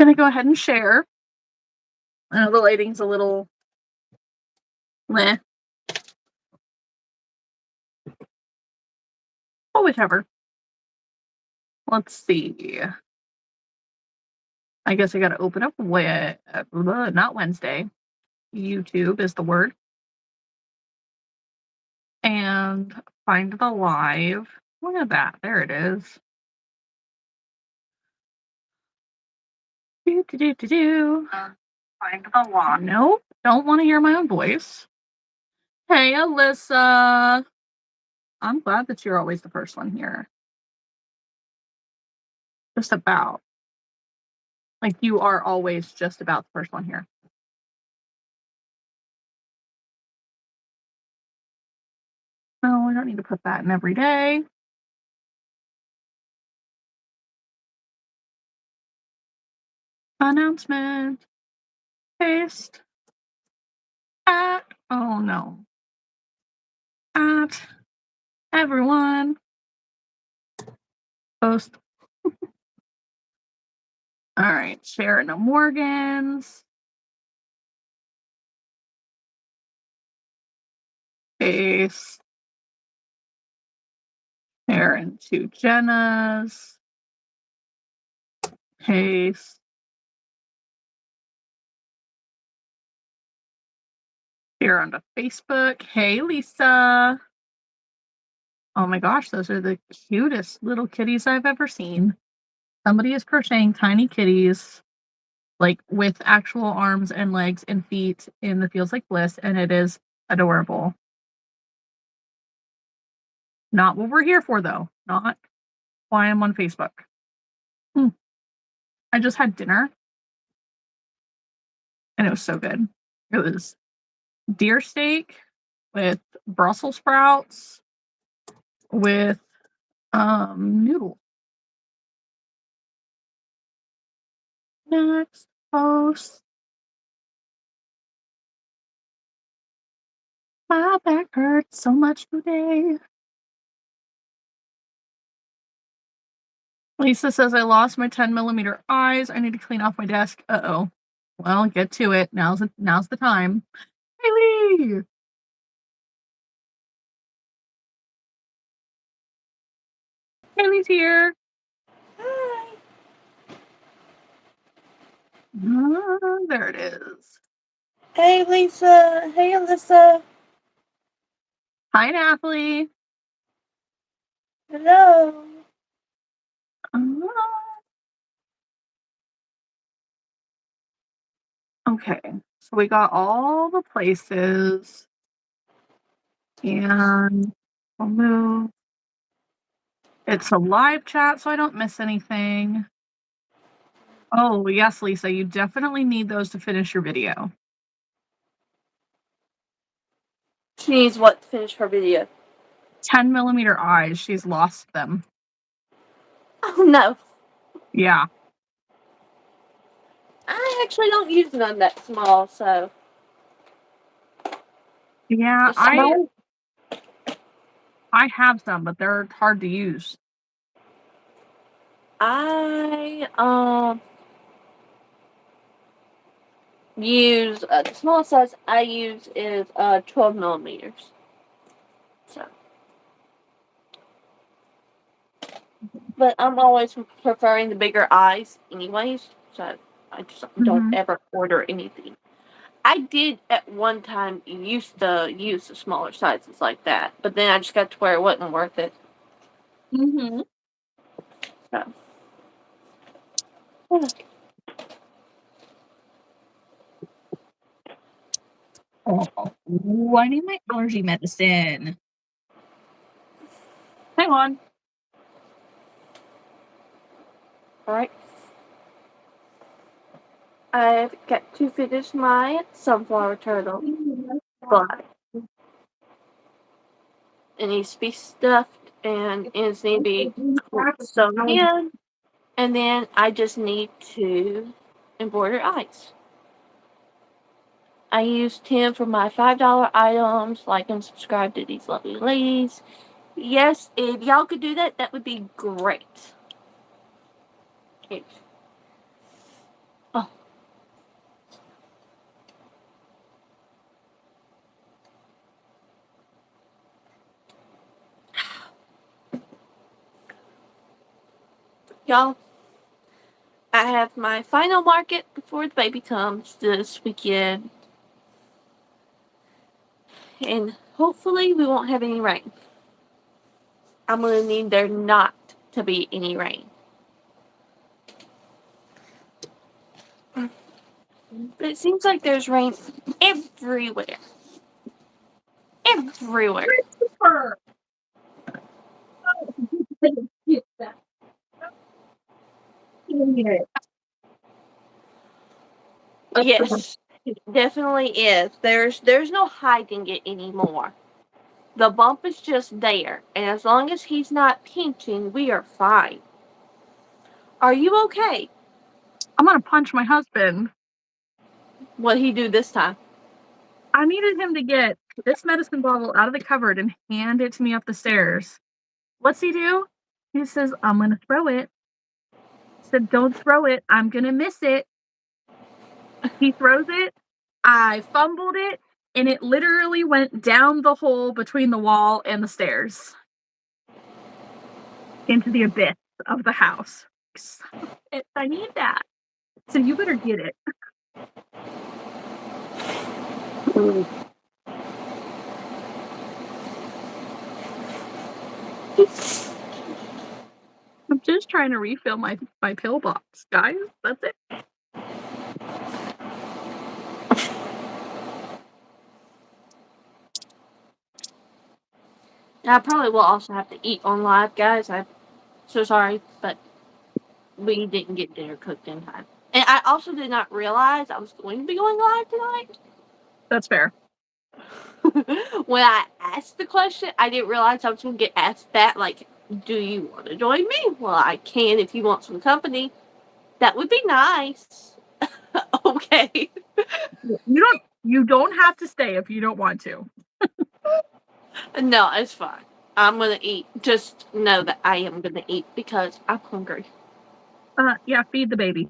Gonna go ahead and share. I know the lighting's a little meh. Oh, whichever. Let's see. I guess I gotta open up not Wednesday. YouTube is the word. And find the live. Look at that. There it is. Do, do, do, do, do. Find the live. Nope. Don't want to hear my own voice. Hey, Alyssa. I'm glad that you're always the first one here. Just about. Like, you are always just about the first one here. No, I don't need to put that in every day. Announcement. Paste. At. Oh, no. At. Everyone. Post. All right. Sharon Morgan's. Paste. Sharon to Jenna's. Paste. Share onto Facebook. Hey, Lisa. Oh my gosh, those are the cutest little kitties I've ever seen. Somebody is crocheting tiny kitties, like with actual arms and legs and feet in the Feels Like Bliss, and it is adorable. Not what we're here for, though. Not why I'm on Facebook. I just had dinner, and it was so good. It was deer steak with Brussels sprouts with noodles. Next post. My back hurts so much today. Lisa says I lost my 10mm eyes. I need to clean off my desk. Uh-oh. Well, get to it. Now's the time. Haley! Haley's here. Hi. There it is. Hey, Lisa. Hey, Alyssa. Hi, Nathalie. Hello. Okay, so we got all the places. And I'll move. It's a live chat, so I don't miss anything. Oh, yes, Lisa, you definitely need those to finish your video. She needs what to finish her video? 10mm eyes. She's lost them. Oh, no. Yeah. I actually don't use none that small, so. Yeah, I have some, but they're hard to use. I use the smallest size I use is 12mm. So, but I'm always preferring the bigger eyes, anyways. So I just don't ever order anything. I did at one time used to use the smaller sizes like that, but then I just got to where it wasn't worth it. So. Oh, I need my allergy medicine. Hang on. Alright. I've got to finish my sunflower turtle, but it needs to be stuffed and it needs to be sewn in, and then I just need to embroider eyes. I use 10 for my $5 items. Like and subscribe to these lovely ladies. Yes, if y'all could do that, that would be great. Y'all, I have my final market before the baby comes this weekend. And hopefully we won't have any rain. I'm going to need there not to be any rain. But it seems like there's rain everywhere. Everywhere. Christopher! Yes, it definitely is. There's no hiding it anymore. The bump is just there, and as long as he's not pinching, we are fine. Are you okay? I'm gonna punch my husband. What'd he do this time? I needed him to get this medicine bottle out of the cupboard and hand it to me up the stairs. What's he do? He says, I'm gonna throw it. I said, don't throw it. I'm gonna miss it. He throws it. I fumbled it, and it literally went down the hole between the wall and the stairs into the abyss of the house. I need that. So you better get it. I'm just trying to refill my pill box, guys. That's it. I probably will also have to eat on live, guys. I'm so sorry, but we didn't get dinner cooked in time. And I also did not realize I was going to be going live tonight. That's fair. When I asked the question, I didn't realize I was going to get asked that. Like, do you want to join me? Well, I can if you want some company. That would be nice. Okay. You don't have to stay if you don't want to. No, it's fine. I'm going to eat. Just know that I am going to eat because I'm hungry. Yeah, feed the baby.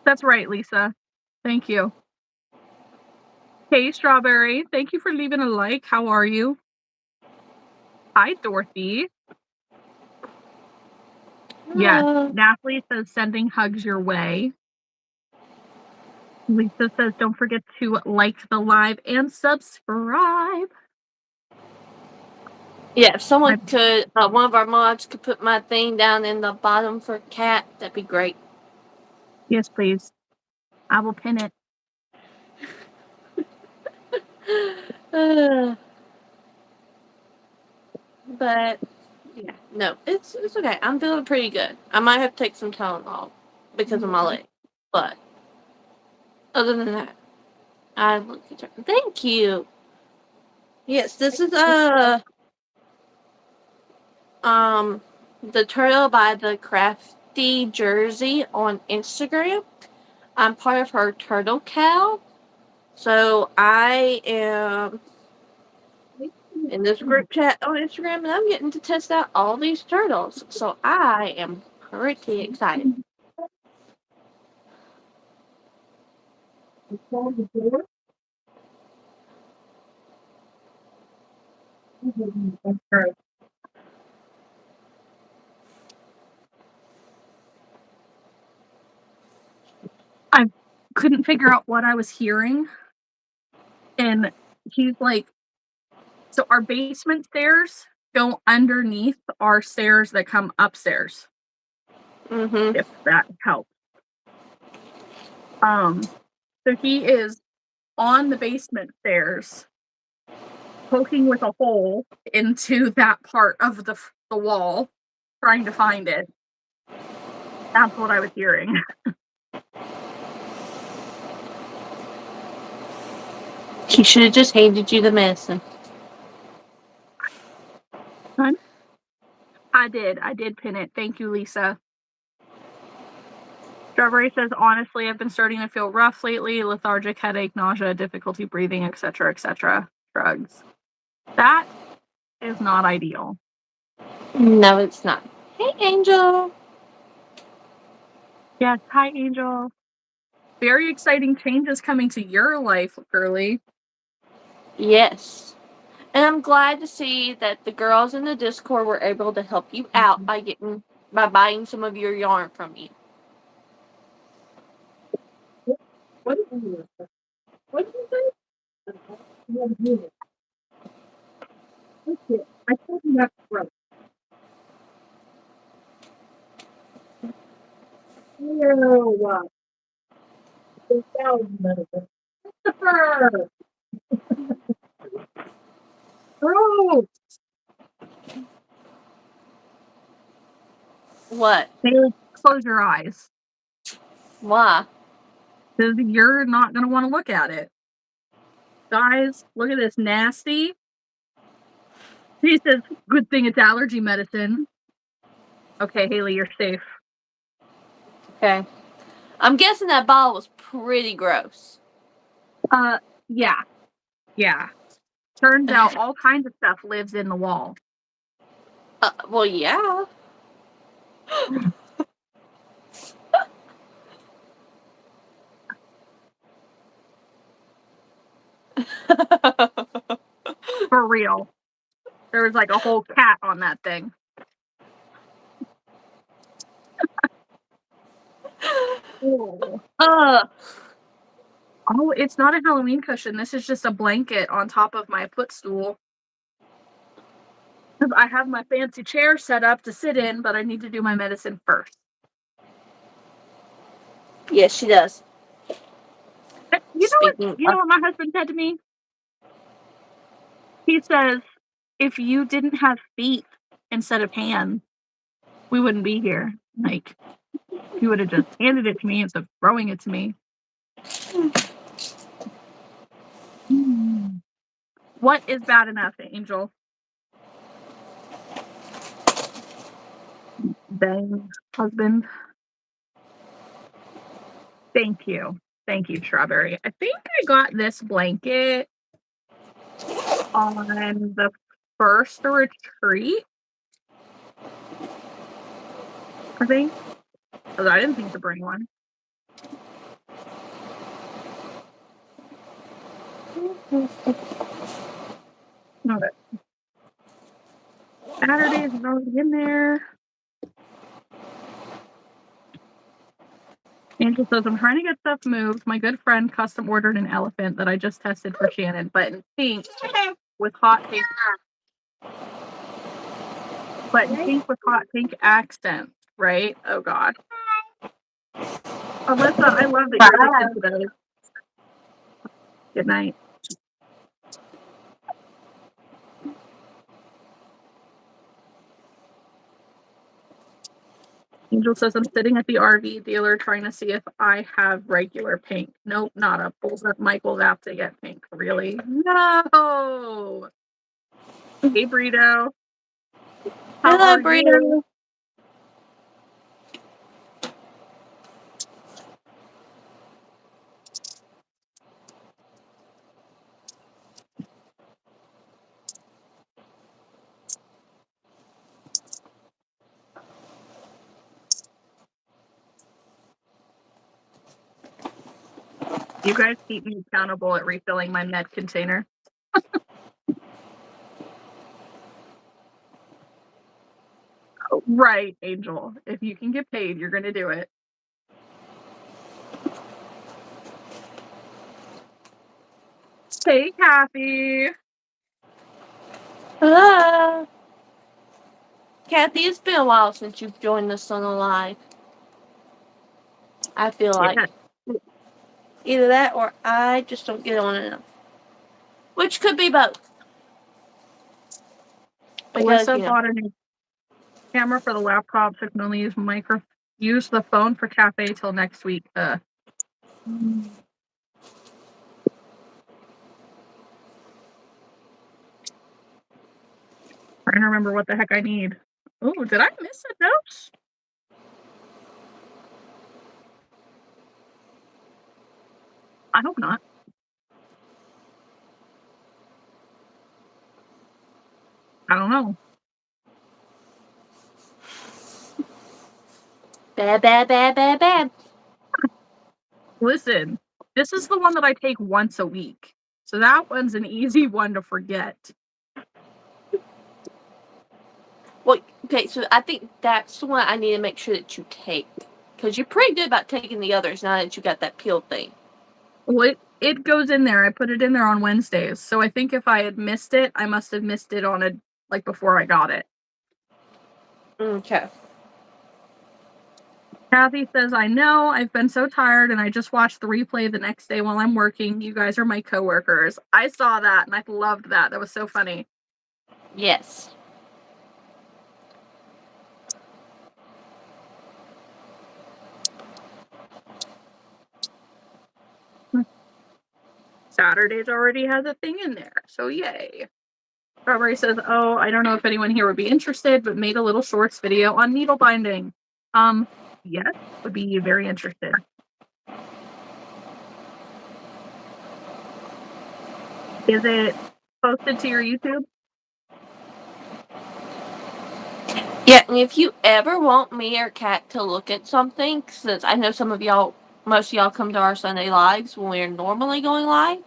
That's right, Lisa. Thank you. Hey, Strawberry. Thank you for leaving a like. How are you? Hi, Dorothy. Yes, Natalie says sending hugs your way. Lisa says don't forget to like the live and subscribe. Yeah, if someone could, one of our mods could put my thing down in the bottom for cat, that'd be great. Yes, please. I will pin it. But yeah, no, it's okay. I'm feeling pretty good. I might have to take some Tylenol because of my leg, but other than that, I look at her. Thank you. Yes, this is the turtle by the Crafty Jersey on Instagram. I'm part of her turtle cow, so I am in this group chat on Instagram, and I'm getting to test out all these turtles. So I am pretty excited. I couldn't figure out what I was hearing. And he's like, so our basement stairs go underneath our stairs that come upstairs. Mm-hmm. If that helps. So he is on the basement stairs, poking with a hole into that part of the wall, trying to find it. That's what I was hearing. He should have just handed you the medicine. I did pin it. Thank you, Lisa. Strawberry says, honestly, I've been starting to feel rough lately, lethargic, headache, nausea, difficulty breathing, etc., etc. Drugs. That is not ideal. No, it's not. Hey, Angel. Yes, hi, Angel. Very exciting changes coming to your life, girly. Yes. And I'm glad to see that the girls in the Discord were able to help you out by getting by buying some of your yarn from you. What did you say? What did you say? I told you that's gross. Ew. It's allergy medicine. Gross. What? Bailey, close your eyes. Why? Because you're not going to want to look at it. Guys, look at this nasty. He says, good thing it's allergy medicine. Okay, Haley, you're safe. Okay. I'm guessing that ball was pretty gross. Yeah. Yeah. Turns out all kinds of stuff lives in the wall. Well, yeah. For real. There was like a whole cat on that thing. Oh. Oh, it's not a Halloween cushion. This is just a blanket on top of my footstool. I have my fancy chair set up to sit in, but I need to do my medicine first. Yes, she does. You know what my husband said to me? He says, if you didn't have feet instead of hands, we wouldn't be here. Like, you would have just handed it to me instead of throwing it to me. What is bad enough, Angel? Bang, husband. Thank you. Thank you, Strawberry. I think I got this blanket on the first retreat. I think. Because I didn't think to bring one. Okay. Saturdays is already in there. Angel says, I'm trying to get stuff moved. My good friend custom ordered an elephant that I just tested for Shannon, but in pink with hot pink. But in pink with hot pink accents, right? Oh, God. Alyssa, I love that you're addicted to those. Good night. Angel says, I'm sitting at the RV dealer trying to see if I have regular pink. Nope, not a Michael's out to get pink. Really? No. Hey, Brito. How Hello, are Brito. you? You guys keep me accountable at refilling my med container. Right, Angel. If you can get paid, you're going to do it. Hey, Kathy. Kathy, it's been a while since you've joined us on the live. I feel like either that or I just don't get on enough. Which could be both. Because, Alyssa bought a new camera for the laptop, so can only use the phone for cafe till next week. Trying to remember what the heck I need. Oh, did I miss a dose? I hope not. I don't know. Bad. Listen, this is the one that I take once a week. So that one's an easy one to forget. Well, okay, so I think that's the one I need to make sure that you take. Because you're pretty good about taking the others now that you got that peel thing. Well, it goes in there. I put it in there on Wednesdays. So I think if I had missed it, I must have missed it on like before I got it. Okay. Kathy says, I know, I've been so tired and I just watched the replay the next day while I'm working. You guys are my coworkers. I saw that and I loved that. That was so funny. Yes. Saturdays already has a thing in there. So yay. Strawberry says, oh, I don't know if anyone here would be interested, but made a little shorts video on needle binding. Yes, would be very interested. Is it posted to your YouTube? Yeah, and if you ever want me or Kat to look at something, since I know some of y'all, most of y'all come to our Sunday lives when we're normally going live,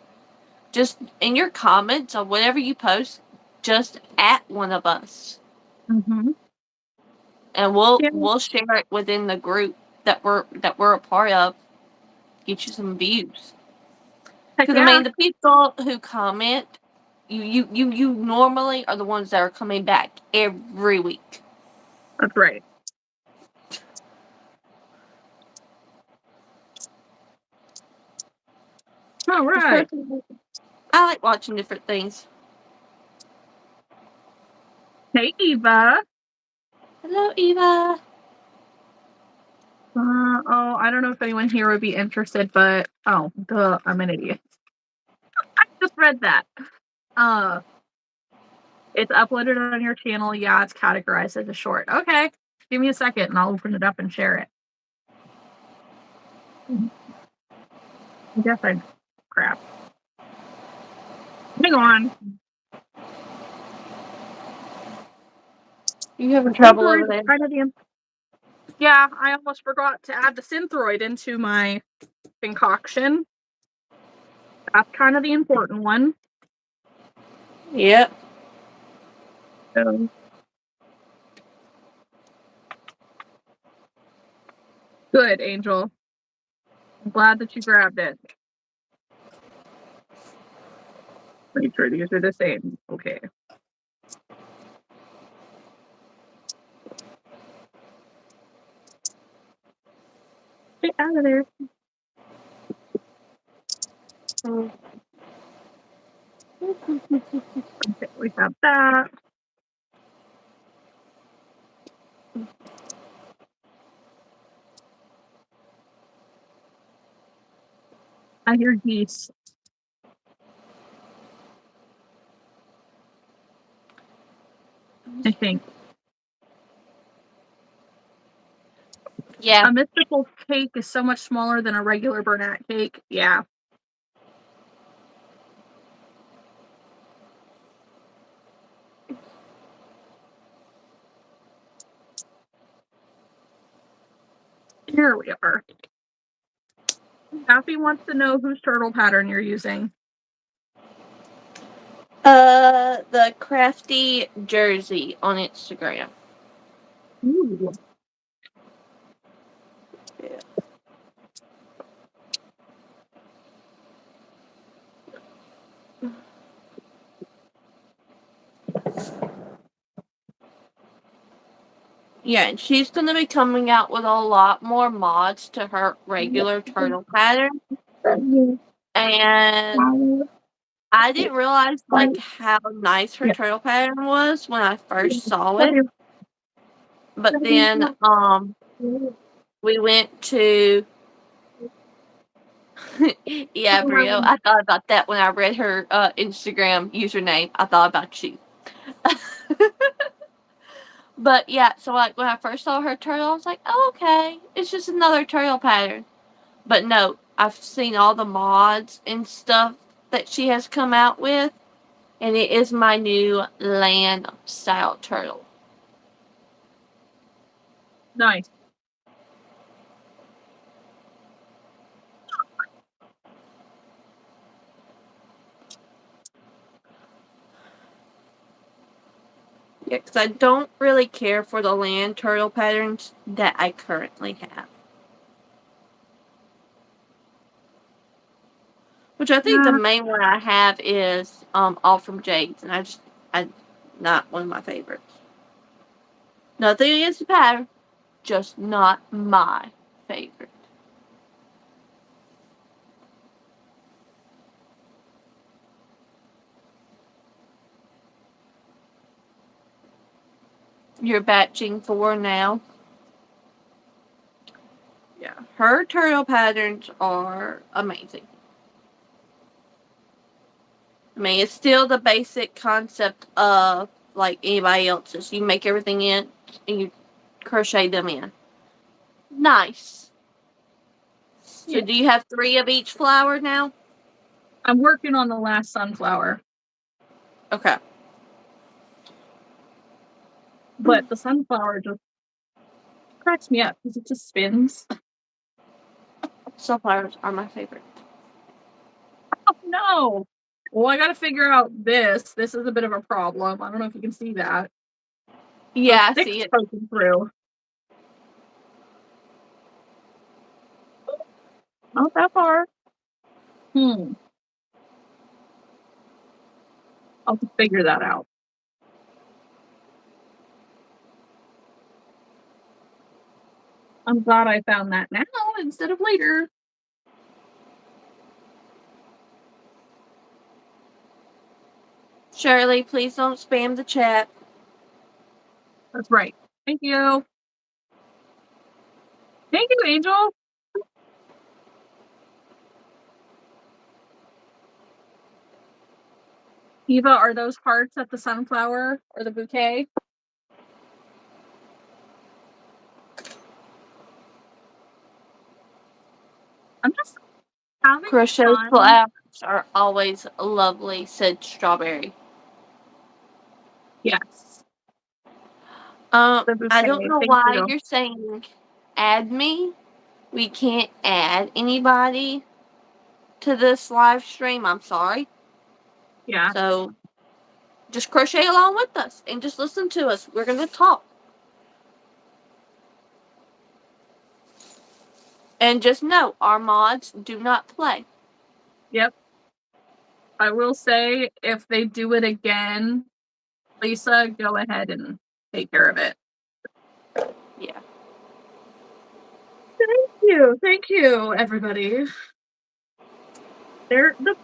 just in your comments or whatever you post, just at one of us. Mm-hmm. And we'll share it within the group that we're a part of. Get you some views. Heck Because I yeah. mean, the people who comment, you normally are the ones that are coming back every week. That's right. All right. I like watching different things. Hey, Eva. Hello, Eva. Oh, I don't know if anyone here would be interested, but oh, duh, I'm an idiot. I just read that. Uh, it's uploaded on your channel. Yeah, it's categorized as a short. Okay, give me a second and I'll open it up and share it. I guess I crap. Hang on. You having The trouble Synthroid over is there? kind of the yeah. I almost forgot to add the Synthroid into my concoction. That's kind of the important one. Yep. So good, Angel. I'm glad that you grabbed it. Make sure these are the same. Okay. Get out of there. Okay, we have that. I hear geese. I think. Yeah. A mystical cake is so much smaller than a regular Bernat cake. Yeah. Here we are. Happy wants to know whose turtle pattern you're using. The crafty jersey on Instagram. Ooh. Yeah. Yeah, and she's gonna be coming out with a lot more mods to her regular turtle pattern. And I didn't realize like how nice her turtle pattern was when I first saw it. But then we went to yeah, Brio. I thought about that when I read her Instagram username. I thought about you. But yeah, so like when I first saw her turtle, I was like, oh, okay, it's just another turtle pattern. But no, I've seen all the mods and stuff that she has come out with, and it is my new land style turtle. Nice. Yeah, because I don't really care for the land turtle patterns that I currently have. Which I think the Yeah. main one I have is All from Jade's, and I not one of my favorites. Nothing against the pattern, just not my favorite. You're batching for now. Yeah, her turtle patterns are amazing. I mean, it's still the basic concept of like anybody else's. You make everything in and you crochet them in. Nice. So, Yeah. do you have 3 of each flower now? I'm working on the last sunflower, Okay. but the sunflower just cracks me up because it just spins. Sunflowers are my favorite. Oh no! Well, I gotta figure out this. This is a bit of a problem. I don't know if you can see that. The Yeah, I stick's see it. poking through. Not that far. Hmm. I'll just figure that out. I'm glad I found that now instead of later. Shirley, please don't spam the chat. That's right. Thank you. Thank you, Angel. Eva, are those hearts at the sunflower or the bouquet? I'm just having Crochet fun. flowers are always lovely, said Strawberry. Yes, the I don't bouquet. know Thank why you. you're saying add me. We can't add anybody to this live stream. I'm sorry. Yeah. So just crochet along with us and just listen to us. We're going to talk. And just know our mods do not play. Yep. I will say if they do it again, Lisa, go ahead and take care of it. Yeah. Thank you, everybody. They're just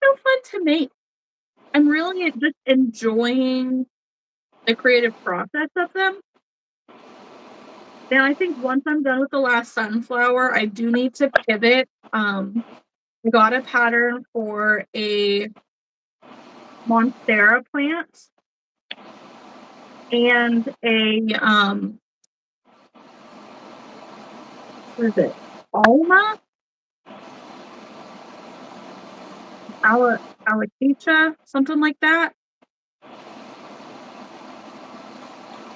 so fun to make. I'm really just enjoying the creative process of them. And I think once I'm done with the last sunflower, I do need to pivot. I got a pattern for a monstera plant and a what is it? Alma? Alocasia? Something like that.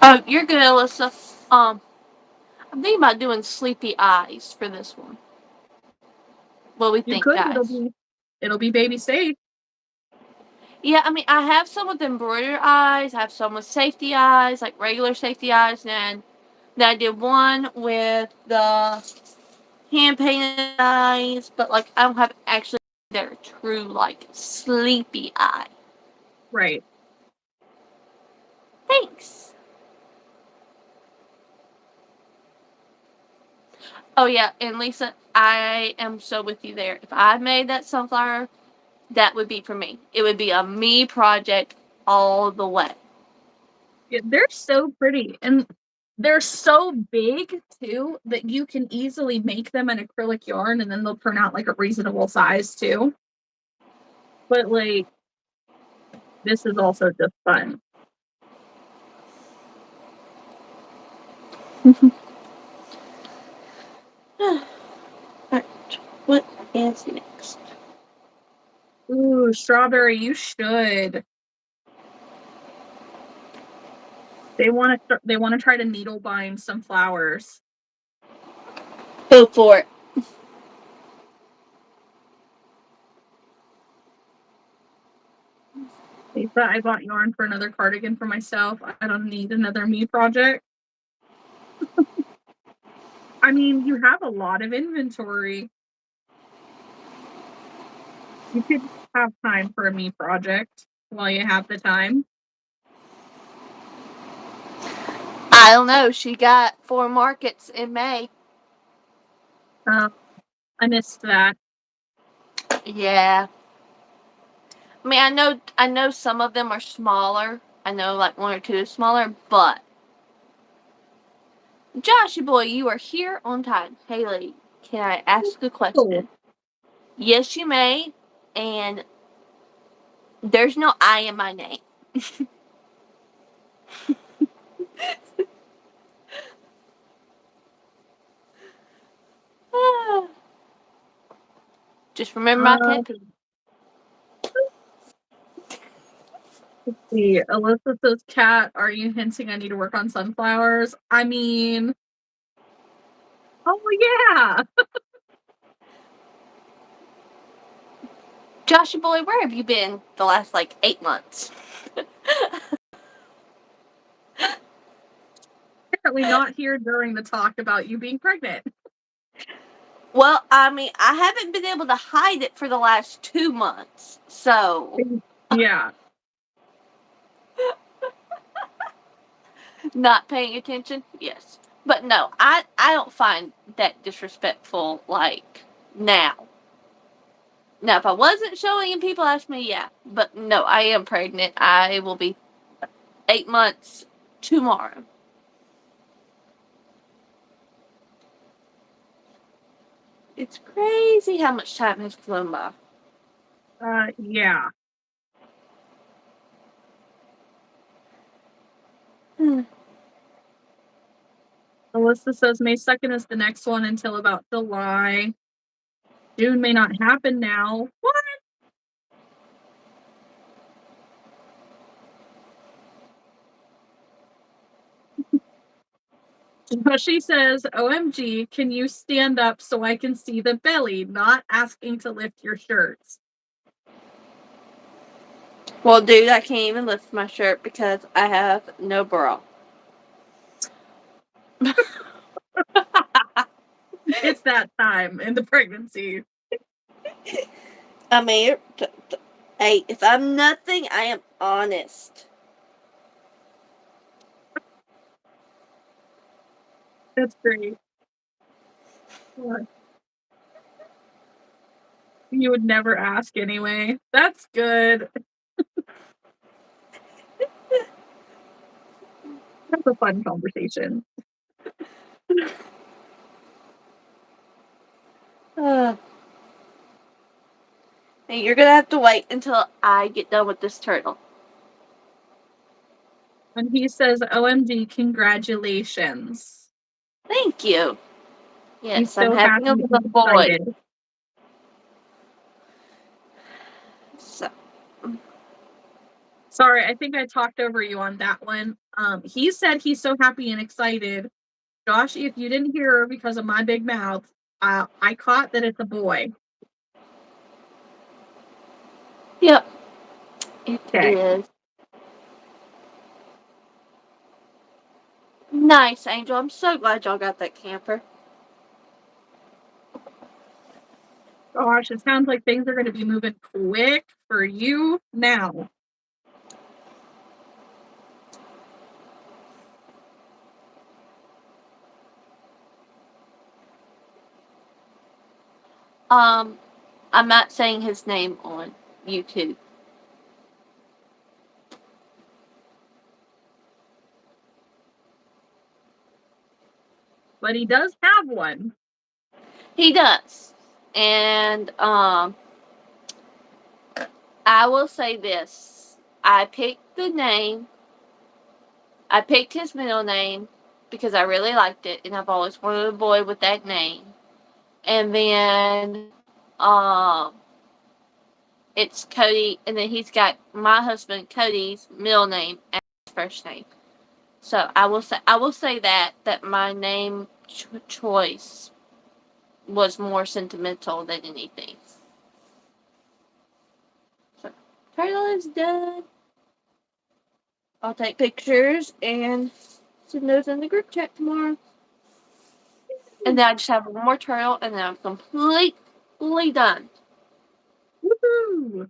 Oh, you're good, Alyssa. I'm thinking about doing sleepy eyes for this one. What do we You think, could, guys? it'll be baby safe. Yeah, I mean, I have some with embroidered eyes. I have some with safety eyes, like regular safety eyes. And then I did one with the hand painted eyes, but like I don't have actually their true like sleepy eye. Right. Thanks. Oh yeah, and Lisa, I am so with you there. If I made that sunflower, that would be for me. It would be a me project all the way. Yeah, they're so pretty. And they're so big too that you can easily make them in acrylic yarn and then they'll turn out like a reasonable size too. But like this is also just fun. Alright, what is next? Ooh, strawberry, you should. They want to try to needle bind some flowers. Go for it. Lisa, I bought yarn for another cardigan for myself. I don't need another me project. I mean, you have a lot of inventory. You could have time for a me project while you have the time. I don't know. She got 4 markets in May. I missed that. Yeah. I mean, I know some of them are smaller. I know like 1 or 2 is smaller, but Joshy boy, you are here on time. Haley, can I ask a Cool. question? Yes, you may. And there's no I in my name. Just remember my pet peeve. Let's see. Alyssa says, Cat, are you hinting I need to work on sunflowers? I mean, oh yeah. Joshy boy, where have you been the last like 8 months? Apparently not here during the talk about you being pregnant. Well, I mean, I haven't been able to hide it for the last 2 months. So, Yeah. not paying attention? Yes. But no, I don't find that disrespectful like now. Now, if I wasn't showing and people ask me, yeah. But no, I am pregnant. I will be 8 months tomorrow. It's crazy how much time has flown by. Yeah. Alyssa says May 2nd is the next one until about July. June may not happen now. What? But she says, OMG, can you stand up so I can see the belly? Not asking to lift your shirts. Well, dude, I can't even lift my shirt because I have no bra. It's that time in the pregnancy. I mean, hey, if I'm nothing, I am honest. That's great. You would never ask anyway. That's good. That's a fun conversation. Hey, you're gonna have to wait until I get done with this turtle. And he says, OMG, congratulations. Thank you. He's Yes, I'm so having happy a and little boy. excited. So, Sorry, I think I talked over you on that one. He said he's so happy and excited. Josh, if you didn't hear because of my big mouth, I caught that it's a boy. yep, it Okay. is. Nice, Angel. I'm so glad y'all got that camper. Gosh, it sounds like things are going to be moving quick for you now. I'm not saying his name on YouTube. But he does have one. He does. And I will say this. I picked the name. I picked his middle name because I really liked it and I've always wanted a boy with that name. And then it's Cody, and then he's got my husband Cody's middle name and his first name. So I will say that my name choice was more sentimental than anything. So, turtle is done. I'll take pictures and send those in the group chat tomorrow. And then I just have one more trail, and then I'm completely done. Woohoo!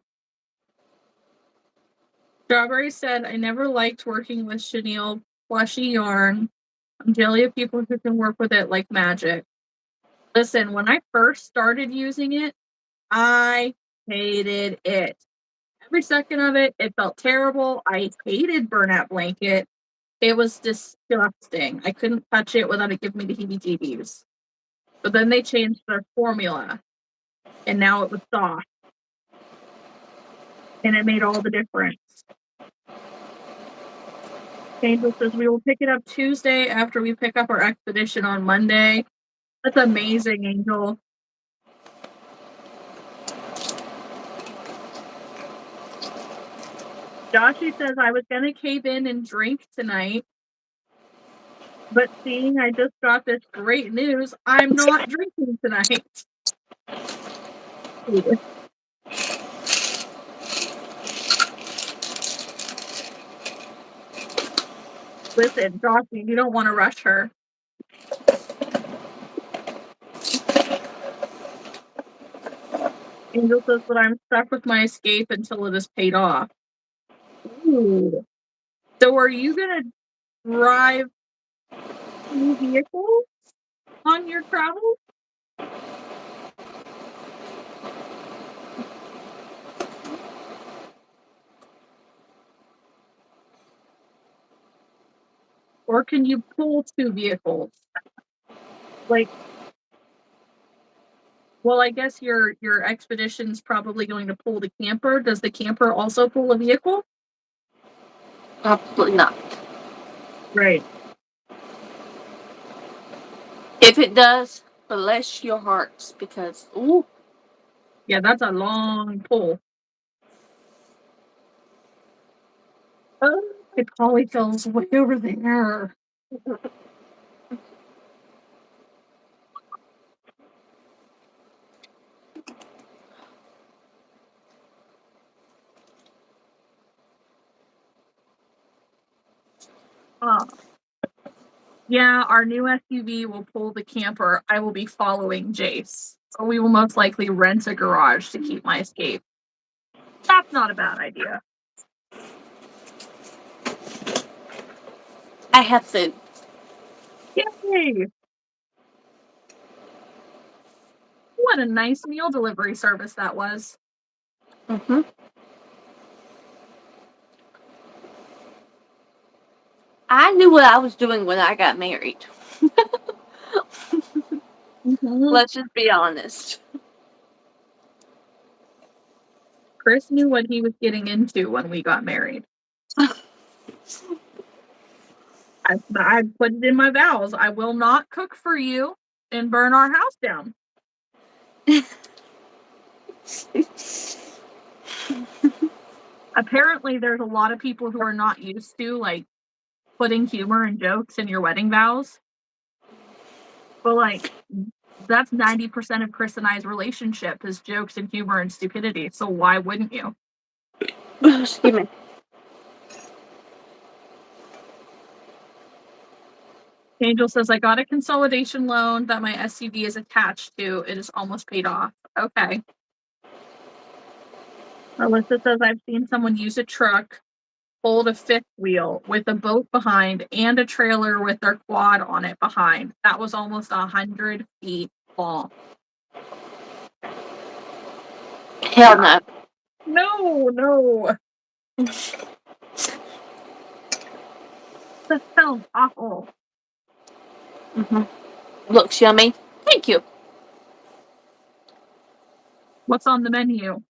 Strawberry said, I never liked working with chenille plushy yarn. I'm jelly of people who can work with it like magic. Listen, when I first started using it, I hated it. Every second of it, it felt terrible. I hated Burnout Blanket. It was disgusting. I couldn't touch it without it giving me the heebie-jeebies. But then they changed their formula, and now it was soft. And it made all the difference. Angel says we will pick it up Tuesday after we pick up our expedition on Monday. That's amazing, Angel. Joshy says I was gonna cave in and drink tonight, but seeing I just got this great news, I'm not drinking tonight. Listen, Joshy, you don't want to rush her. Angel says, but I'm stuck with my escape until it is paid off. Ooh. So are you gonna drive 2 vehicles on your travels? Or can you pull 2 vehicles? Like, well, I guess your expedition's probably going to pull the camper. Does the camper also pull a vehicle? Probably not. Right. If it does, bless your hearts, because ooh. Yeah, that's a long pull. Oh, the polyfill's way over there. Yeah, our new SUV will pull the camper. I will be following Jace. So we will most likely rent a garage to keep my escape. That's not a bad idea. I have food. Yay! What a nice meal delivery service that was. Mm-hmm. I knew what I was doing when I got married. Mm-hmm. Let's just be honest. Chris knew what he was getting into when we got married. I put it in my vows. I will not cook for you and burn our house down. Apparently, there's a lot of people who are not used to like putting humor and jokes in your wedding vows. But like that's 90% of Chris and I's relationship is jokes and humor and stupidity. So why wouldn't you? Excuse me. Angel says, I got a consolidation loan that my SUV is attached to. It is almost paid off. Okay. Alyssa says, I've seen someone use a truck, hold a fifth wheel with a boat behind and a trailer with their quad on it behind. That was almost 100 feet long. Hell no. No. That sounds awful. Mm-hmm. Looks yummy. Thank you. What's on the menu?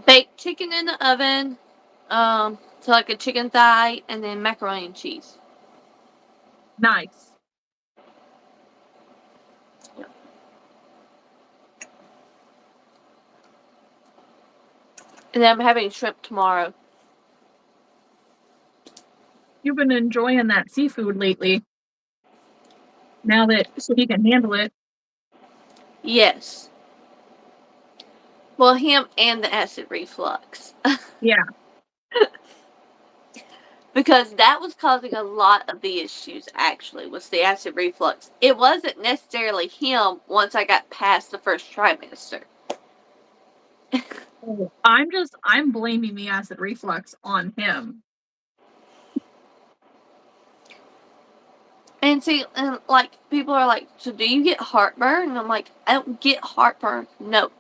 Baked chicken in the oven. So like a chicken thigh, and then macaroni and cheese. Nice. And then I'm having shrimp tomorrow. You've been enjoying that seafood lately. Now that he can handle it. Yes. Well, him and the acid reflux. Yeah. Because that was causing a lot of the issues, actually, was the acid reflux. It wasn't necessarily him once I got past the first trimester. Oh, I'm blaming the acid reflux on him. And see, and like, people are like, so do you get heartburn? And I'm like, I don't get heartburn. No.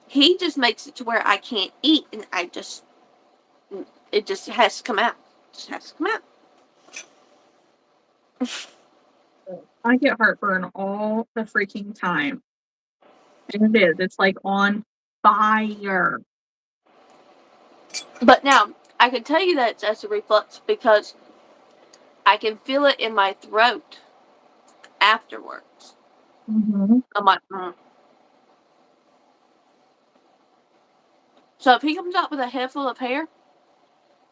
He just makes it to where I can't eat, and it just has to come out. It just has to come out. I get heartburn all the freaking time. And it is. It's like on fire. But now, I can tell you that it's acid reflux because I can feel it in my throat afterwards. Mm-hmm. I'm like, mm. So if he comes out with a head full of hair,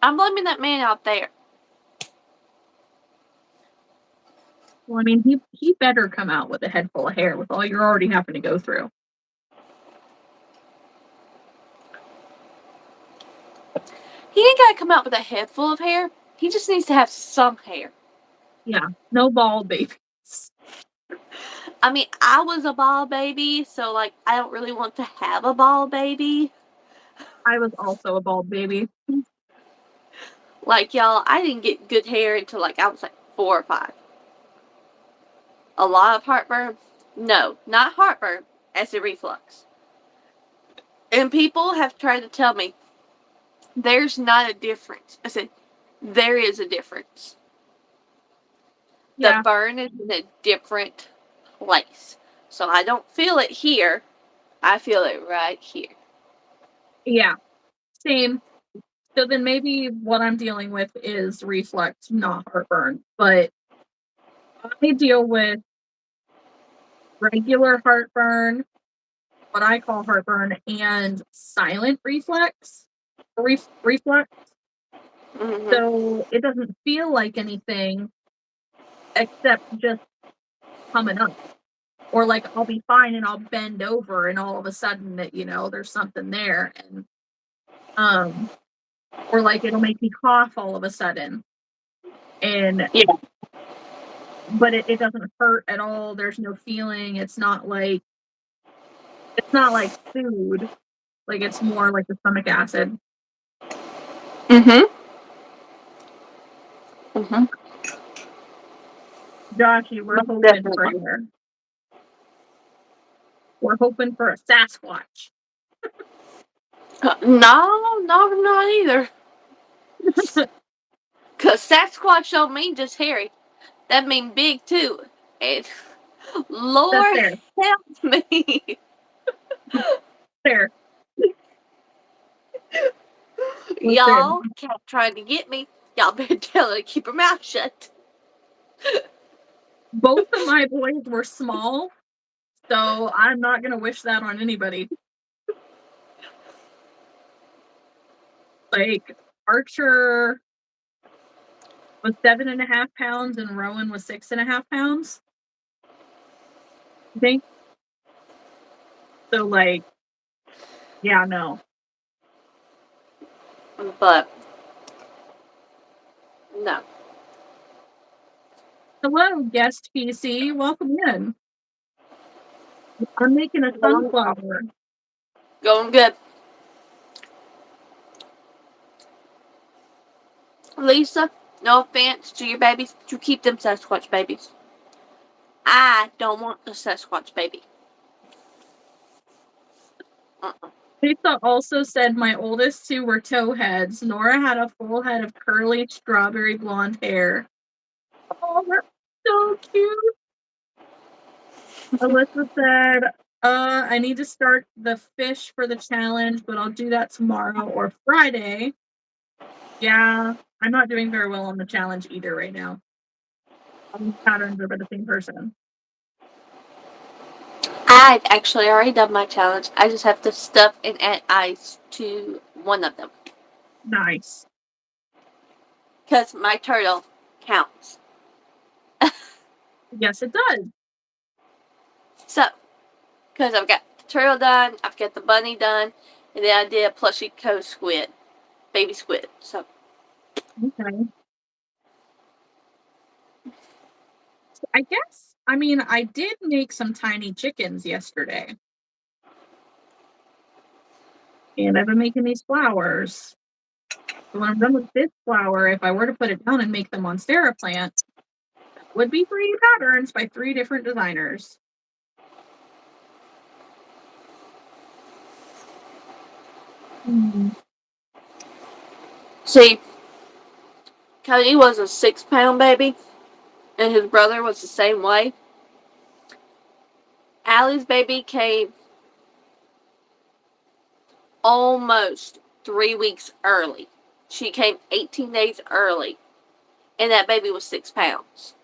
I'm blaming that man out there. Well, I mean, he better come out with a head full of hair with all you're already having to go through. He ain't got to come out with a head full of hair. He just needs to have some hair. Yeah, no bald babies. I mean, I was a bald baby, so like, I don't really want to have a bald baby. I was also a bald baby. Like, y'all, I didn't get good hair until like I was like 4 or 5. A lot of heartburn? No, not heartburn, acid reflux. And people have tried to tell me there's not a difference. I said, there is a difference. The Yeah, burn is in a different place. So I don't feel it here. I feel it right here. yeah, same. So then maybe what I'm dealing with is reflux, not heartburn. But I deal with regular heartburn, what I call heartburn, and silent reflux. Mm-hmm. So it doesn't feel like anything except just coming up. Or like I'll be fine and I'll bend over and all of a sudden that, there's something there. And um or like it'll make me cough all of a sudden. And Yeah. but it doesn't hurt at all. There's no feeling. It's not like food. Like it's more like the stomach acid. Mm-hmm. Mm-hmm. Joshy, we're Most hoping for definitely. here. We're hoping for a Sasquatch. No, not either. Cause Sasquatch don't mean just hairy. That mean big too. And That's Lord fair. help me. Fair. Listen, Y'all kept trying to get me. Y'all better tell her to keep her mouth shut. both of my boys were small, so I'm not gonna wish that on anybody. Like Archer was 7.5 pounds and Rowan was 6.5 pounds. I think. So like, yeah, no. But no. Hello, guest PC. Welcome in. I'm making a sunflower. Going good. Lisa, no offense to your babies, but you keep them Sasquatch babies. I don't want the Sasquatch baby. Uh-uh. Lisa also said my oldest two were towheads. Nora had a full head of curly strawberry blonde hair. Oh, that's so cute. Alyssa said, I need to start the fish for the challenge, but I'll do that tomorrow or Friday. Yeah, I'm not doing very well on the challenge either right now. All these patterns are by the same person. I've actually already done my challenge. I just have to stuff and add eyes to one of them. Nice. Because my turtle counts. Yes, it does. So, because I've got the turtle done, I've got the bunny done, and then I did a plushie co squid, baby squid. So, Okay. I guess, I mean, I did make some tiny chickens yesterday, and I've been making these flowers. So when I'm done with this flower, if I were to put it down and make them on Plant, that would be 3 patterns by 3 different designers. Mm. See, Cody was a 6-pound baby, and his brother was the same way. Allie's baby came almost 3 weeks early. She came 18 days early, and that baby was 6 pounds.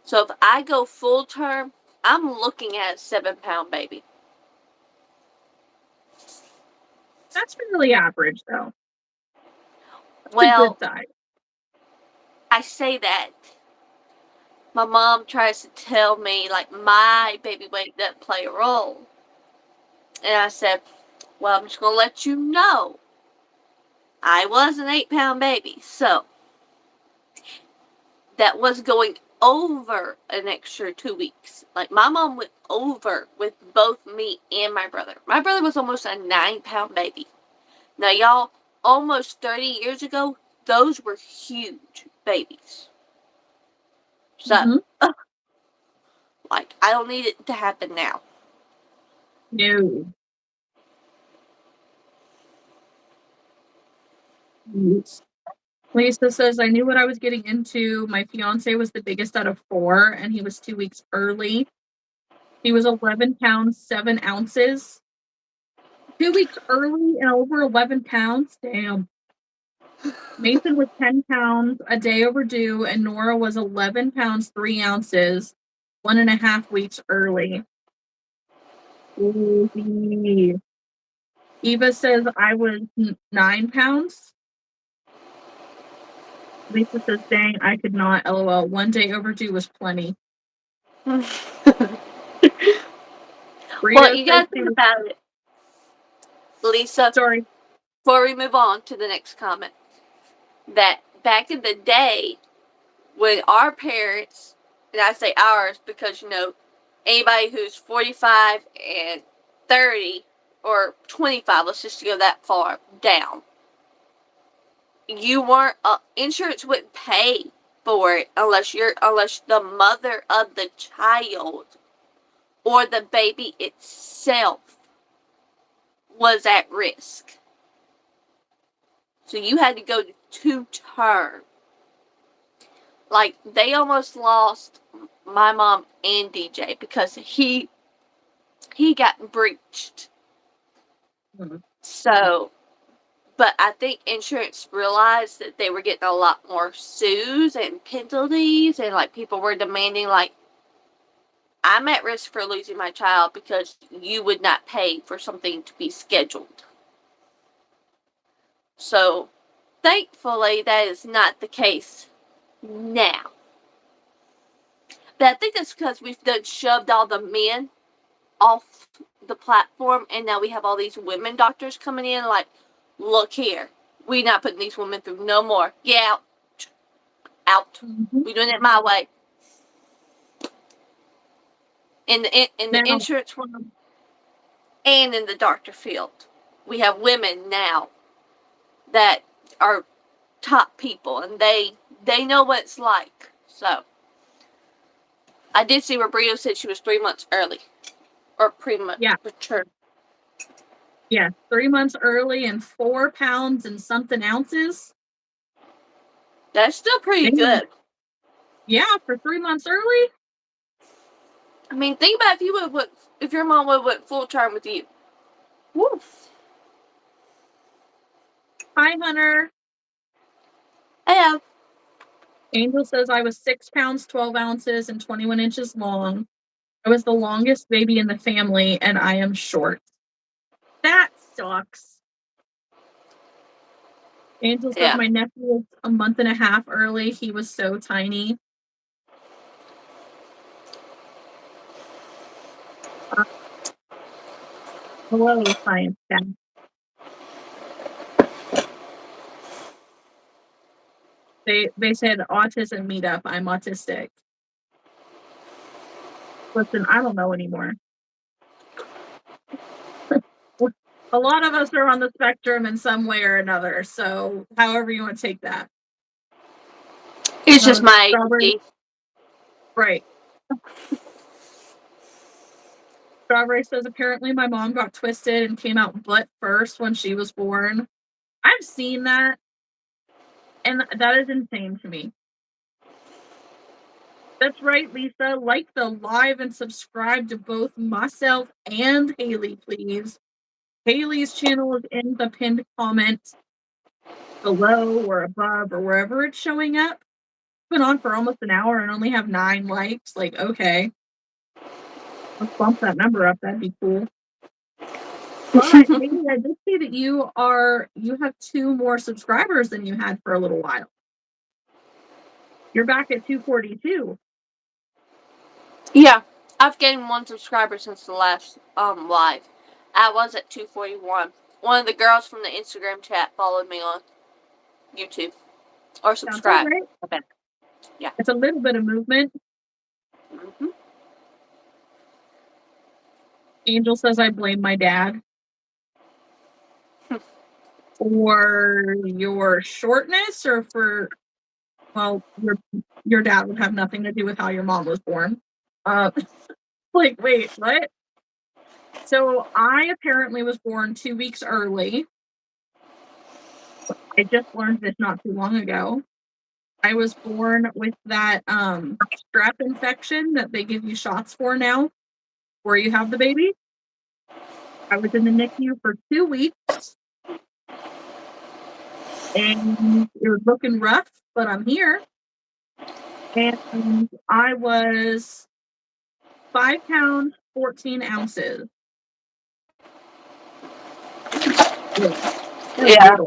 So if I go full term, I'm looking at a 7-pound baby. That's really average, though. That's a good Well, size. I say that. My mom tries to tell me, like, my baby weight doesn't play a role. And I said, well, I'm just going to let you know. I was an 8-pound baby, so that was going over an extra 2 weeks. Like, my mom went over with both me and my brother. My brother was almost a 9-pound baby. Now, y'all, almost 30 years ago, those were huge babies. So, Mm-hmm. like, I don't need it to happen now. No. Yes. Lisa says, I knew what I was getting into. My fiance was the biggest out of 4, and he was 2 weeks early. He was 11 pounds, 7 ounces. 2 weeks early and over 11 pounds? Damn. Mason was 10 pounds, a day overdue, and Nora was 11 pounds, 3 ounces, 1.5 weeks early. Ooh. Eva says, I was 9 pounds. Lisa says, dang, I could not. LOL. 1 day overdue was plenty. Well, Burrito you says gotta she think was, about it, Lisa, sorry. before we move on to the next comment, that back in the day, when our parents, and I say ours because, anybody who's 45 and 30 or 25, let's just go that far down, you weren't, insurance wouldn't pay for it unless the mother of the child or the baby itself was at risk. So you had to go to term. Like, they almost lost my mom and DJ because he got breached. Mhm. So, but I think insurance realized that they were getting a lot more sues and penalties, and like people were demanding, like, I'm at risk for losing my child because you would not pay for something to be scheduled. So, thankfully, that is not the case now. But I think that's because we've done shoved all the men off the platform, and now we have all these women doctors coming in like, look here, we not putting these women through no more. Get out. Out. Mhm. We doing it my way. In the Now, insurance world and in the doctor field, we have women now that are top people, and they know what it's like. So I did see where Burrito said she was 3 months early or yeah, premature. yeah, 3 months early and 4 pounds and something ounces. That's still pretty Damn. good. Yeah, for 3 months early. I mean, think about if your mom would went full term with you. Woo. Hi, Hunter. Yeah. Angel says I was 6 pounds, 12 ounces, and 21 inches long. I was the longest baby in the family, and I am short. That sucks. Angel says Yeah. my nephew was a month and a half early. He was so tiny. Uh, Hello, science guy. They said autism meetup. I'm autistic. Listen, I don't know anymore. A lot of us are on the spectrum in some way or another, so however you want to take that. It's just my Strawberry, ADD. right. Strawberry says apparently my mom got twisted and came out butt first when she was born. I've seen that, and that is insane to me. That's right, Lisa. Like the live and subscribe to both myself and Haley, please. Haley's channel is in the pinned comment below or above or wherever it's showing up. Been on for almost an hour and only have 9 likes. Like, okay, let's bump that number up. That'd be cool. But Haley, I did see that you have 2 more subscribers than you had for a little while. You're back at 242. Yeah, I've gained 1 subscriber since the last live. I was at 241. One of the girls from the Instagram chat followed me on YouTube or That's all subscribed. right. Okay. Yeah. It's a little bit of movement. Mm-hmm. Angel says I blame my dad for your shortness or for, well, your dad would have nothing to do with how your mom was born. Like, wait, what? So I apparently was born 2 weeks early. I just learned this not too long ago. I was born with that strep infection that they give you shots for now, where you have the baby. I was in the NICU for 2 weeks, and it was looking rough, but I'm here. And I was 5 pounds, 14 ounces. Yeah.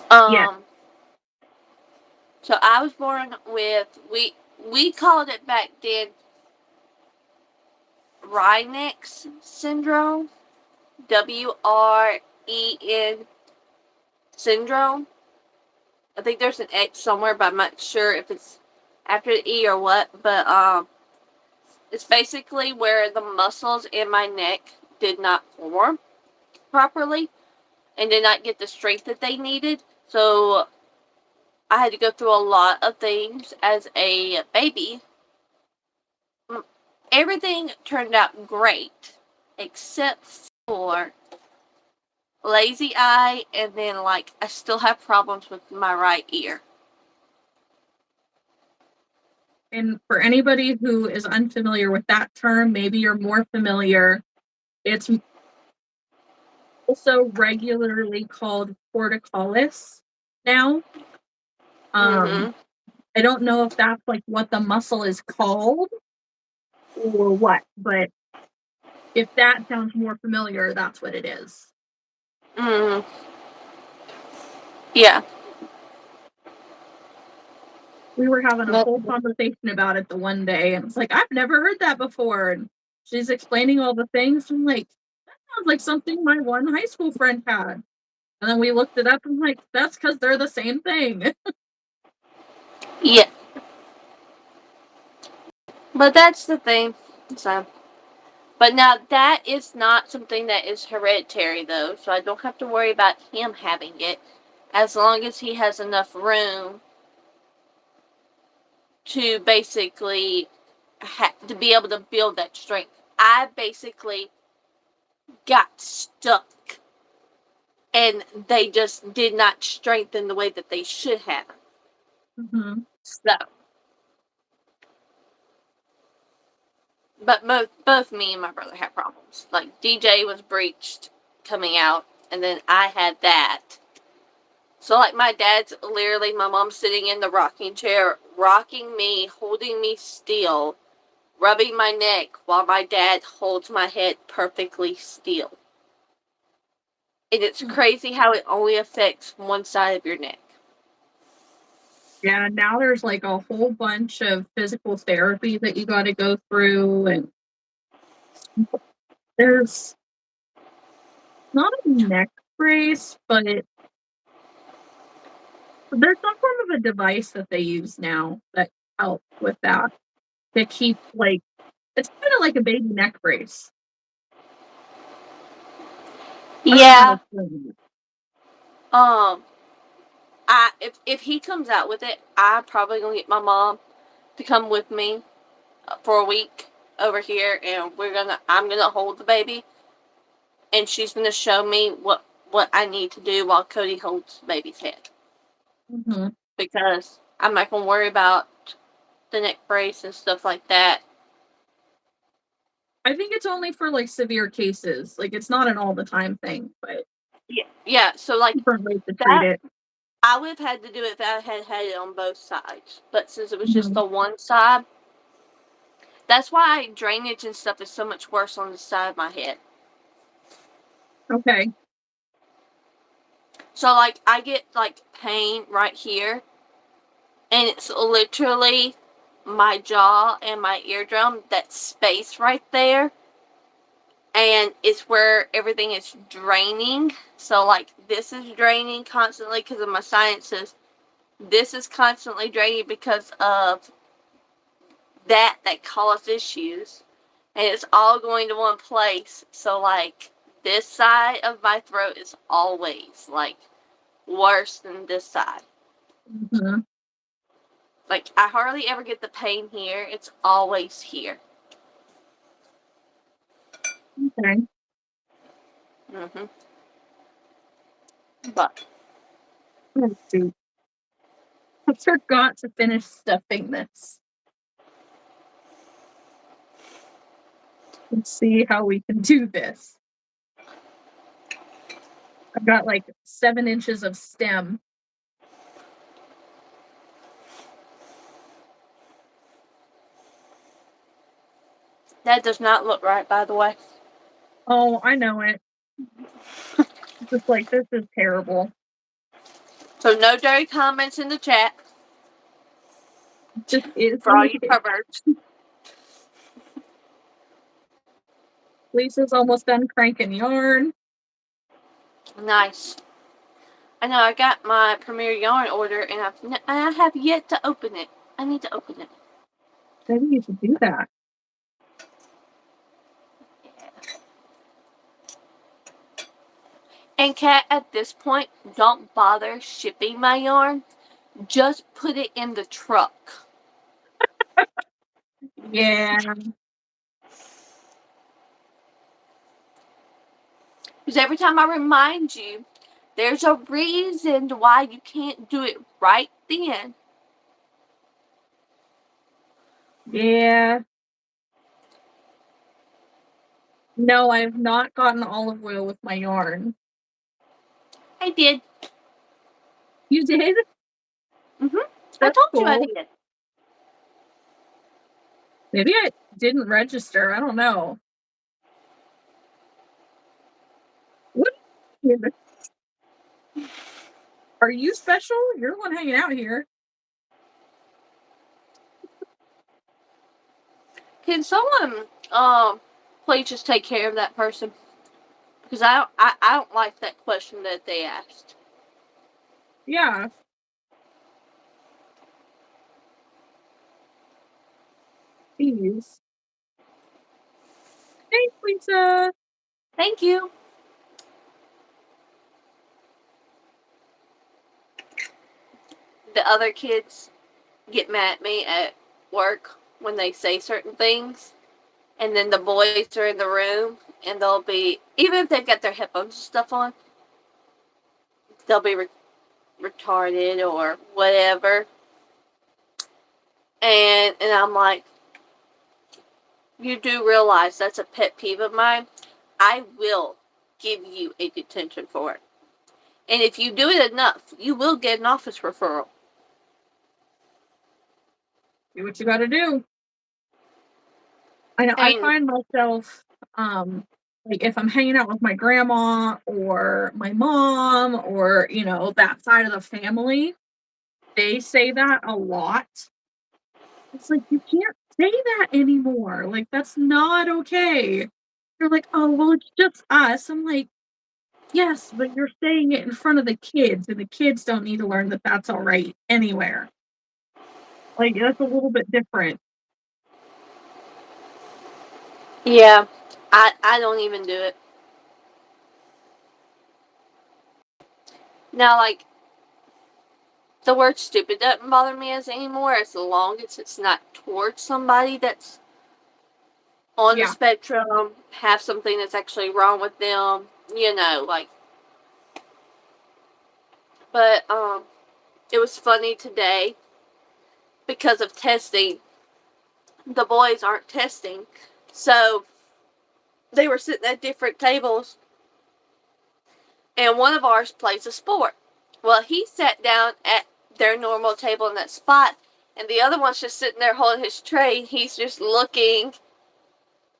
Yeah. So I was born with we called it back then Rhinex syndrome, WREN syndrome. I think there's an X somewhere, but I'm not sure if it's after the E or what. But it's basically where the muscles in my neck did not form properly and did not get the strength that they needed. So I had to go through a lot of things as a baby. Everything turned out great except for lazy eye, and then like I still have problems with my right ear. And for anybody who is unfamiliar with that term, maybe you're more familiar. It's also regularly called torticollis now. Mm-hmm. I don't know if that's like what the muscle is called or what, but if that sounds more familiar, that's what it is. Mm-hmm. Yeah. We were having a But, whole conversation about it the one day, and it's like, I've never heard that before. And she's explaining all the things. I'm like, that sounds like something my one high school friend had. And then we looked it up and I'm like, that's because they're the same thing. yeah. But that's the thing. So, but now that is not something that is hereditary though, so I don't have to worry about him having it, as long as he has enough room to basically to be able to build that strength. I basically got stuck, and they just did not strengthen the way that they should have. Mm-hmm. So, but both me and my brother had problems. Like DJ was breached coming out, and then I had that. So like my dad's literally my mom's sitting in the rocking chair, rocking me, holding me still, rubbing my neck while my dad holds my head perfectly still. And it's crazy how it only affects one side of your neck. Yeah, now there's like a whole bunch of physical therapy that you got to go through, and there's not a neck brace, but there's some form of a device that they use now that helps with that. to keep, like, it's kinda like a baby neck brace. I don't know how to Yeah. explain it. Um, I if he comes out with it, I probably gonna get my mom to come with me for a week over here, and I'm gonna hold the baby, and she's gonna show me what I need to do while Cody holds the baby's head, Mhm. because I'm not gonna worry about the neck brace and stuff like that. I think it's only for, like, severe cases, like, it's not an all the time thing, but Yeah, yeah. So like different ways to treat that, it. I would have had to do it if I had had it on both sides, but since it was just Mhm. the one side, that's why drainage and stuff is so much worse on the side of my head. Okay. So like I get like pain right here, and it's literally my jaw and my eardrum, that space right there, and it's where everything is draining. So like this is draining constantly because of my sinuses. This is constantly draining because of that caused issues, and it's all going to one place. So like this side of my throat is always like worse than this side. Mhm. Like I hardly ever get the pain here. It's always here. Okay. Hmm. But Let's see. I forgot to finish stuffing this. Let's see how we can do this. I've got, like, 7 inches of stem. that does not look right, by the way. Oh, I know it. Just like, this is terrible. So no dirty comments in the chat This is for what all it you is. perverts. Lisa's almost done cranking yarn. Nice. I know I got my Premier Yarn order, and I have yet to open it. I need to open it. Maybe you should do that. And Kat, at this point, don't bother shipping my yarn. Just put it in the truck. Yeah. Because every time I remind you, there's a reason why you can't do it right then. Yeah. No, I've not gotten olive oil with my yarn. I did. You did? I That's told you I cool. did. Maybe I didn't register, I don't know. What are you special? You're the one hanging out here. Can someone, please just take care of that person? Because I don't like that question that they asked. Yeah. Please. Thanks, Lisa. Thank you. The other kids get mad at me at work when they say certain things, and then the boys are in the room, and they'll be, even if they've got their headphones and stuff on, they'll be retarded or whatever. And I'm like, you do realize that's a pet peeve of mine. I will give you a detention for it. And if you do it enough, you will get an office referral. Do what you gotta do. I know I I mean, find myself, like, if I'm hanging out with my grandma or my mom or, that side of the family, they say that a lot. It's like, "You can't say that anymore, like, that's not okay." They're like, "Oh, well, it's just us." I'm like, "Yes, but you're saying it in front of the kids, and the kids don't need to learn that that's alright anywhere." Like, that's a little bit different. Yeah, I don't even do it. Now, like, the word stupid doesn't bother me as anymore as long as it's not towards somebody that's on the Yeah. spectrum, have something that's actually wrong with them, like. But it was funny today because of testing. The boys aren't testing, so they were sitting at different tables, and one of ours plays a sport. Well, he sat down at their normal table in that spot, and the other one's just sitting there holding his tray. He's just looking,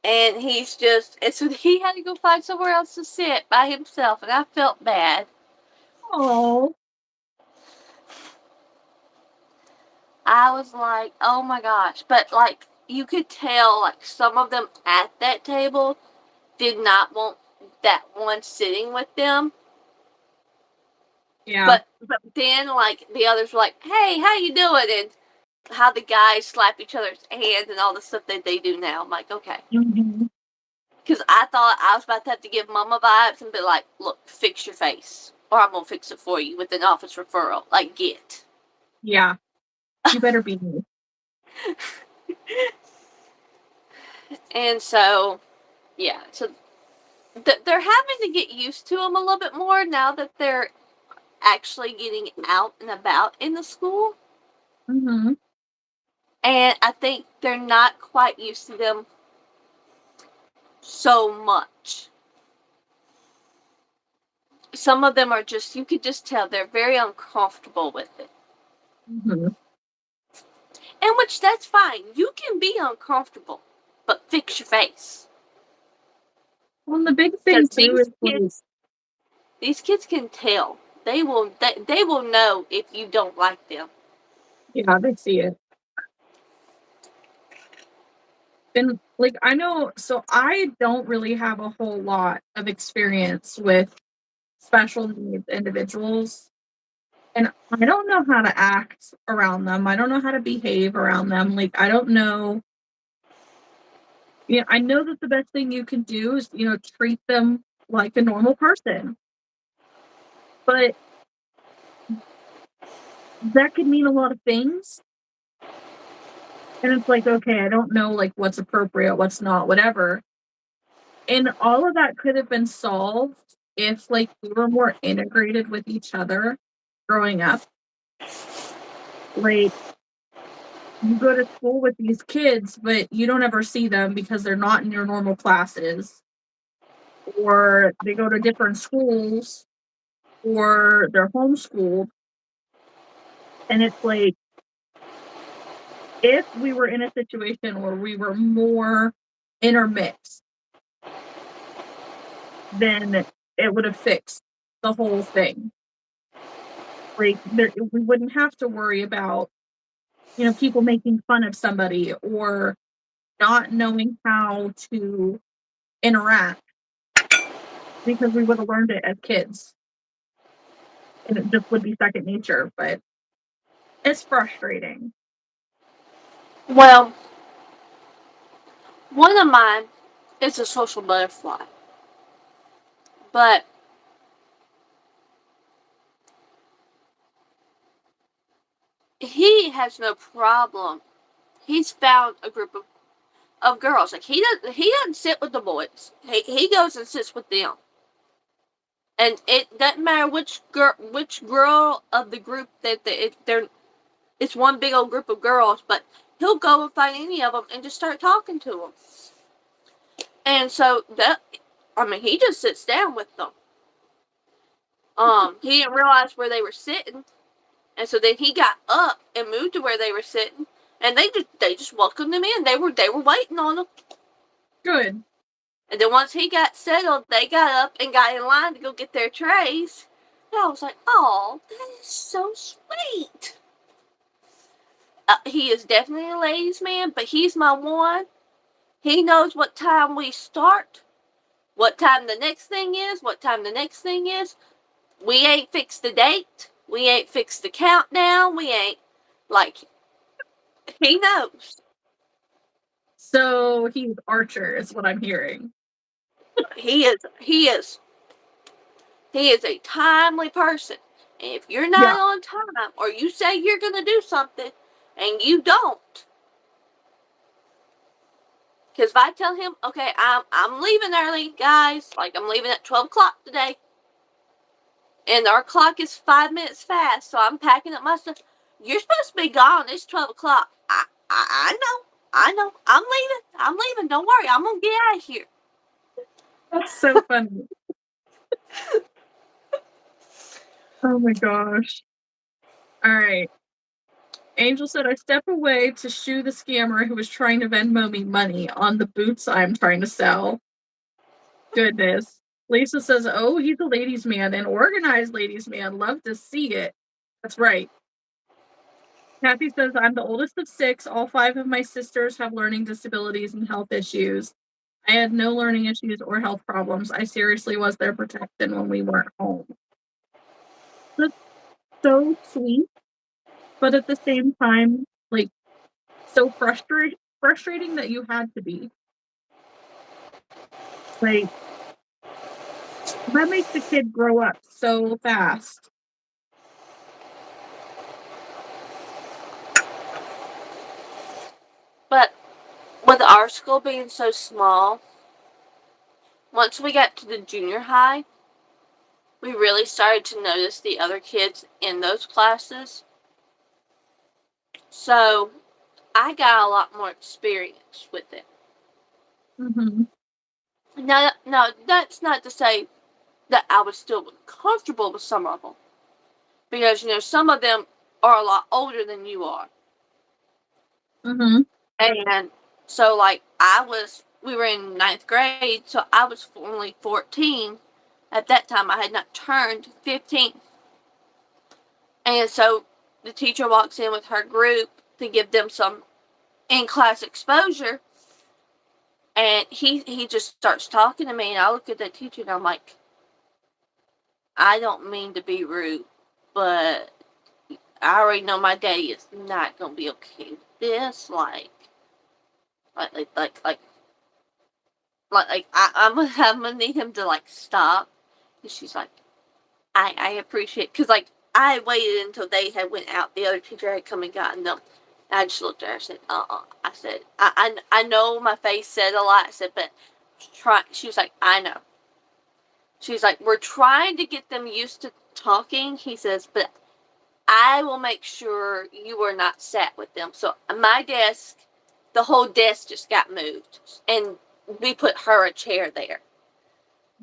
and and so he had to go find somewhere else to sit by himself, and I felt bad. Oh. I was like, oh my gosh. But, like, you could tell, like, some of them at that table did not want that one sitting with them. Yeah. But then, like, the others were like, hey, how you doing? And how the guys slap each other's hands and all the stuff that they do now. I'm like, okay. Mhm. Because I thought I was about to have to give mama vibes and be like, look, fix your face. Or I'm going to fix it for you with an office referral. Like, get. Yeah. You better be me. And so, yeah. So they're having to get used to them a little bit more now that they're actually getting out and about in the school. Mhm. And I think they're not quite used to them so much. Some of them are just, you could just tell they're very uncomfortable with it. Mhm. And which, that's fine. You can be uncomfortable, but fix your face. Well, the big thing Because too is like, these kids can tell. They will know if you don't like them. yeah, they see it. And like I know, so I don't really have a whole lot of experience with special needs individuals. And I don't know how to act around them. I don't know how to behave around them. Like I don't know. I know that the best thing you can do is, treat them like a normal person. But that could mean a lot of things. And it's like, okay, I don't know like what's appropriate, what's not, whatever. And all of that could have been solved if like we were more integrated with each other growing up. Like you go to school with these kids, but you don't ever see them because they're not in your normal classes, or they go to different schools, or they're homeschooled. And it's like, if we were in a situation where we were more intermixed, then it would have fixed the whole thing. Like, we wouldn't have to worry about, people making fun of somebody or not knowing how to interact because we would have learned it as kids and it just would be second nature. But it's frustrating. Well, one of mine is a social butterfly. But he has no problem. He's found a group of girls. Like, he doesn't sit with the boys. He goes and sits with them. And it doesn't matter which girl of the group that they're it's one big old group of girls, but he'll go and find any of them and just start talking to them. And so he just sits down with them. He didn't realize where they were sitting, and so then he got up and moved to where they were sitting, and they just welcomed him in. They were waiting on him. Good. And then once he got settled, they got up and got in line to go get their trays. And I was like, oh, that is so sweet. He is definitely a ladies' man, but he's my one. He knows what time we start, what time the next thing is, what time the next thing is. We ain't fixed the date. We ain't fixed the countdown. We ain't, like, he knows. So he's Archer, is what I'm hearing. He is a timely person. And if you're Yeah. not on time or you say you're going to do something and you don't, because if I tell him, okay, I'm leaving early, guys, like I'm leaving at 12 o'clock today, and our clock is 5 minutes fast, so I'm packing up my stuff. You're supposed to be gone. It's 12 o'clock. I know. I'm leaving. Don't worry. I'm going to get out of here. That's so funny. Oh my gosh. All right. Angel said, I step away to shoo the scammer who was trying to Venmo me money on the boots I'm trying to sell. Goodness. Lisa says, oh, he's a ladies' man, an organized ladies' man. Love to see it. That's right. Kathy says, I'm the oldest of 6. All 5 of my sisters have learning disabilities and health issues. I had no learning issues or health problems. I seriously was their protection when we weren't home. That's so sweet, but at the same time, like, so frustrating that you had to be. Like, that makes the kid grow up so fast. But with our school being so small, once we got to the junior high, we really started to notice the other kids in those classes. So I got a lot more experience with it. Mm-hmm. Now, that's not to say that I was still comfortable with some of them. Because, some of them are a lot older than you are. Mm-hmm. And so, like, we were in 9th grade, so I was only 14. At that time, I had not turned 15. And so the teacher walks in with her group to give them some in-class exposure. And he just starts talking to me, and I look at that teacher, and I'm like, I don't mean to be rude, but I already know my daddy is not going to be okay with this. I'm gonna need him to like stop. And she's like, I appreciate, because like I had waited until they had went out. The other teacher had come and gotten them. And I just looked at her. I said, I said, I know my face said a lot. I said, but try. She was like, I know. She's like, we're trying to get them used to talking. He says, but I will make sure you are not sat with them. So my desk, the whole desk just got moved, and we put her a chair there,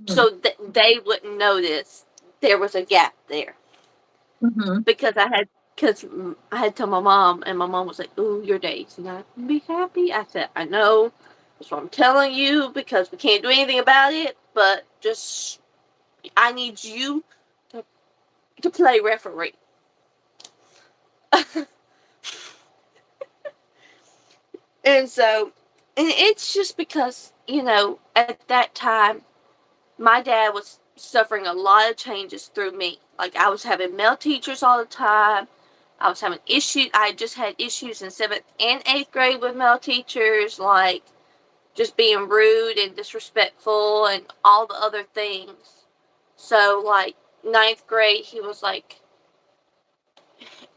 so that they wouldn't notice there was a gap there. Mm-hmm. Because I had told my mom, and my mom was like, "Ooh, your date's not gonna be happy." I said, "I know. That's what I'm telling you, because we can't do anything about it. But just, I need you to play referee." And so, and it's just because, at that time, my dad was suffering a lot of changes through me. Like, I was having male teachers all the time. I was having issues. I just had issues in 7th and 8th grade with male teachers, like just being rude and disrespectful and all the other things. So, like, 9th grade, he was like,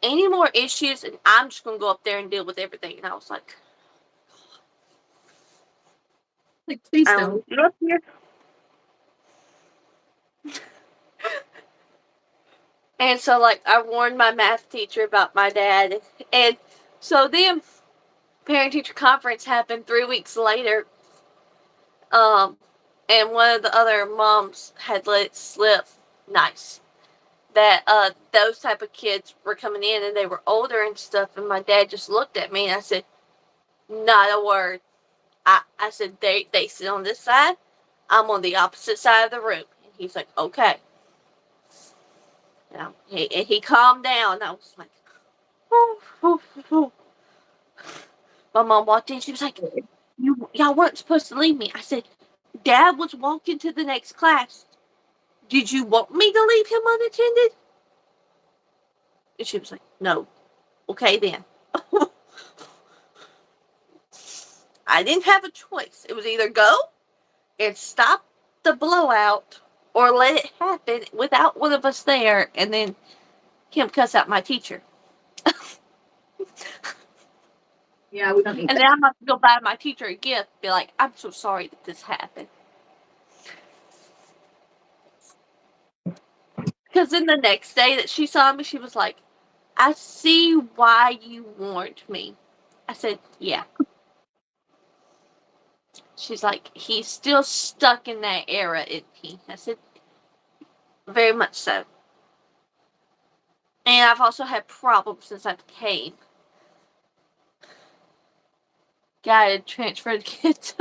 any more issues, and I'm just going to go up there and deal with everything. And I was like, Like, please I don't. don't get up here. And so, like, I warned my math teacher about my dad. And so then, parent-teacher conference happened 3 weeks later. And one of the other moms had let it slip, nice, that those type of kids were coming in, and they were older and stuff. And my dad just looked at me, and I said, not a word. I said, they sit on this side. I'm on the opposite side of the room. And he's like, okay. And he calmed down. I was like, my mom walked in. She was like, y'all weren't supposed to leave me. I said, Dad was walking to the next class. Did you want me to leave him unattended? And she was like, no. Okay, then. I didn't have a choice. It was either go and stop the blowout or let it happen without one of us there, and then him cuss out my teacher. Yeah, we don't need And that. then I'm about to go buy my teacher a gift, be like, I'm so sorry that this happened. Because then the next day that she saw me, she was like, I see why you warned me. I said, yeah. She's like, he's still stuck in that era, isn't he? I said, very much so. And I've also had problems since I came. Gotta transfer the kids.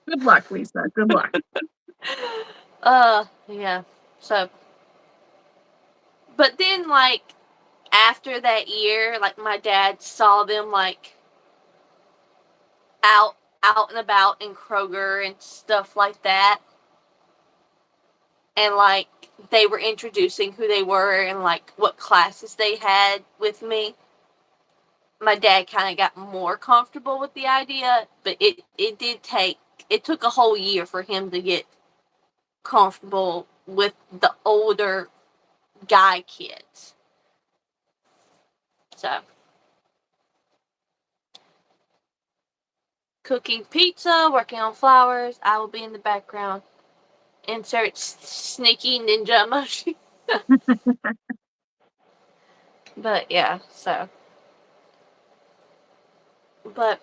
Good luck, Lisa. Good luck. Yeah. So, but then, like, after that year, like, my dad saw them, like, out and about in Kroger and stuff like that. And, like, they were introducing who they were and, like, what classes they had with me. My dad kind of got more comfortable with the idea, but it took a whole year for him to get comfortable with the older guy kids. So, cooking pizza, working on flowers, I will be in the background. Insert sneaky ninja emoji. But yeah, so. But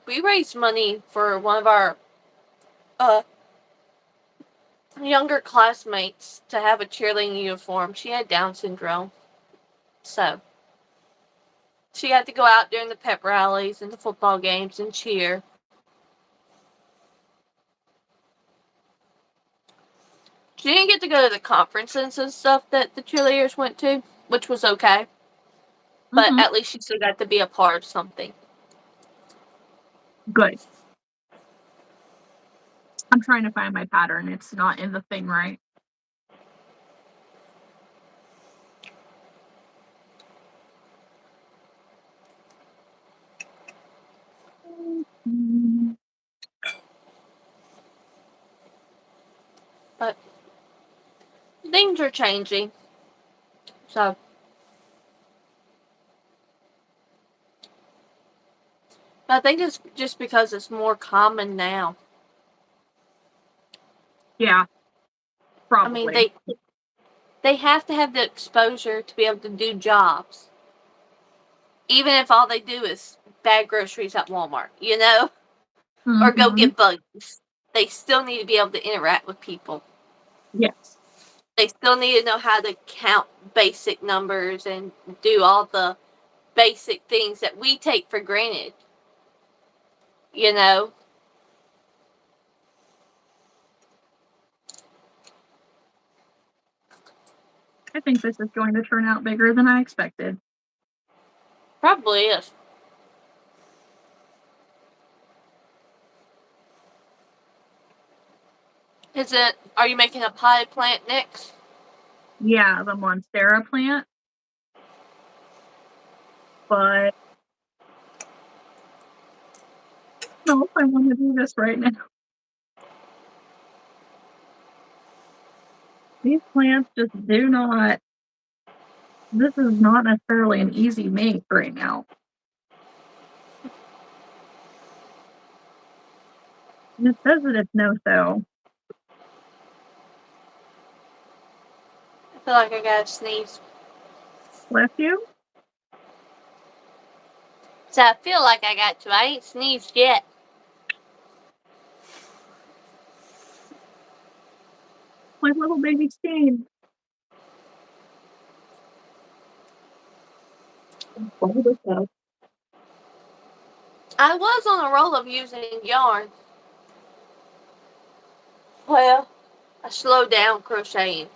we raised money for one of our uh younger classmates to have a cheerleading uniform. She had Down syndrome. So she had to go out during the pep rallies and the football games and cheer. She didn't get to go to the conferences and stuff that the cheerleaders went to, which was okay. But Mm-hmm. at least she still got to be a part of something. Good. I'm trying to find my pattern. It's not in the thing, right? Mm-hmm. But things are changing. So I think it's just because it's more common now. Yeah, I mean, probably. they have to have the exposure to be able to do jobs. Even if all they do is bag groceries at Walmart, or go Mm-hmm. get bugs. They still need to be able to interact with people. Yes. They still need to know how to count basic numbers and do all the basic things that we take for granted. You know? I think this is going to turn out bigger than I expected. Probably is. Are you making a potted plant next? Yeah, the Monstera plant. But no, I want to do this right now. These plants just do not. This is not necessarily an easy make right now. It says that it's no-so. I feel like I gotta sneeze. Bless you. So I feel like I got to. I ain't sneezed yet. My little baby stain. All this stuff. I was on a roll of using yarn. Well, I slowed down crocheting.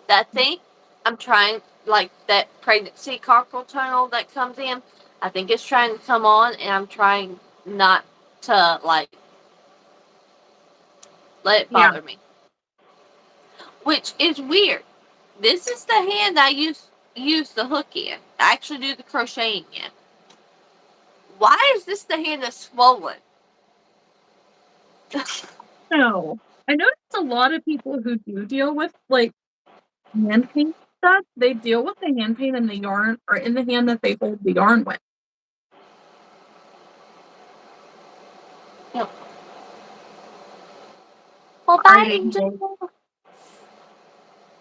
That thing, I'm trying, like that pregnancy carpal tunnel that comes in, I think it's trying to come on, and I'm trying not to, like, let it Yeah, bother me. Which is weird. This is the hand I use the hook in. I actually do the crocheting in. Why is this the hand that's swollen? No. I noticed a lot of people who do deal with, like, hand paint stuff, they deal with the hand paint in the yarn or in the hand that they hold the yarn with. Yep. Well, bye, Alright, Angel. Angel.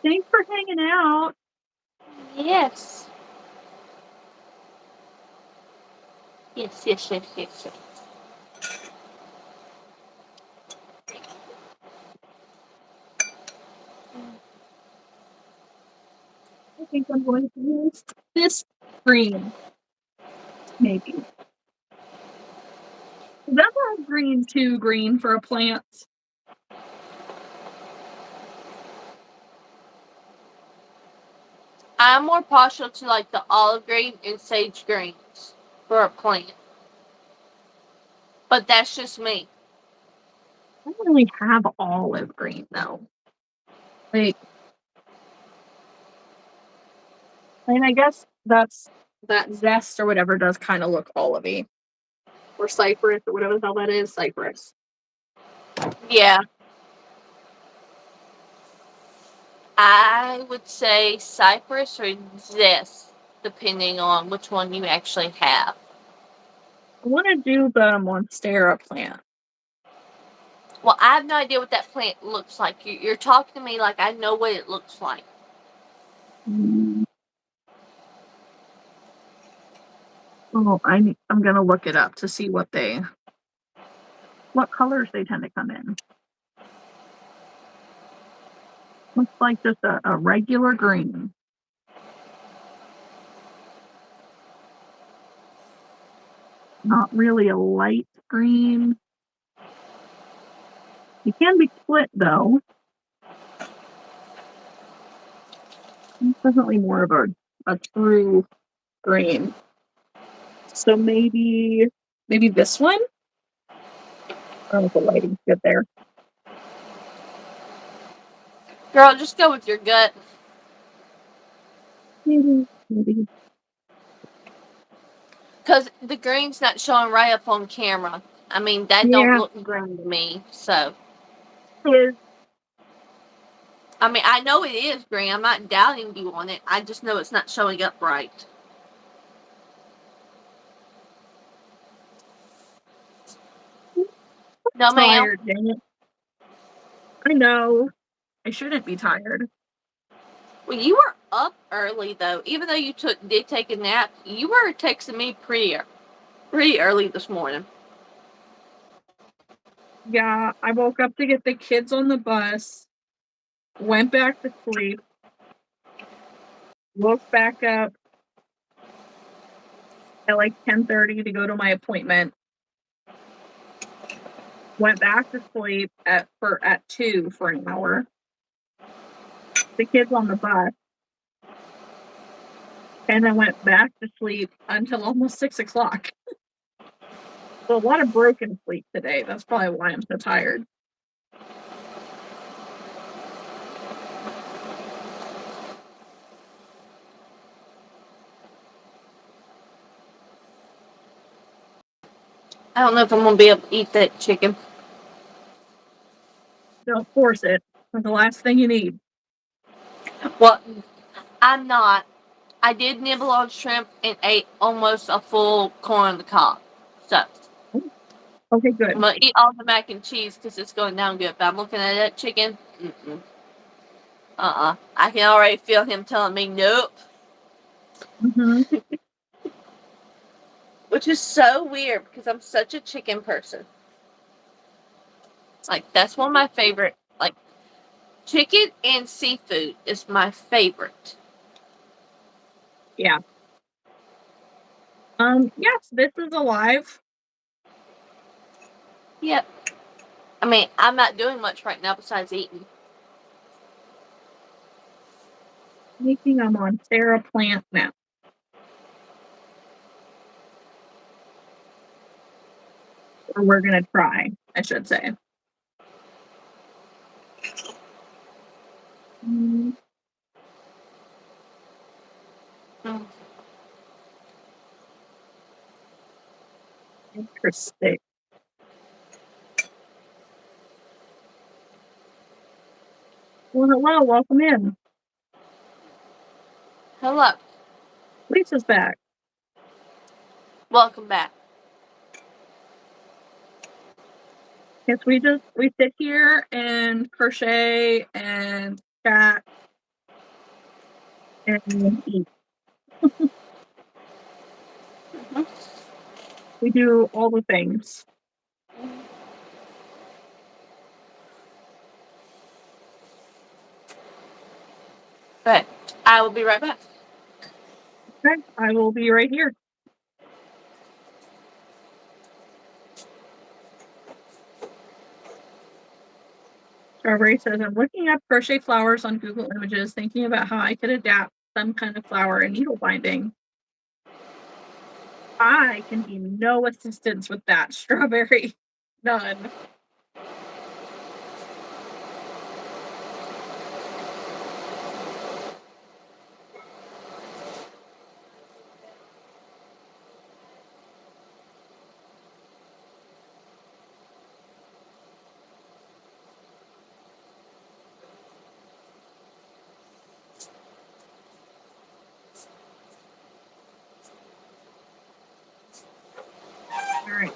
Thanks for hanging out. Yes. Yes, yes, yes, yes, yes. I think I'm going to use this green, maybe. That's a green too green for a plant. I'm more partial to like the olive green and sage greens for a plant. But that's just me. I don't really have olive green though. Like, I mean, I guess that zest or whatever does kind of look olivey. Or cypress or whatever the hell that is, cypress. Yeah. I would say cypress or zest, depending on which one you actually have. I want to do the Monstera plant. Well, I have no idea what that plant looks like. You're talking to me like I know what it looks like. Oh, I'm gonna look it up to see what colors they tend to come in. Looks like just a regular green. Not really a light green. It can be split though. It's definitely more of a true green. So maybe this one? I don't know if the lighting's good there. Girl, just go with your gut. Maybe. Because the green's not showing right up on camera. I mean, that don't Yeah, look green to me. So, it is. I mean, I know it is green. I'm not doubting you on it. I just know it's not showing up right. No, ma'am. Tired, dang it. I know. I shouldn't be tired. Well, you were up early, though. Even though you did take a nap, you were texting me pretty early this morning. Yeah, I woke up to get the kids on the bus, went back to sleep, woke back up at like 10:30 to go to my appointment, went back to sleep at 2 for an hour. The kids on the bus, and then went back to sleep until almost 6 o'clock. So a lot of broken sleep today. That's probably why I'm so tired. I don't know if I'm going to be able to eat that chicken. Don't force it. That's the last thing you need. Well, I'm not. I did nibble on shrimp and ate almost a full corn on the cob. So, Okay, I'm good. going to eat all the mac and cheese because it's going down good. But I'm looking at that chicken. I can already feel him telling me nope. Hmm. Which is so weird because I'm such a chicken person. Like, that's one of my favorite. Like, chicken and seafood is my favorite. Yeah. Yes, this is alive. Yep. I mean, I'm not doing much right now besides eating. Making a Monstera plant now. Or we're gonna try, I should say. Mm. Mm. Interesting. Well, hello, welcome in. Hello. Lisa's back. Welcome back. Yes, we sit here and crochet and chat and eat. Mhm. We do all the things. Okay. I will be right back. Okay, I will be right here. Strawberry says, I'm looking up crochet flowers on Google Images, thinking about how I could adapt some kind of flower and needle binding. I can be no assistance with that, Strawberry. None. All right.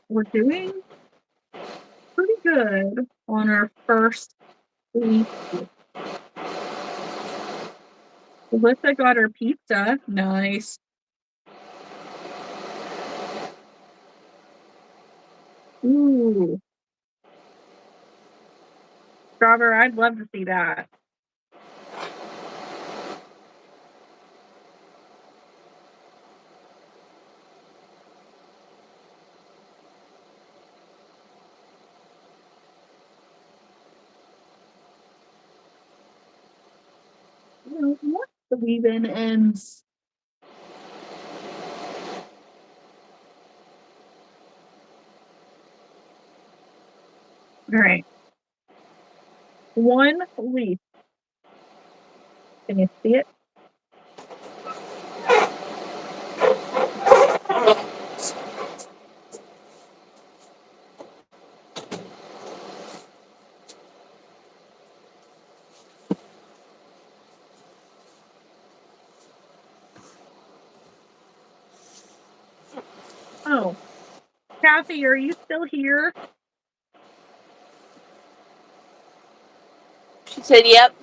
We're doing pretty good on our first week. Alyssa got her pizza. Nice. Ooh. Strawberry, I'd love to see that. What the weave-in ends? All right. One leaf. Can you see it? Oh, Kathy, are you still here? She said, yep.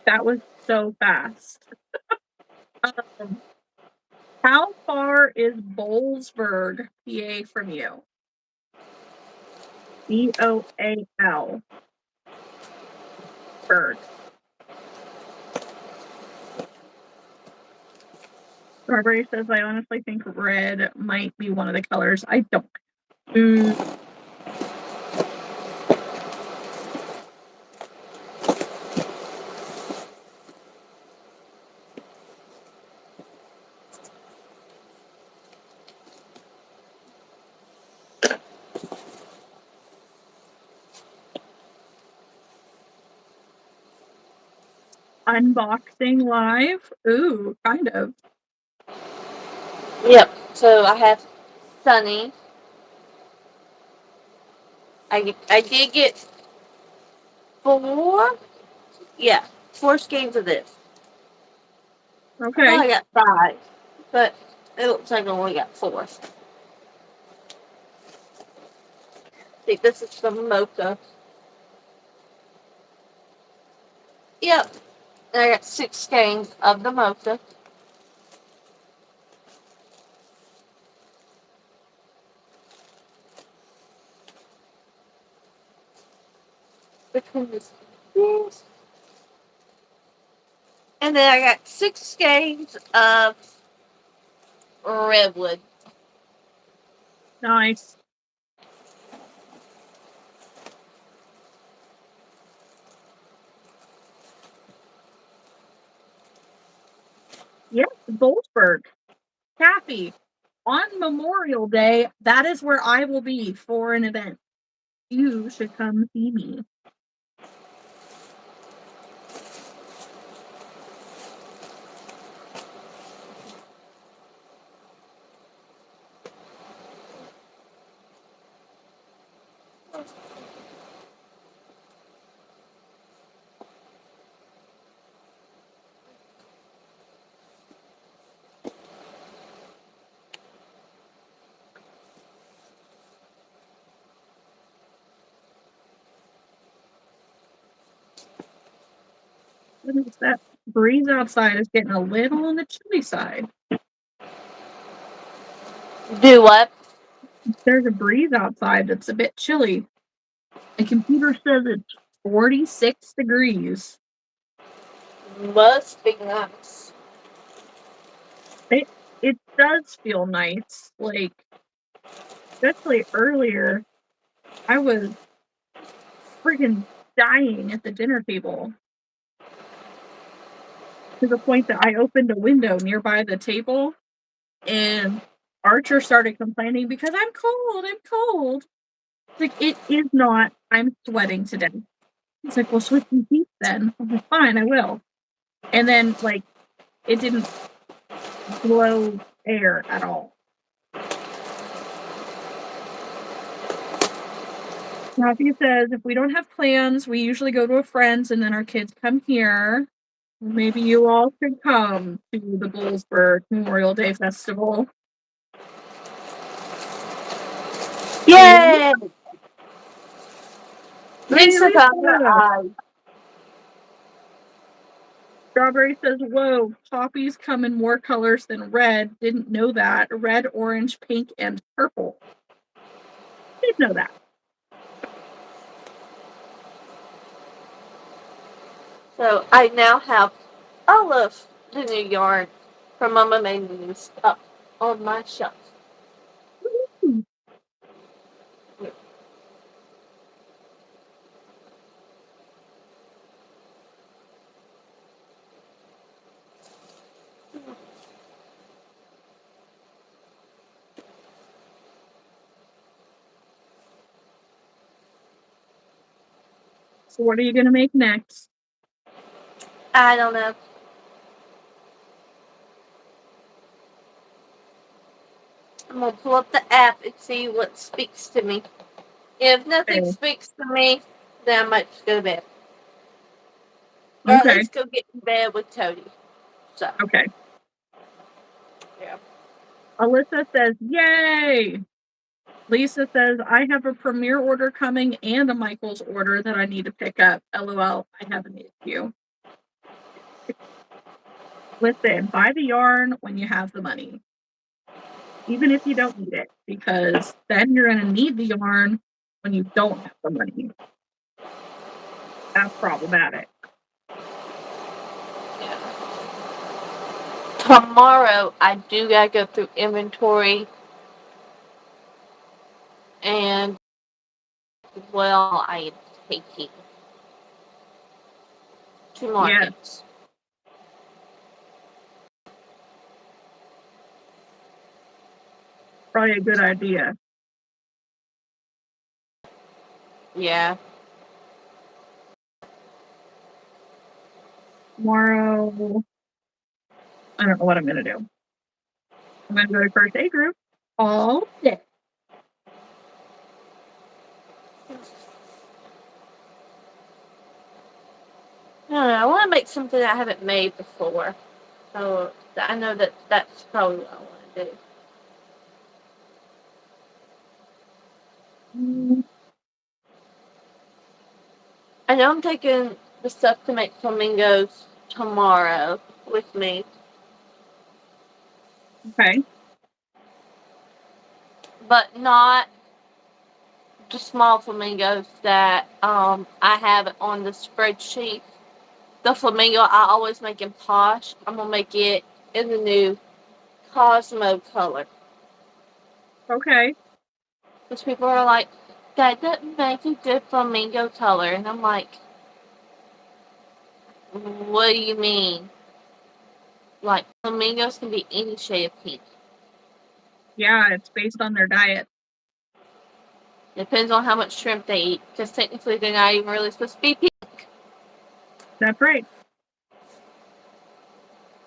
That was so fast. Um, how far is Boalsburg, PA, from you? Boal. Berg. Strawberry says, I honestly think red might be one of the colors. I don't. Unboxing live? Ooh, kind of. Yep. So I have Sunny. I did get 4. Yeah, 4 skeins of this. I thought Okay. I got 5, but it looks like I only got 4. See, this is some mocha. Yep. And I got 6 skeins of the mocha. Which one is this? And then I got 6 skeins of redwood. Nice. Yes, Boalsburg. Kathy, on Memorial Day, that is where I will be for an event. You should come see me. goodness, that breeze outside is getting a little on the chilly side. Do what? There's a breeze outside that's a bit chilly. The computer says it's 46 degrees. Must be nice. It it does feel nice. Like, especially earlier, I was freaking dying at the dinner table to the point that I opened a window nearby the table and Archer started complaining because I'm cold. Like, it is not. I'm sweating to death. He's like, well, switch some seats then. I'm like, fine, I will. And then, like, it didn't blow air at all. Matthew says, if we don't have plans, we usually go to a friend's and then our kids come here. Maybe you all should come to the Bullsburg Memorial Day Festival. Hey, Yay! Lisa found her Lisa! eye. Strawberry says, whoa, poppies come in more colors than red. Didn't know that. Red, orange, pink, and purple. Did know that. So I now have all of the new yarn from Mama Made Me up on my shelf. Hmm. So what are you going to make next? I don't know. I'm gonna pull up the app and see what speaks to me. If nothing Okay. speaks to me, then I might just go to bed. Or at Okay. least go get in bed with Toady. So, Okay. yeah. Alyssa says, yay! Lisa says, I have a Premier order coming and a Michaels order that I need to pick up. LOL, I have an issue. Listen, buy the yarn when you have the money, even if you don't need it, because then you're going to need the yarn when you don't have the money. That's problematic. Yeah. Tomorrow, I do gotta go through inventory and well, I am taking to Yeah, markets. probably a good idea. Yeah. Tomorrow, I don't know what I'm going to do. I'm going to go to crochet group all day. I don't know. I want to make something I haven't made before. So I know that that's probably what I want to do. Mm, I know I'm taking the stuff to make flamingos tomorrow with me, okay, but not the small flamingos that I have on the spreadsheet. The flamingo I always make in Posh, I'm gonna make it in the new Cosmo color. okay. Because people are like, that doesn't make a good flamingo color. And I'm like, what do you mean? Like, flamingos can be any shade of pink. Yeah, it's based on their diet. Depends on how much shrimp they eat. Because technically they're not even really supposed to be pink. That's right.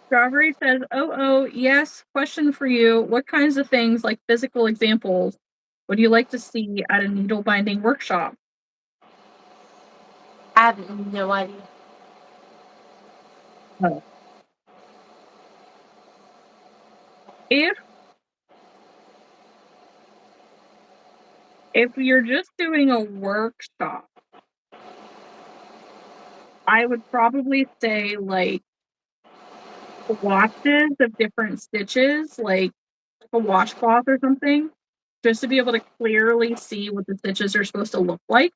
Strawberry says, oh, yes, question for you. What kinds of things, like physical examples, would you like to see at a needle binding workshop? I have no idea. Oh. If if you're just doing a workshop, I would probably say, like, swatches of different stitches, like a washcloth or something, just to be able to clearly see what the stitches are supposed to look like.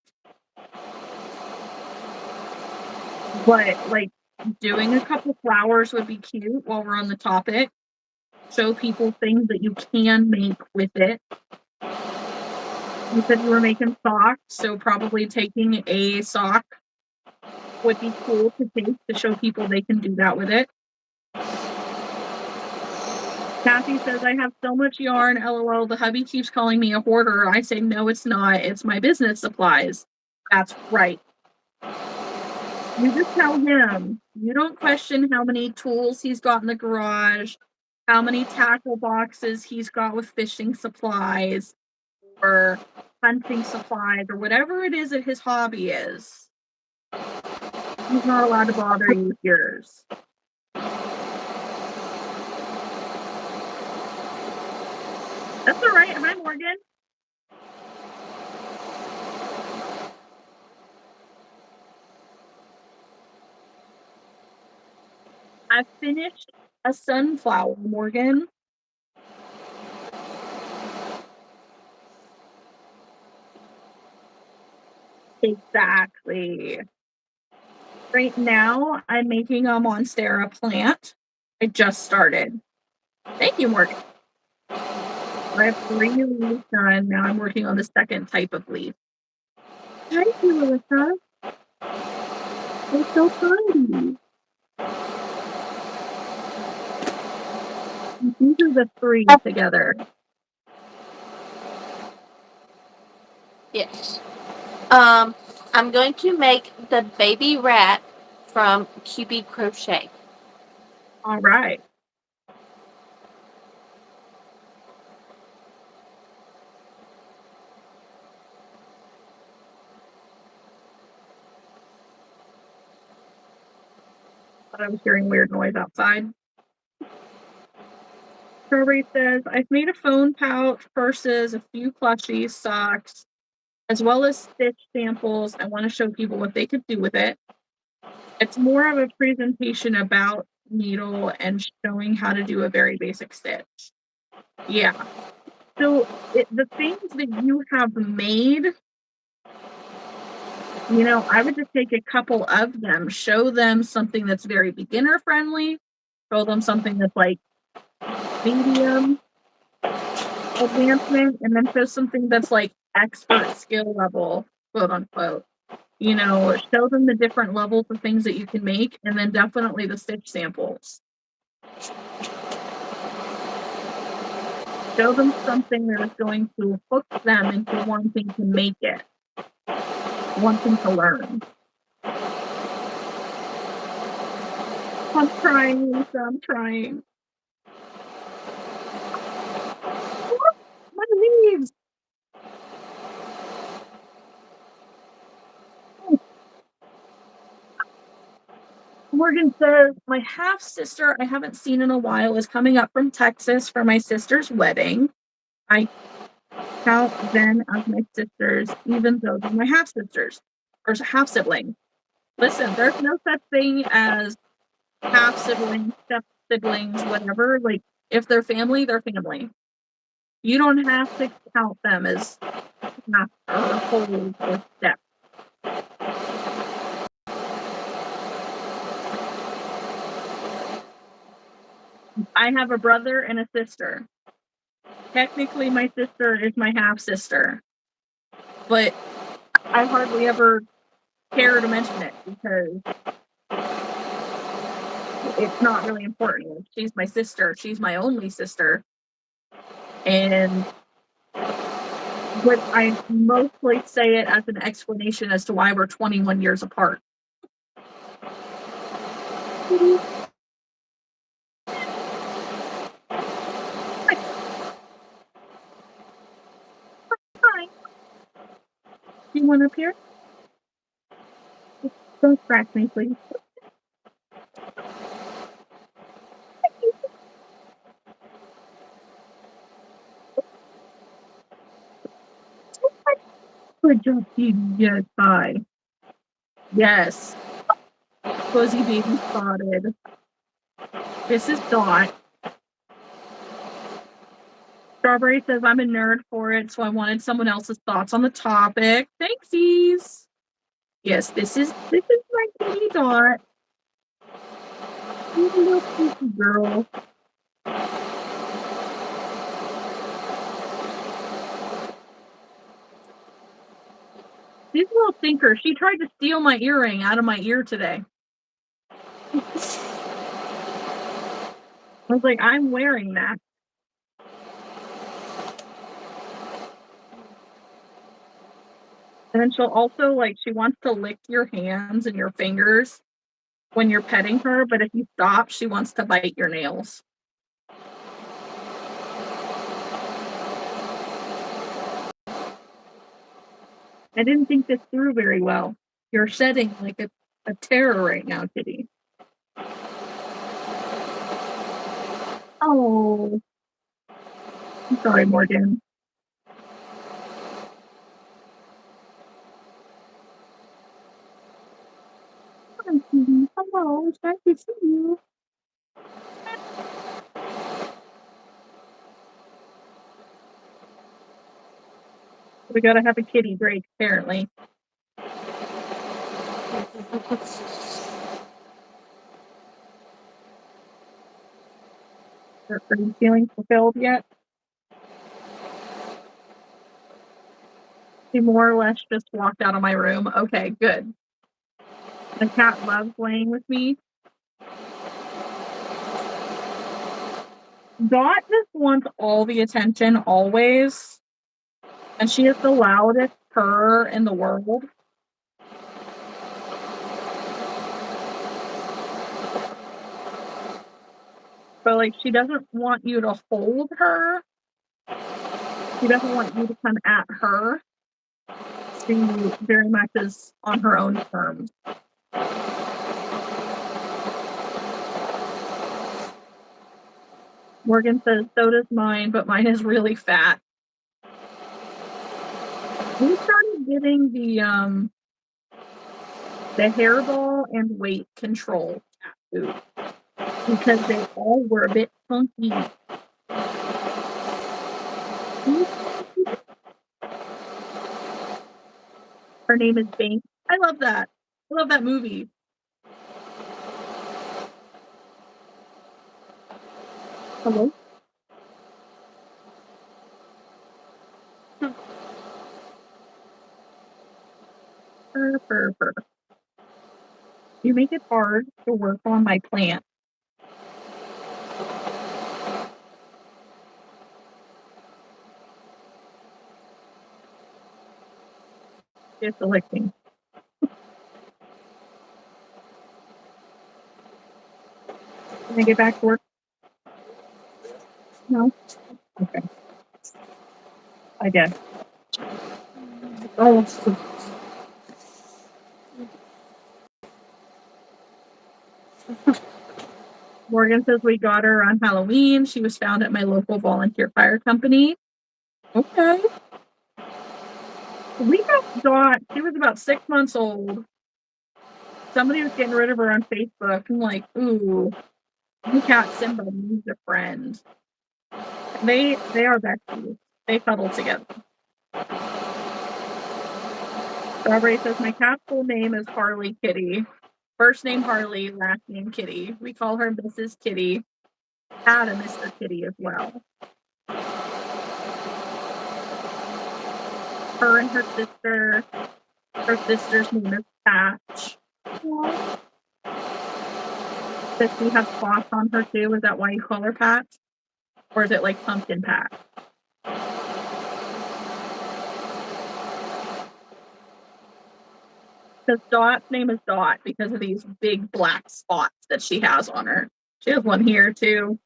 But, like, doing a couple flowers would be cute while we're on the topic. Show people things that you can make with it. You said you were making socks, so probably taking a sock would be cool to take to show people they can do that with it. Kathy says, "I have so much yarn, LOL. The hubby keeps calling me a hoarder." I say, "No, it's not. It's my business supplies." That's right. You just tell him. You don't question how many tools he's got in the garage, how many tackle boxes he's got with fishing supplies or hunting supplies or whatever it is that his hobby is. He's not allowed to bother you with yours. That's all right. Hi, Morgan. I finished a sunflower, Morgan. Exactly. Right now, I'm making a Monstera plant. I just started. Thank you, Morgan. I have 3 leaves done. Now I'm working on the second type of leaf. Thank you, Melissa. It's so pretty. These are the 3 together. Yes. I'm going to make the baby rat from QB Crochet. All right. Thought I was hearing weird noise outside. Strawberry says, "I've made a phone pouch, purses, a few plushies, socks, as well as stitch samples. I want to show people what they could do with it. It's more of a presentation about needle and showing how to do a very basic stitch." Yeah. So the things that you have made, I would just take a couple of them, show them something that's very beginner friendly, show them something that's like medium advancement, and then show something that's like expert skill level, quote unquote. Show them the different levels of things that you can make, and then definitely the stitch samples. Show them something that is going to hook them into wanting to make it, wanting to learn. I'm trying, Lisa, I'm trying. My leaves! Morgan says, "My half sister I haven't seen in a while is coming up from Texas for my sister's wedding. I count them as my sisters, even though they're my half sisters or half siblings. Listen, there's no such thing as half siblings, step siblings, whatever. Like, if they're family, they're family. You don't have to count them as half or whole or step." I have a brother and a sister. Technically, my sister is my half sister, but I hardly ever care to mention it because it's not really important. She's my sister. She's my only sister. And but I mostly say it as an explanation as to why we're 21 years apart. Hi. Do you want up here? Don't scratch me, please. Good job, you. Yes, hi. Yes. Fuzzy baby spotted. This is Dot. Strawberry says I'm a nerd for it, so I wanted someone else's thoughts on the topic. Thanksies. Yes, this is my kitty Dot. She's a little cutesy girl. She's a little thinker. She tried to steal my earring out of my ear today. I was like, I'm wearing that. And then she'll also, like, she wants to lick your hands and your fingers when you're petting her, but if you stop, she wants to bite your nails. I didn't think this through very well. You're shedding like a terror right now, Kitty. Oh, I'm sorry, Morgan. Hi, Kitty. Hello, it's nice to see you. We gotta have a kitty break, apparently. Are you feeling fulfilled yet? She more or less just walked out of my room. Okay, good. The cat loves playing with me. Dot just wants all the attention always, and she is the loudest purr in the world. But like, she doesn't want you to hold her. She doesn't want you to come at her. She very much is on her own terms. Morgan says, so does mine, but mine is really fat. We started getting the hairball and weight control cat food because they all were a bit funky. Her name is Bank. I love that. I love that movie. Hello? Purr, purr, purr. You make it hard to work on my plant. Just electing. Can I get back to work? No? Okay. I guess. Oh, Morgan says we got her on Halloween. She was found at my local volunteer fire company. Okay. We got Dot. She was about 6 months old. Somebody was getting rid of her on Facebook. I'm like, ooh, my cat Simba needs a friend. They are besties. They cuddle together. Strawberry says my cat's full name is Harley Kitty. First name Harley, last name Kitty. We call her Mrs. Kitty. Had a Mr. Kitty as well. Her and her sister. Her sister's name is Patch. Does she have spots on her too? Is that why you call her Patch? Or is it like Pumpkin Patch? Because Dot's name is Dot because of these big black spots that she has on her. She has one here too.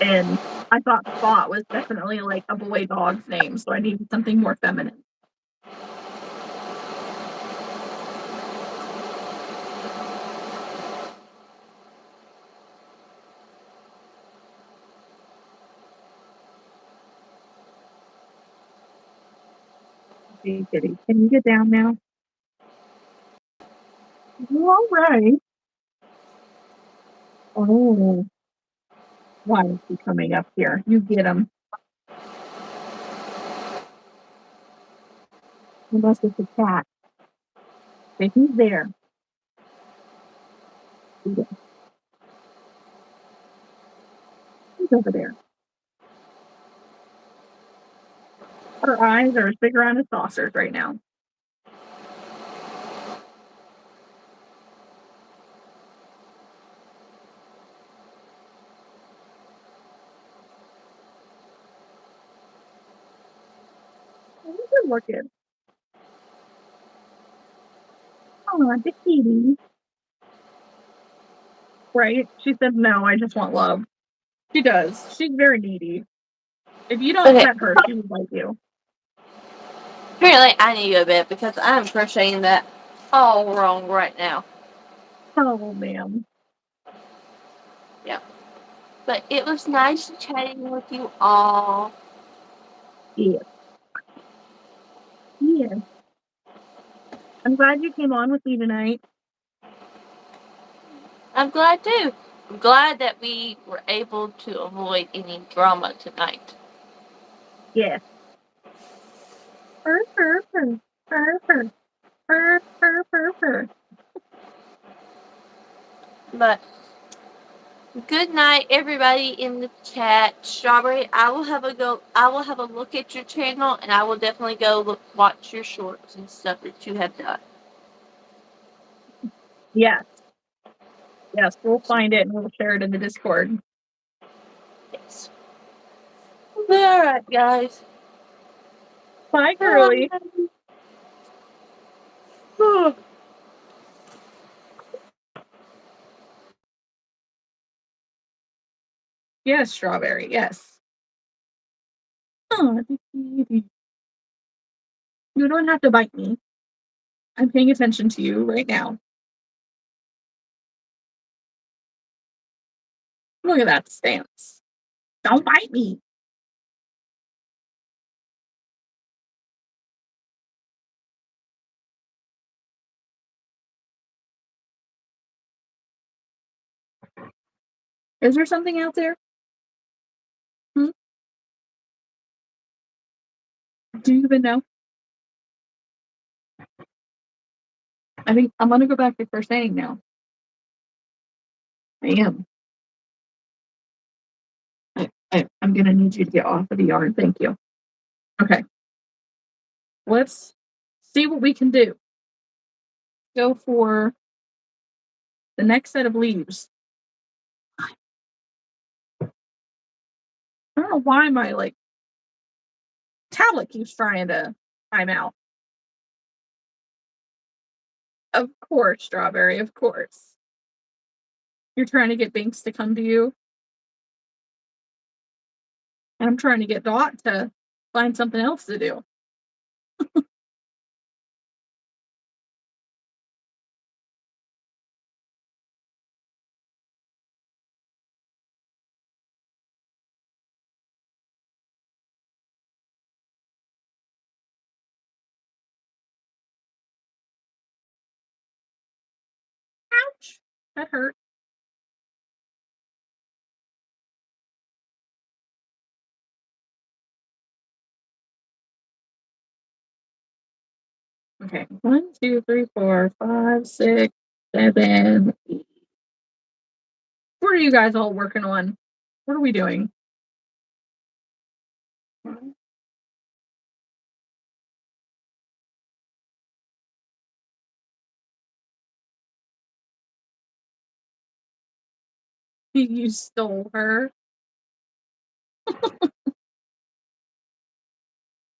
And I thought Spot was definitely like a boy dog's name, so I needed something more feminine. Hey, Kitty, can you get down now? right. Oh, why is he coming up here? You get him. Unless it's a cat. But he's there. He's over there. Her eyes are as big around as saucers right now. Oh, good looking. Oh, the kitty. Right? She said, no, I just want love. She does. She's very needy. If you don't Okay, pet her, she would like you. apparently I need to go to bed because I'm crocheting that all wrong right now. Oh, ma'am. Yeah. But it was nice chatting with you all. Yeah. Yeah. I'm glad you came on with me tonight. I'm glad too. I'm glad that we were able to avoid any drama tonight. Yeah. Purr, purr, purr. Purr, purr. Purr, purr, purr, purr. But good night, everybody in the chat. Strawberry, I will have a go. I will have a look at your channel, and I will definitely go watch your shorts and stuff that you have done. Yes. Yes, we'll find it and we'll share it in the Discord. Yes. All right, guys. Bye, girly. Bye. Yes, strawberry. Yes. Oh, you don't have to bite me. I'm paying attention to you right now. Look at that stance. Don't bite me. Is there something out there? Hmm? Do you even know? I think I'm gonna go back to crocheting now. I am. I'm gonna need you to get off of the yarn. Thank you. Okay. Let's see what we can do. Go for the next set of leaves. I don't know why my tablet keeps trying to time out. Of course, strawberry, of course. You're trying to get Binks to come to you. And I'm trying to get Dot to find something else to do. Ouch. That hurt. Okay. 1, 2, 3, 4, 5, 6, 7, 8. What are you guys all working on? What are we doing? You stole her.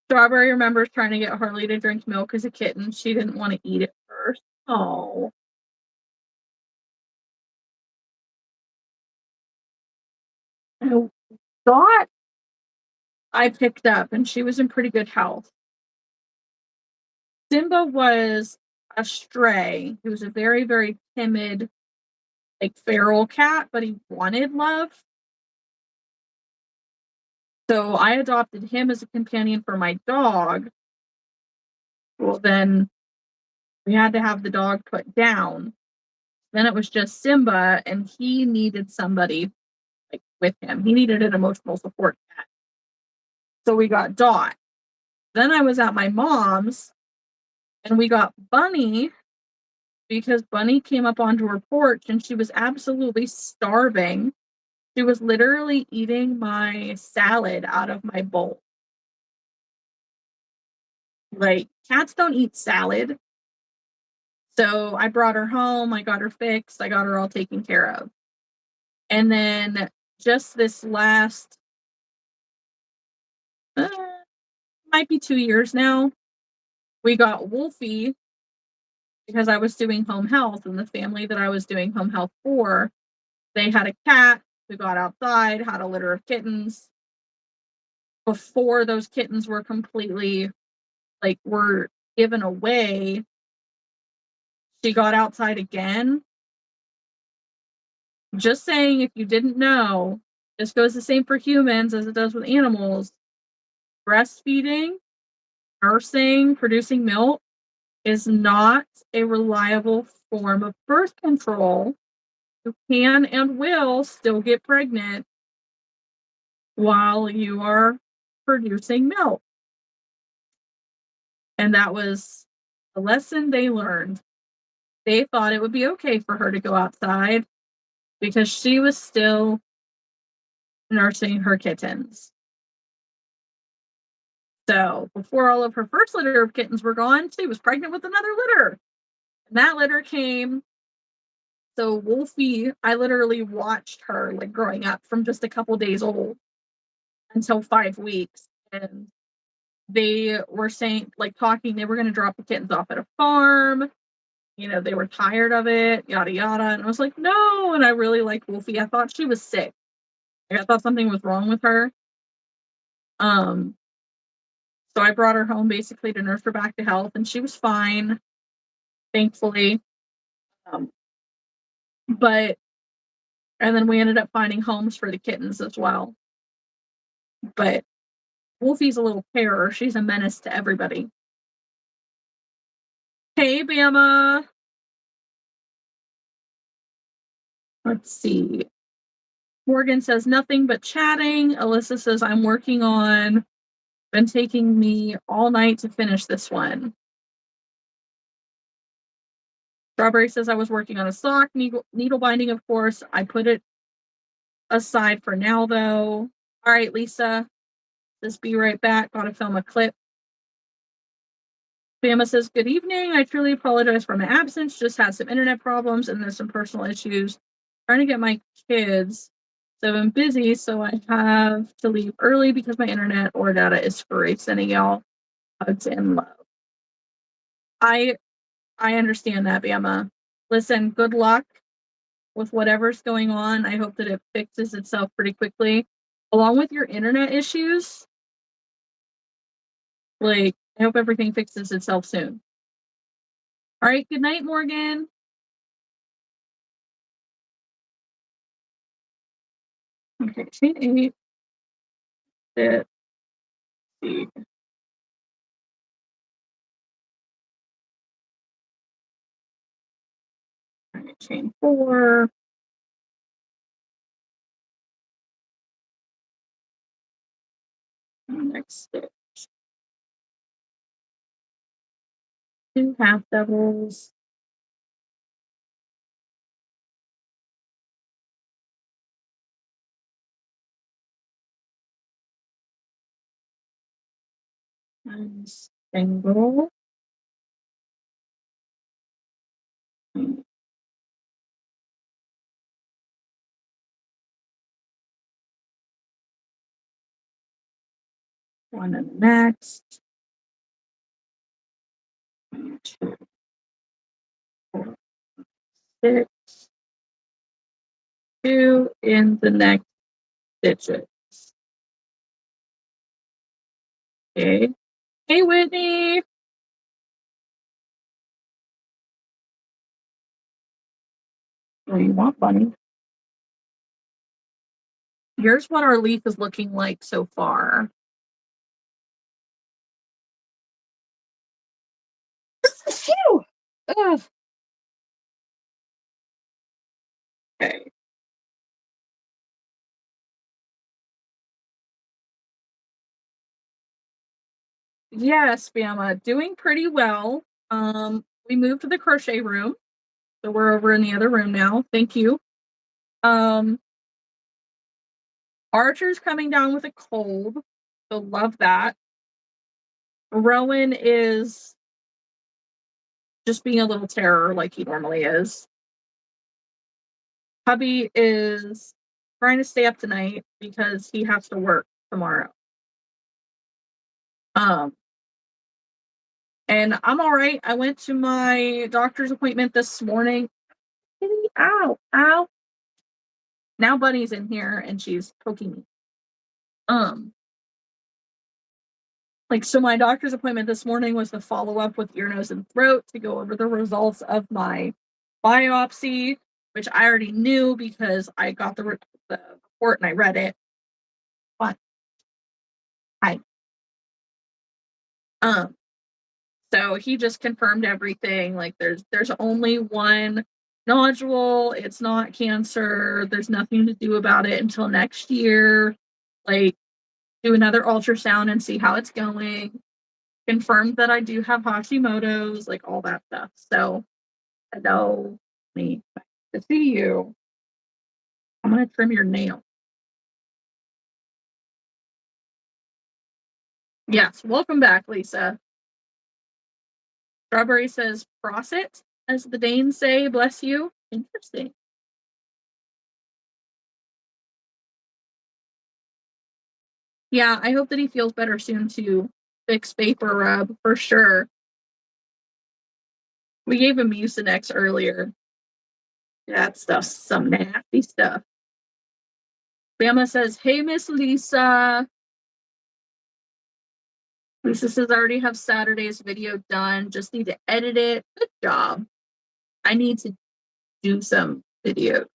Strawberry remembers trying to get Harley to drink milk as a kitten. She didn't want to eat it first. Oh. I thought I picked up and she was in pretty good health. Simba was a stray. He was a very, very timid, feral cat, but he wanted love. So I adopted him as a companion for my dog. Well, then we had to have the dog put down. Then it was just Simba, and he needed somebody like with him. He needed an emotional support cat. So we got Dot. Then I was at my mom's and we got Bunny because Bunny came up onto her porch and she was absolutely starving. She was literally eating my salad out of my bowl. Like, cats don't eat salad. So I brought her home. I got her fixed. I got her all taken care of. And then just this last, uh, might be 2 years now, we got Wolfie because I was doing home health, and the family that I was doing home health for, they had a cat who got outside, had a litter of kittens. Before those kittens were completely were given away, she got outside again. Just saying, if you didn't know, this goes the same for humans as it does with animals. Breastfeeding, nursing, producing milk is not a reliable form of birth control. You can and will still get pregnant while you are producing milk. And that was a lesson they learned. They thought it would be okay for her to go outside because she was still nursing her kittens. So before all of her first litter of kittens were gone, she was pregnant with another litter. And that litter came. So Wolfie, I literally watched her growing up from just a couple days old until 5 weeks. And they were saying, talking, they were going to drop the kittens off at a farm. They were tired of it, yada, yada. And I was like, no. And I really liked Wolfie. I thought she was sick. I thought something was wrong with her. Um, so I brought her home basically to nurse her back to health, and she was fine, thankfully. Um, but and then we ended up finding homes for the kittens as well. But Wolfie's a little terror. She's a menace to everybody. Hey, Bama. Let's see. Morgan says nothing but chatting. Alyssa says I'm working on. Been taking me all night to finish this one. Strawberry says I was working on a sock, needle binding, of course. I put it aside for now, though. All right, Lisa. Just be right back. Gotta film a clip. Bama says, good evening. I truly apologize for my absence. Just had some internet problems and there's some personal issues. Trying to get my kids. So I'm busy, so I have to leave early because my internet or data is free. Sending y'all hugs and love. I understand that, Bama. Listen, good luck with whatever's going on. I hope that it fixes itself pretty quickly. Along with your internet issues, I hope everything fixes itself soon. All right, good night, Morgan. Okay, chain 8. Let's see. All right, chain 4. Next stitch. 2 half doubles. And single. One in the next. 2, 4, 6. 2 in the next stitches. Okay. Hey, Whitney. What do you want, bunny? Here's what our leaf is looking like so far. Phew! Ugh. Okay. Yes, Bama, doing pretty well. We moved to the crochet room, so we're over in the other room now. Thank you. Um, Archer's coming down with a cold, so love that. Rowan is just being a little terror like he normally is. Hubby is trying to stay up tonight because he has to work tomorrow. Um, and I'm all right. I went to my doctor's appointment this morning. Ow, ow. Now Bunny's in here and she's poking me. Um, so my doctor's appointment this morning was to follow up with ear, nose, and throat to go over the results of my biopsy, which I already knew because I got the report and I read it. But I um so he just confirmed everything. Like there's only one nodule. It's not cancer. There's nothing to do about it until next year. Like do another ultrasound and see how it's going. Confirmed that I do have Hashimoto's, like all that stuff. So hello, me. Nice to see you. I'm gonna trim your nail. Yes, welcome back, Lisa. Strawberry says "prosit," as the Danes say. Bless you. Interesting. Yeah, I hope that he feels better soon too. Fix vapor rub for sure. We gave him Mucinex earlier. That stuff's some nasty stuff. Bama says, "Hey, Miss Lisa." Lisa says, "I already have Saturday's video done. Just need to edit it. Good job. I need to do some videos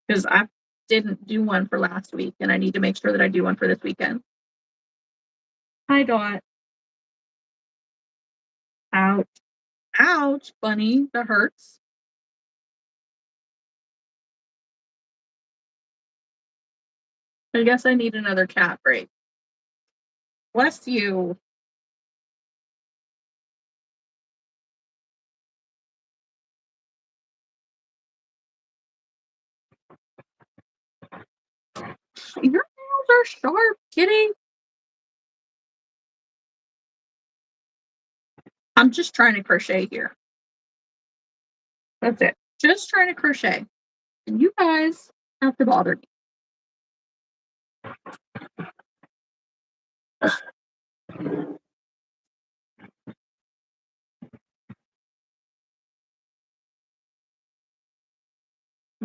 because I didn't do one for last week, and I need to make sure that I do one for this weekend." Hi, Dot. Ouch. Ouch, Bunny. That hurts. I guess I need another cat break. Bless you. Your nails are sharp, kitty. I'm just trying to crochet here. That's it. Just trying to crochet. And you guys have to bother me.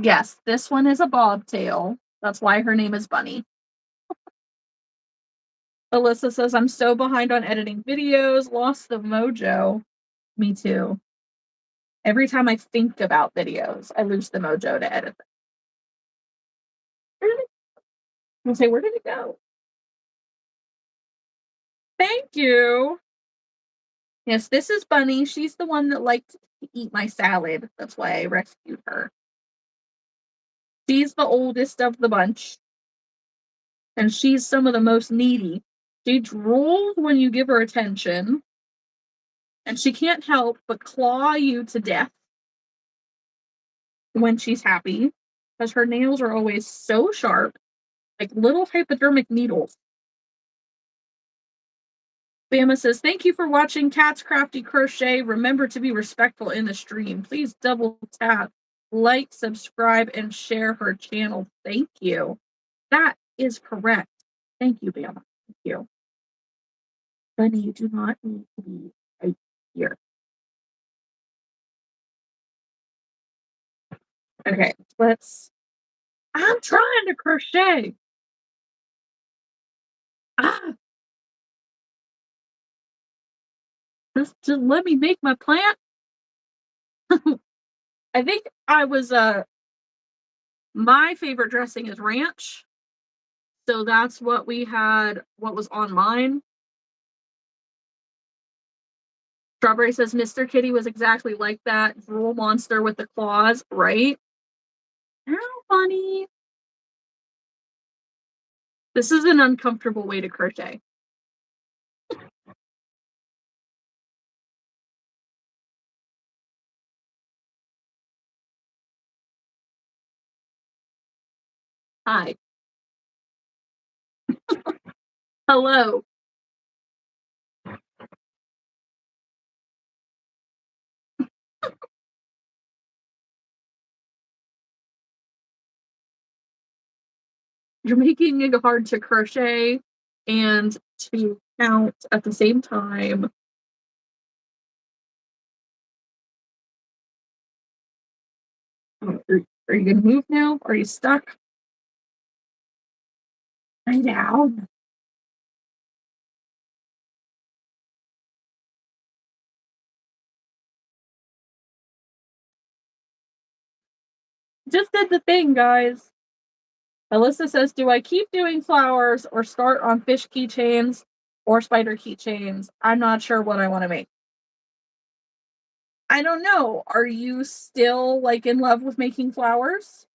Yes, this one is a bobtail. That's why her name is Bunny. Alyssa says, "I'm so behind on editing videos, lost the mojo." Me too. Every time I think about videos, I lose the mojo to edit them. Where did it, I'm gonna say, where did it go? Thank you. Yes, this is Bunny. She's the one that liked to eat my salad. That's why I rescued her. She's the oldest of the bunch, and she's some of the most needy. She drools when you give her attention, and she can't help but claw you to death when she's happy because her nails are always so sharp, like little hypodermic needles. Bama says, "Thank you for watching Cat's Crafty Crochet. Remember to be respectful in the stream. Please double tap, like, subscribe, and share her channel. Thank you." That is correct. Thank you, Bama. Thank you. Bunny, you do not need to be right here. Okay, I'm trying to crochet. Ah, just let me make my plant. I think I was my favorite dressing is ranch. So that's what we had, what was on mine. Strawberry says Mr. Kitty was exactly like that drool monster with the claws, right? Ow, bunny. This is an uncomfortable way to crochet. Hi. Hello. You're making it hard to crochet and to count at the same time. Are you gonna move now? Are you stuck? Lay down. Just did the thing, guys. Alyssa says, do I keep doing flowers or start on fish keychains or spider keychains? I'm not sure what I want to make. I don't know. Are you still like in love with making flowers?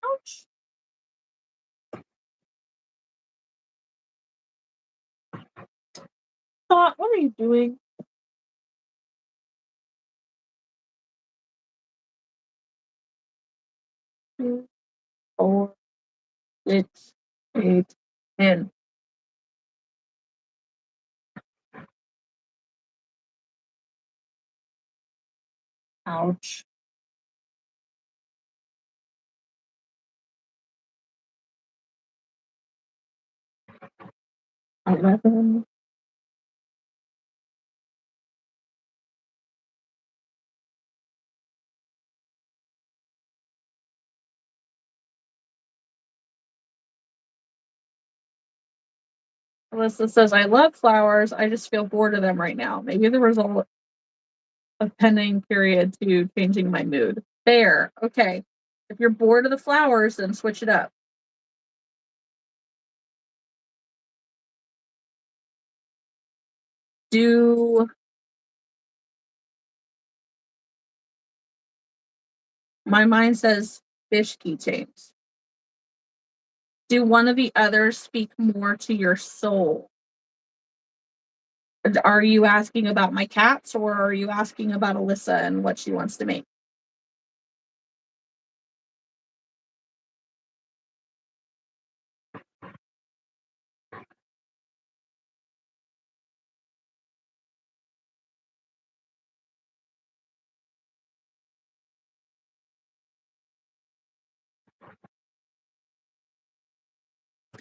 Ouch. Thought, what are you doing? 2, 4, 6, 8, 10. Ouch. 11. Alyssa says, I love flowers. I just feel bored of them right now. Maybe the result of pending period to changing my mood. Fair. Okay. If you're bored of the flowers, then switch it up. Do my mind says fish keychains. Do one of the others speak more to your soul? Are you asking about my cats or are you asking about Alyssa and what she wants to make?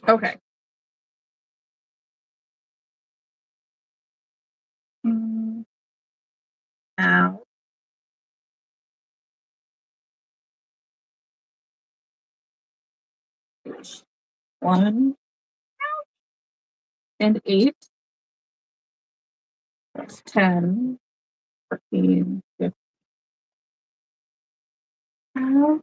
Okay. Mm, Ow. 1 and 8. That's 10, 14, 15. Ow.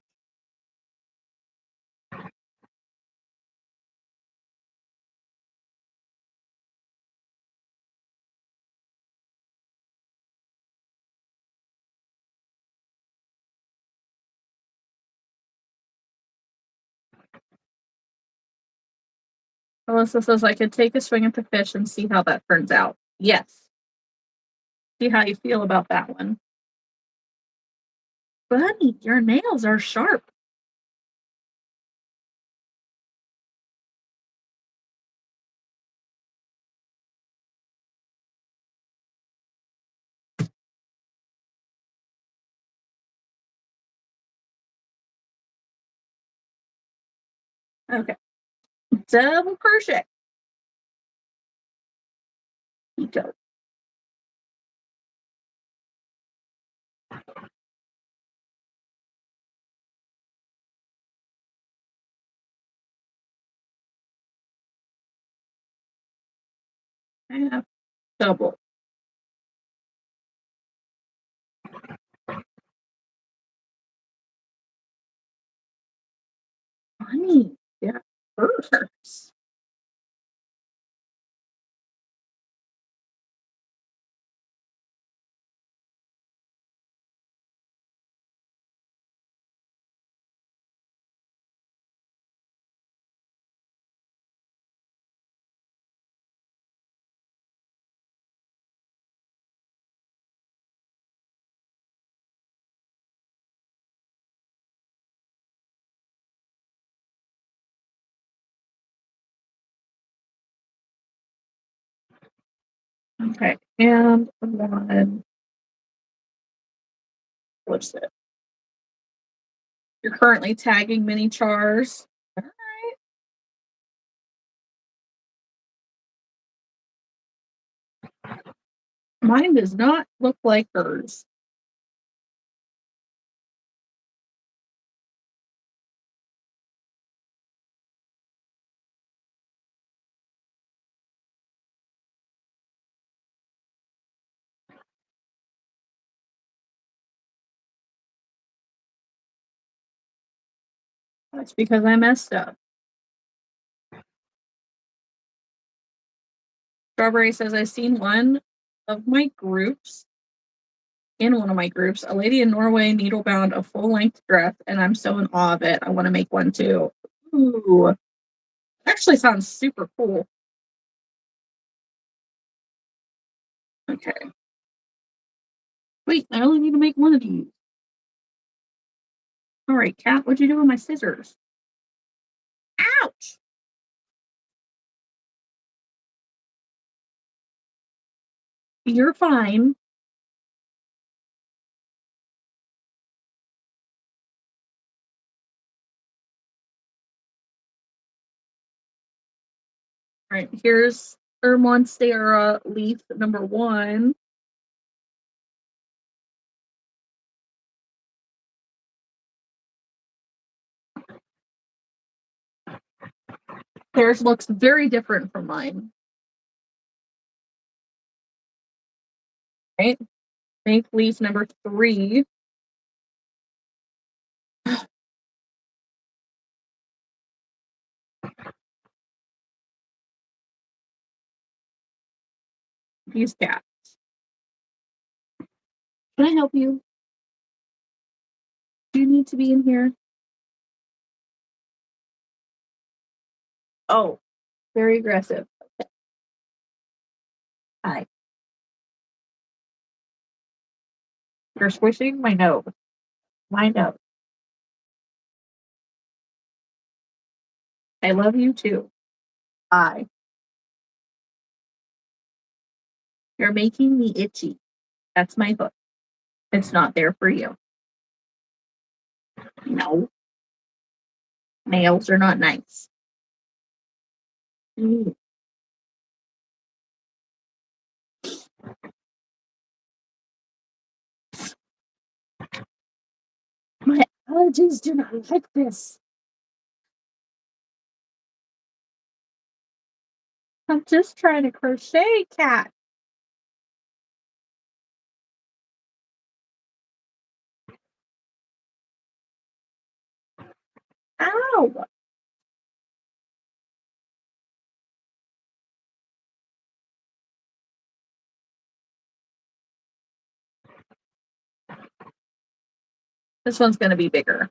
Alyssa says I could take a swing at the fish and see how that turns out. Yes. See how you feel about that one. Bunny, your nails are sharp. Okay. Double crochet. You go. Half double. Bunny. Yeah. hurts. Okay, and one, what's it? You're currently tagging mini chars. Alright. Mine does not look like hers. That's because I messed up. Strawberry says, "I've seen of my groups in one of my groups, a lady in Norway needle bound a full length dress, and I'm so in awe of it. I want to make one too." Ooh, actually sounds super cool. Okay. Wait, I only need to make one of these. All right, Cat, what'd you do with my scissors? Ouch! You're fine. All right, here's Monstera leaf number one. Theirs looks very different from mine. Right? Make leaf number three. These cats. Can I help you? Do you need to be in here? Oh, very aggressive. Hi. You're squishing my nose. My nose. I love you too. Hi. You're making me itchy. That's my hook. It's not there for you. No, nails are not nice. Mm, my allergies do not like this. I'm just trying to crochet, cat. Ow! This one's going to be bigger.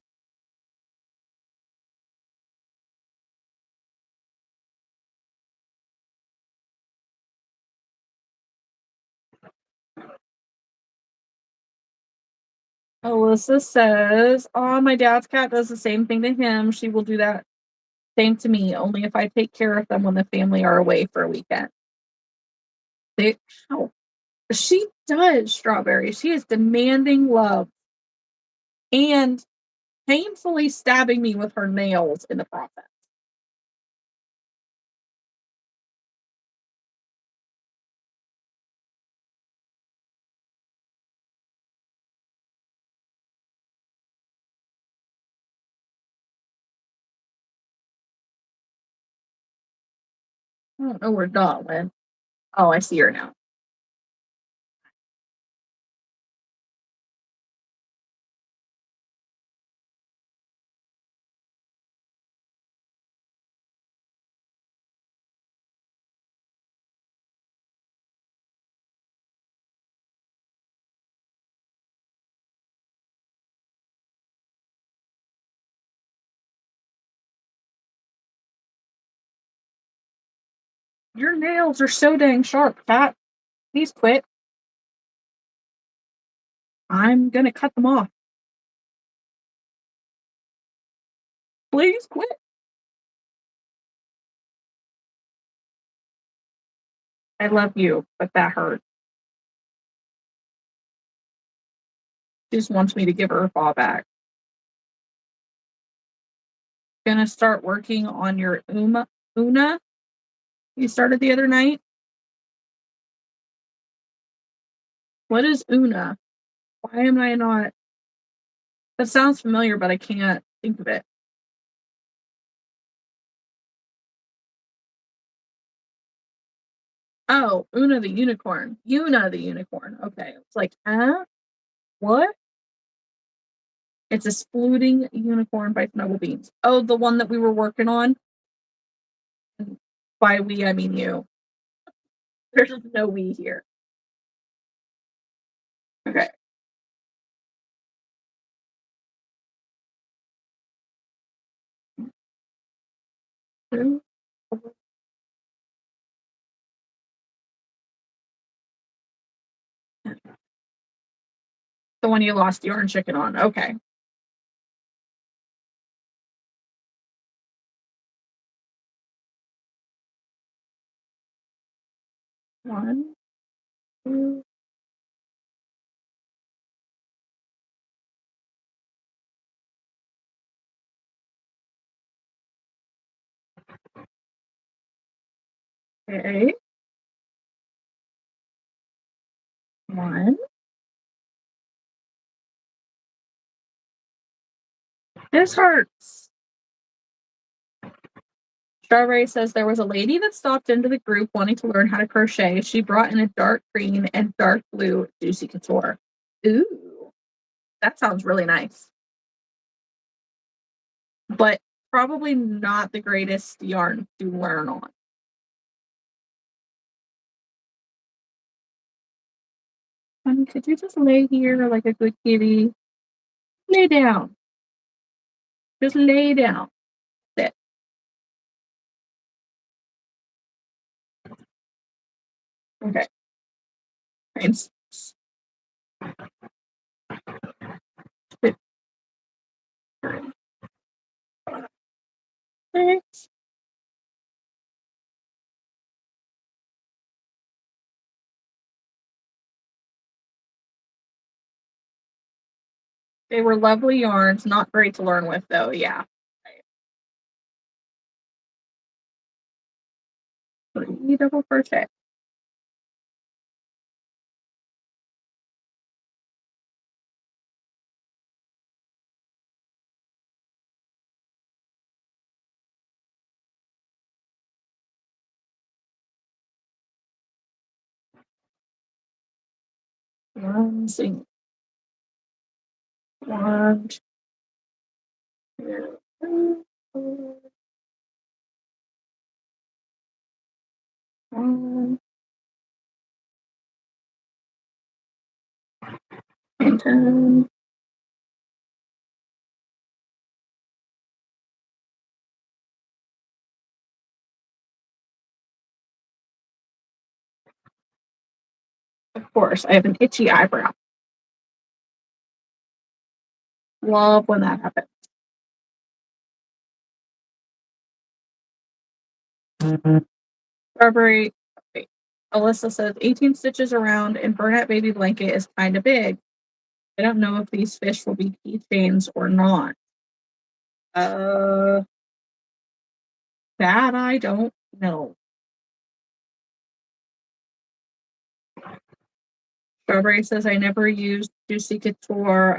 Alyssa says, "Oh, my dad's cat does the same thing to him. She will do that same to me, only if I take care of them when the family are away for a weekend." They, ow. She does, Strawberry. She is demanding love and painfully stabbing me with her nails in the process. I don't know where Dot went. Oh, I see her now. Your nails are so dang sharp, Cat. Please quit. I'm gonna cut them off. Please quit. I love you, but that hurt. She just wants me to give her a paw back. Gonna start working on your Una you started the other night. What is Una? Why am I not? That sounds familiar, but I can't think of it. Oh, Una the unicorn. Una the unicorn. Okay. It's like, what? It's a splooting unicorn by Snuggle Beans. Oh, the one that we were working on. By we, I mean you. There's no we here. Okay. The one you lost the orange chicken on. Okay. One, two, okay. One. This hurts. Strawberry says there was a lady that stopped into the group wanting to learn how to crochet. She brought in a dark green and dark blue Juicy Couture. Ooh, that sounds really nice. But probably not the greatest yarn to learn on. Could you just lay here like a good kitty? Lay down. Just lay down. Sit. Okay. Thanks. Thanks. They were lovely yarns, not great to learn with though, yeah. Three double crochet. One single. One, two, three, one, and 10. Of course, I have an itchy eyebrow. Love when that happens. Strawberry. Wait. Alyssa says 18 stitches around and burnout baby blanket is kind of big. I don't know if these fish will be keychains or not. Uh, that I don't know. Strawberry says I never used Juicy Couture.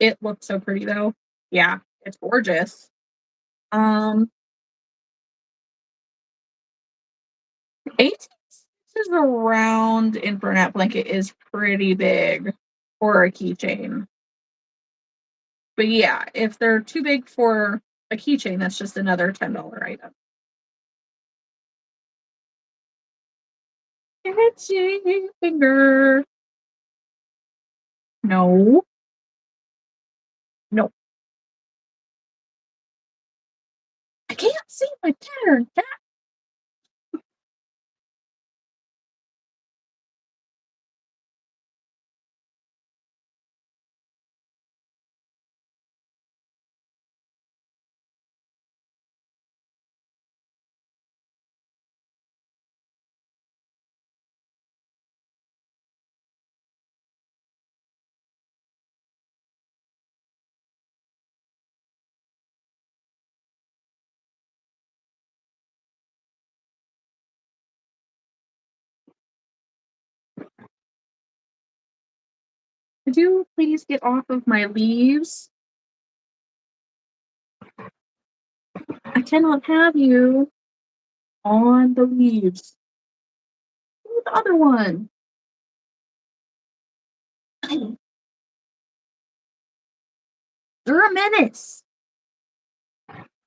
It looks so pretty though. Yeah, it's gorgeous. Um, 18 stitches around in burnout blanket is pretty big for a keychain. But yeah, if they're too big for a keychain, that's just another $10 item. Itchy finger. No. No. I can't see my pattern. Could you please get off of my leaves? I cannot have you on the leaves. Ooh, the other one. You're a menace.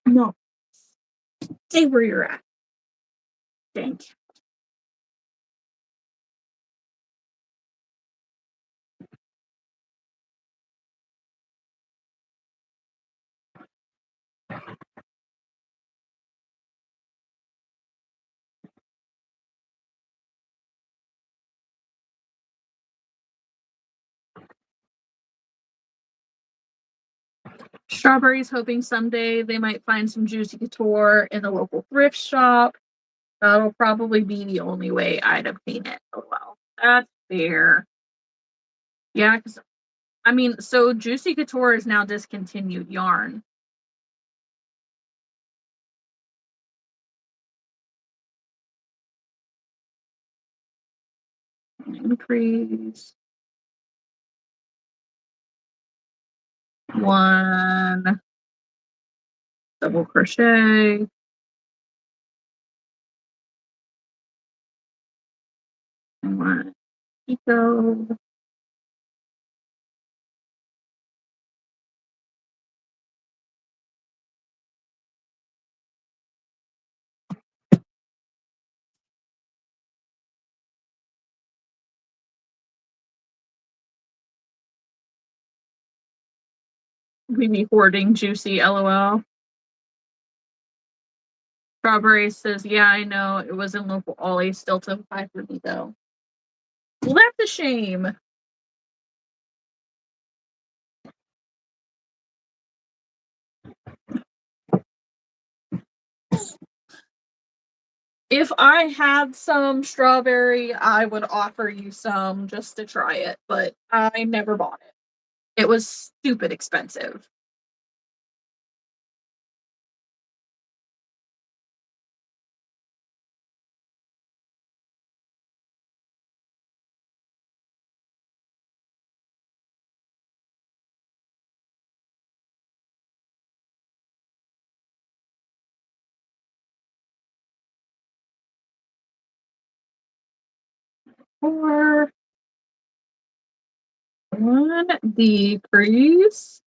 No, stay where you're at. Thank you. Strawberries hoping someday they might find some juicy couture in the local thrift shop. That'll probably be the only way I'd obtain it. Oh well, that's fair. Yeah, because I mean, so Juicy Couture is now discontinued yarn. Increase one double crochet. One picot. We be hoarding juicy, lol. Strawberry says, "Yeah, I know. It was in local Ollie. Still took five for me though. Well, that's a shame. If I had some strawberry, I would offer you some just to try it, but I never bought it. It was stupid expensive. For one decrease,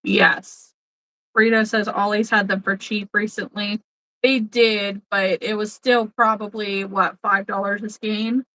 yes. Burrito says Ollie's had them for cheap recently. They did, but it was still probably what, $5 a skein?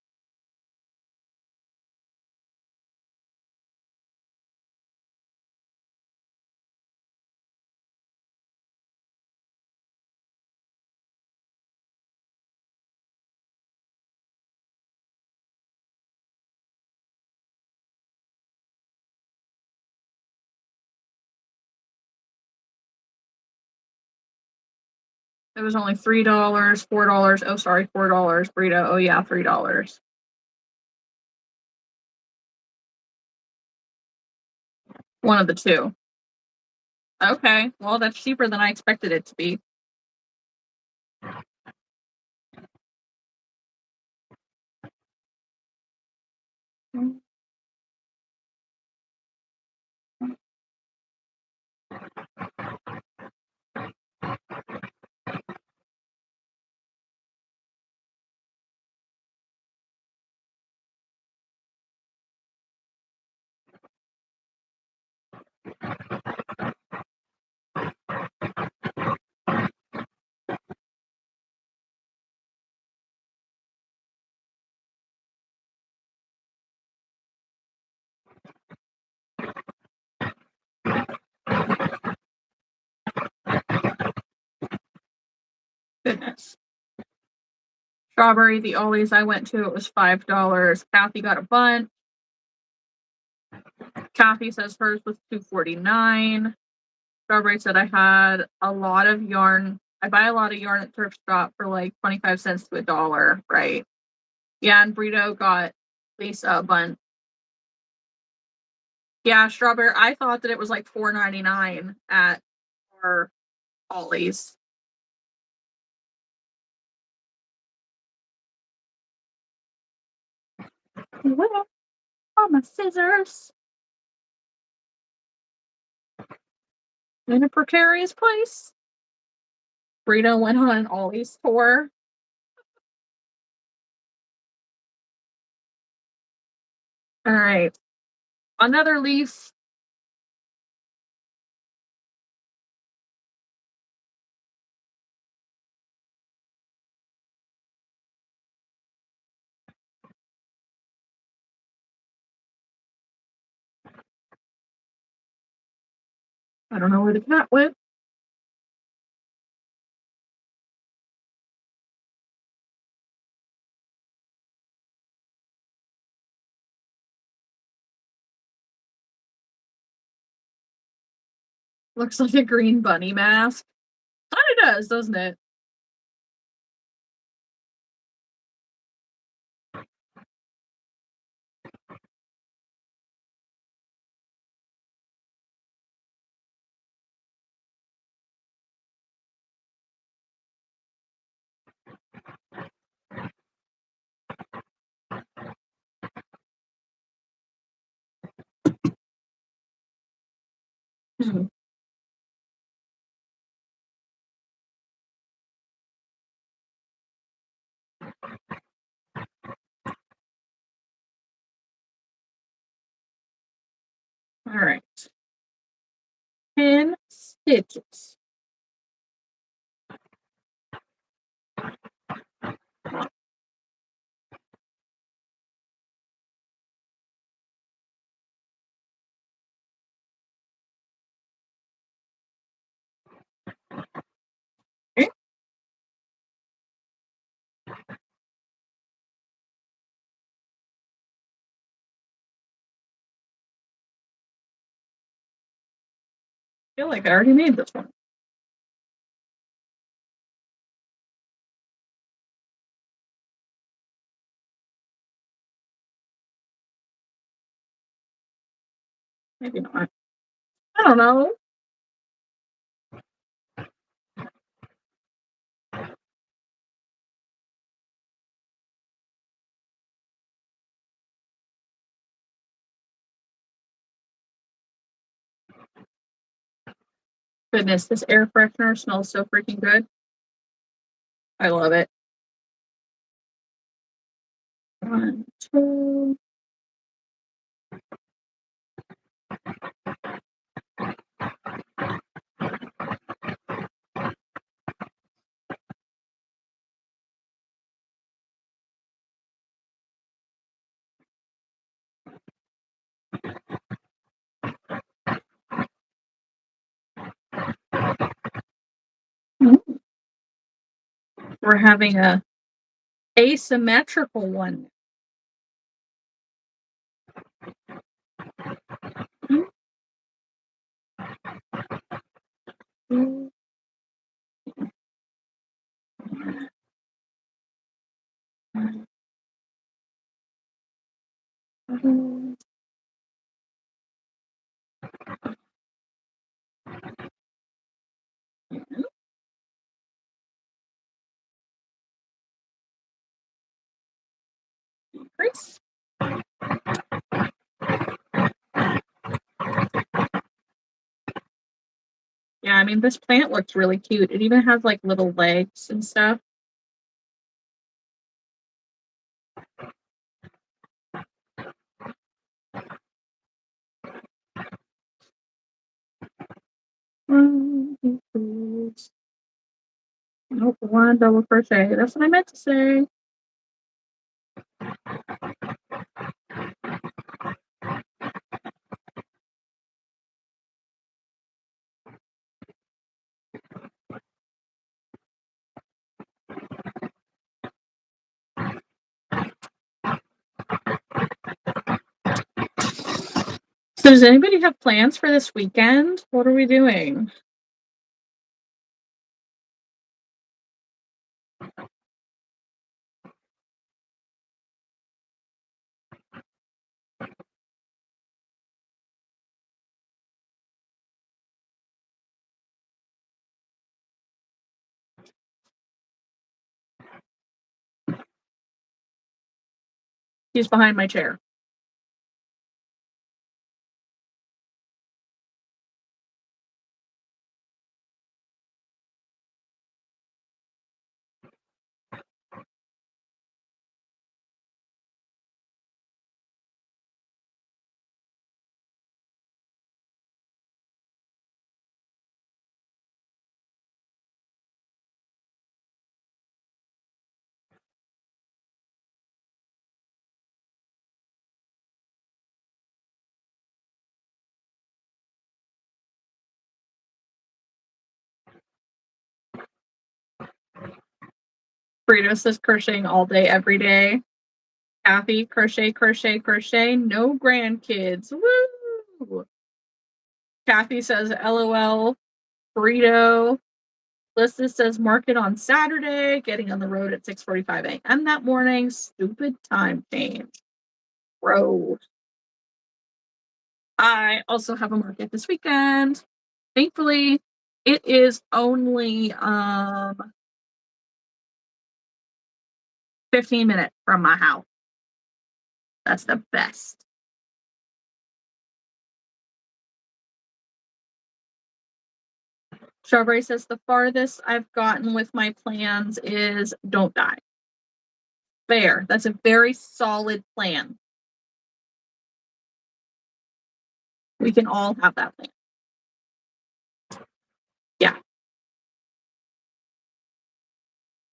It was only $3, $4. Oh, sorry, $4. Burrito. Oh yeah, $3. One of the two. Okay, well that's cheaper than I expected it to be. Goodness. Strawberry, the Ollie's I went to, it was $5. Kathy got a bunch. Kathy says hers was $2.49. Strawberry said I had a lot of yarn. I buy a lot of yarn at thrift shop for like 25 cents to a dollar, right? Yeah, and Brito got Lisa a bunch. Yeah, Strawberry, I thought that it was like $4.99 at our Ollie's. Well, got my scissors in a precarious place. Rita went on an Ollie's tour. All right. Another leaf. I don't know where the cat went. Looks like a green bunny mask. Kinda does, doesn't it? Mhm. All right. 10 stitches. Okay. I feel like I already made this one. Maybe not. I don't know. Goodness, this air freshener smells so freaking good. I love it. 1, 2. Mm, we're having a asymmetrical one. Mm, Chris? Yeah, I mean, this plant looks really cute. It even has like little legs and stuff. Nope, one double crochet. That's what I meant to say. So, does anybody have plans for this weekend? What are we doing? He's behind my chair. Frito says crocheting all day, every day. Kathy, crochet, crochet, crochet. No grandkids. Woo! Kathy says, LOL. Burrito. Lissa says, market on Saturday. Getting on the road at 6:45 a.m. that morning. Stupid time change. Bro. I also have a market this weekend. Thankfully, it is only 15 minutes from my house. That's the best. Strawberry says the farthest I've gotten with my plans is don't die. Fair. That's a very solid plan. We can all have that plan. Yeah.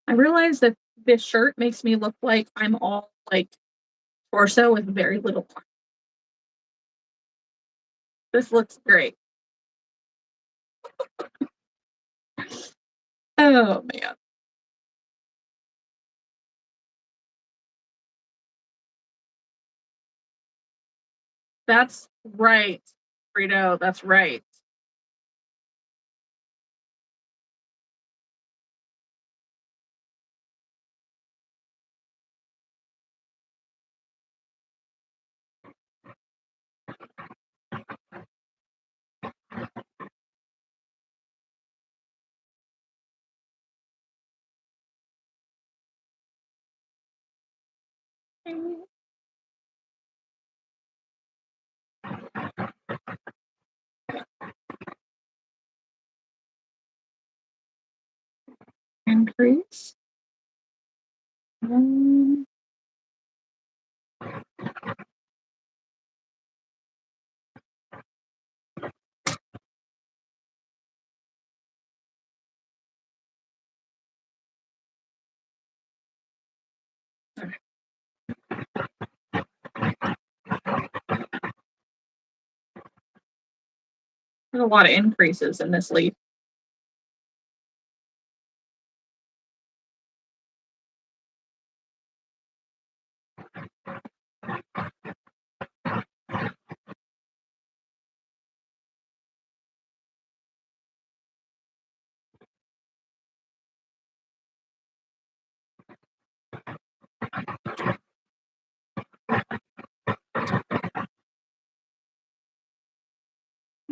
I realize that this shirt makes me look like I'm all like torso with very little arm. This looks great. Oh man. That's right, Frito. That's right. Increase. Um, There's a lot of increases in this leaf.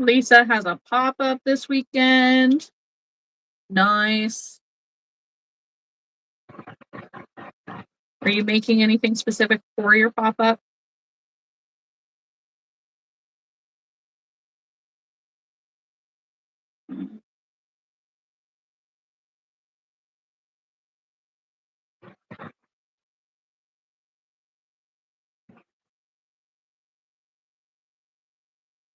Lisa has a pop up this weekend. Nice. Are you making anything specific for your pop up?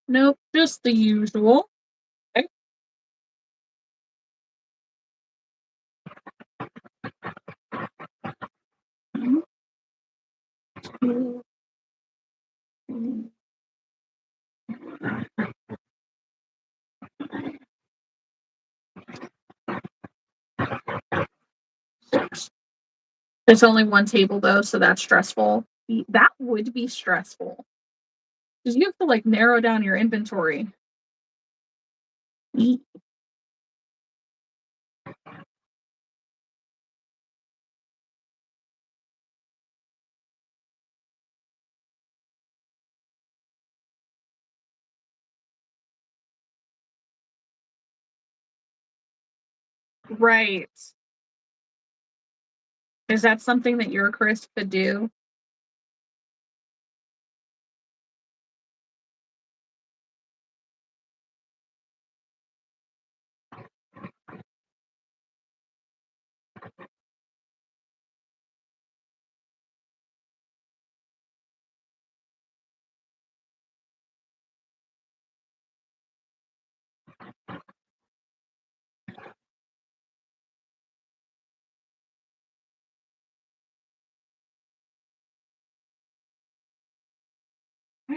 Nope, just the usual. Okay. There's only one table though, so that's stressful. That would be stressful because you have to like narrow down your inventory. Right. Is that something that your Chris could do?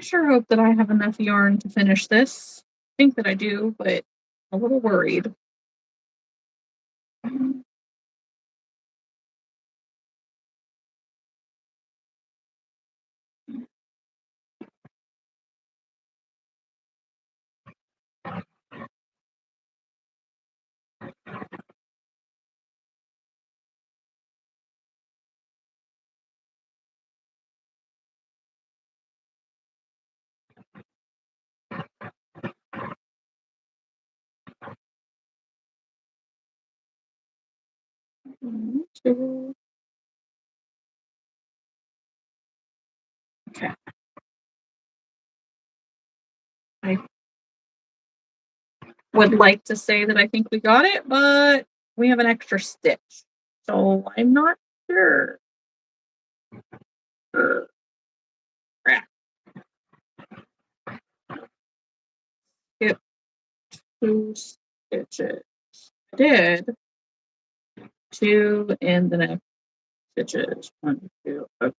I sure hope that I have enough yarn to finish this. I think that I do, but I'm a little worried. 1, 2. Okay. I would like to say that I think we got it, but we have an extra stitch. So I'm not sure. Crap. Skip 2 stitches. I did 2 in the next stitches. 1, 2. Okay.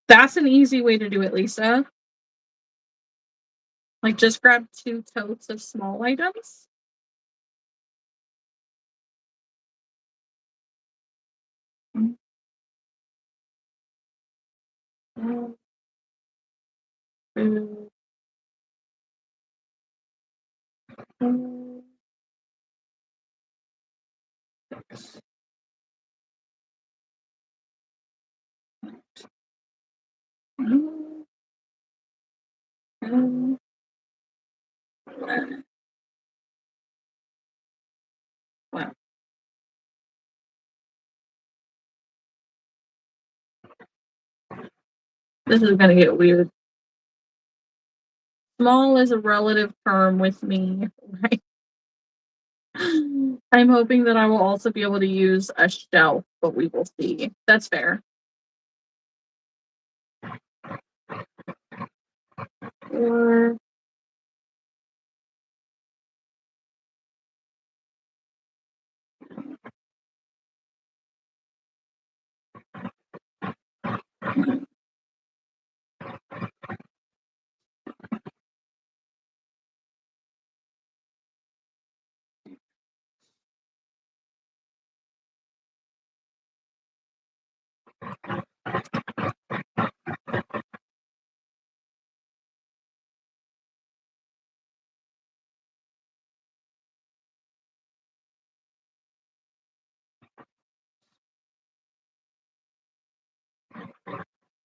That's an easy way to do it, Lisa. Like, just grab 2 totes of small items. Mm, 1, 2, 4, 6, 7, 11. Wow, this is gonna get weird. Small is a relative term with me, right? I'm hoping that I will also be able to use a shelf, but we will see. That's fair. Or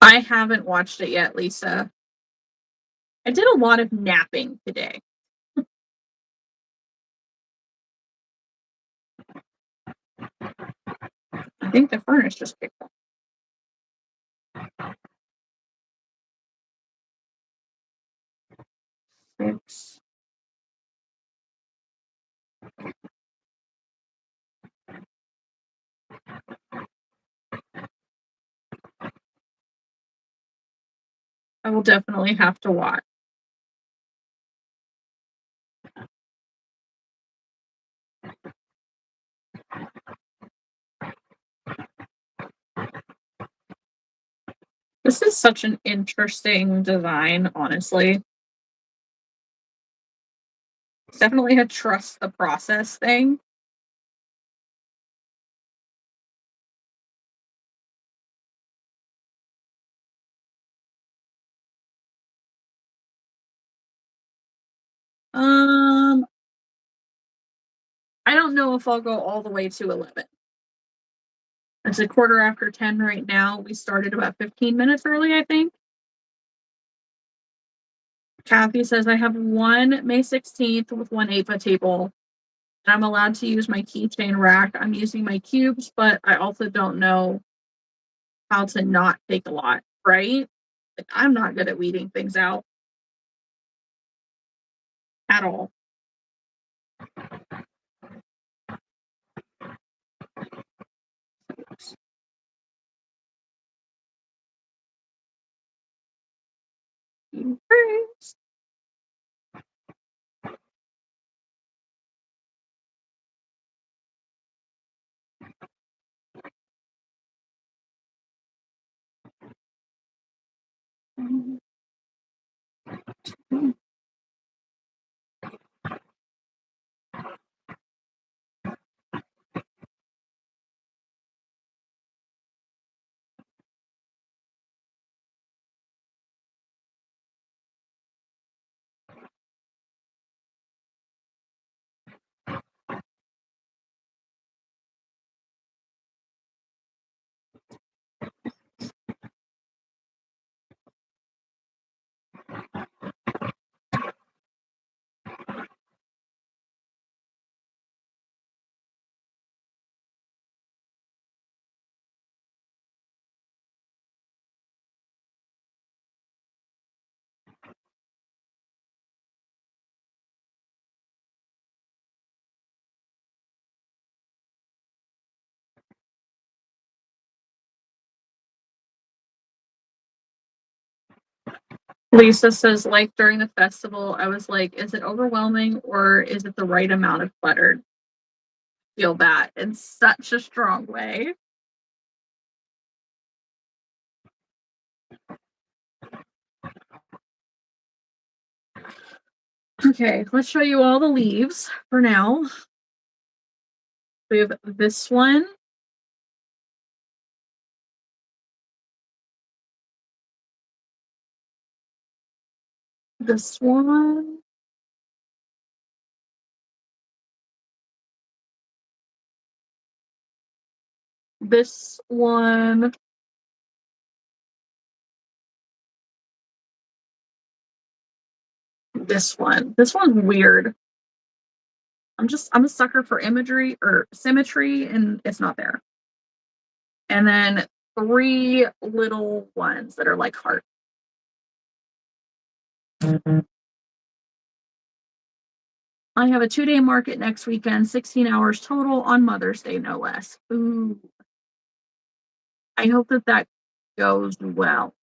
I haven't watched it yet, Lisa. I did a lot of napping today. I think the furnace just kicked off. 6. I will definitely have to watch. This is such an interesting design, honestly. It's definitely a trust the process thing. Um, I don't know if I'll go all the way to 11. It's a quarter after 10 right now. We started about 15 minutes early, I think. Kathy says I have one May 16th with one APA table. And I'm allowed to use my keychain rack. I'm using my cubes, but I also don't know how to not take a lot, right? Like, I'm not good at weeding things out at all. Lisa says, like during the festival, I was like, is it overwhelming or is it the right amount of cluttered? Feel that in such a strong way. Okay, let's show you all the leaves for now. We have this one. This one. This one. This one. This one's weird. I'm a sucker for imagery or symmetry, and it's not there. And then three little ones that are like heart. I have a 2-day market next weekend, 16 hours total on Mother's Day, no less. Ooh, I hope that that goes well.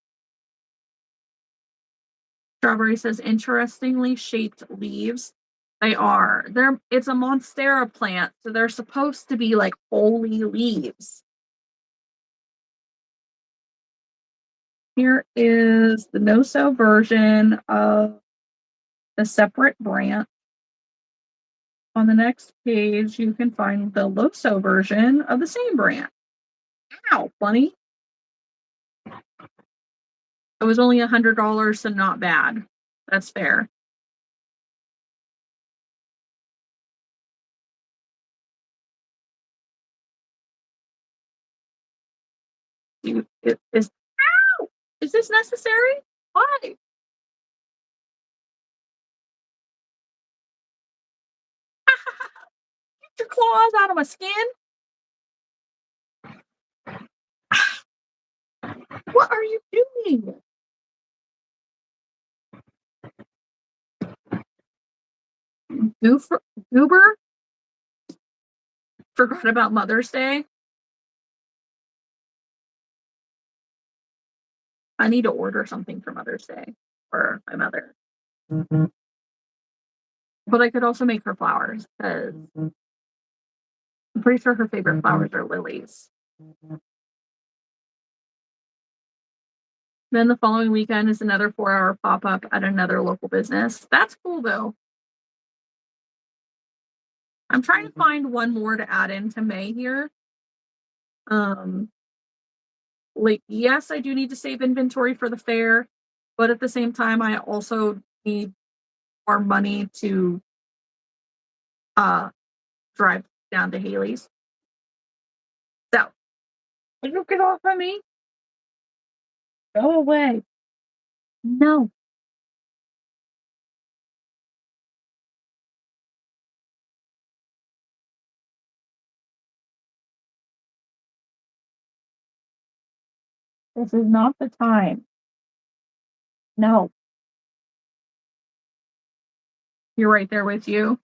Strawberry says, interestingly shaped leaves. They are. It's a monstera plant, so they're supposed to be like holy leaves. Here is the no-sew version of the separate branch. On the next page, you can find the low-sew version of the same branch. Ow, funny. It was only $100, so not bad. That's fair. Ow! Is this necessary? Why? Get your claws out of my skin. What are you doing? Goofer, Goober? Forgot about Mother's Day. I need to order something for Mother's Day for my mother. But I could also make her flowers because I'm pretty sure her favorite flowers are lilies. Then the following weekend is another 4-hour pop up at another local business. That's cool though. I'm trying to find one more to add into May here. Um, like, yes, I do need to save inventory for the fair, but at the same time, I also need more money to uh drive down to Haley's. So, will you get off of me? Go away. No, this is not the time. No, you're right there with you.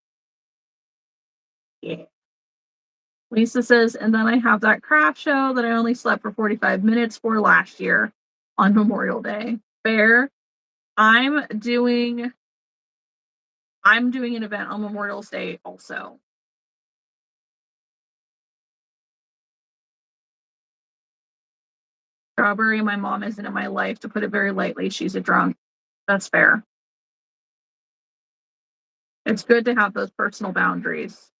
Yeah. Lisa says, and then I have that craft show that I only slept for 45 minutes for last year on Memorial Day. Fair. I'm doing I'm doing an event on Memorial Day also. Strawberry, my mom isn't in my life, to put it very lightly. She's a drunk. That's fair. It's good to have those personal boundaries.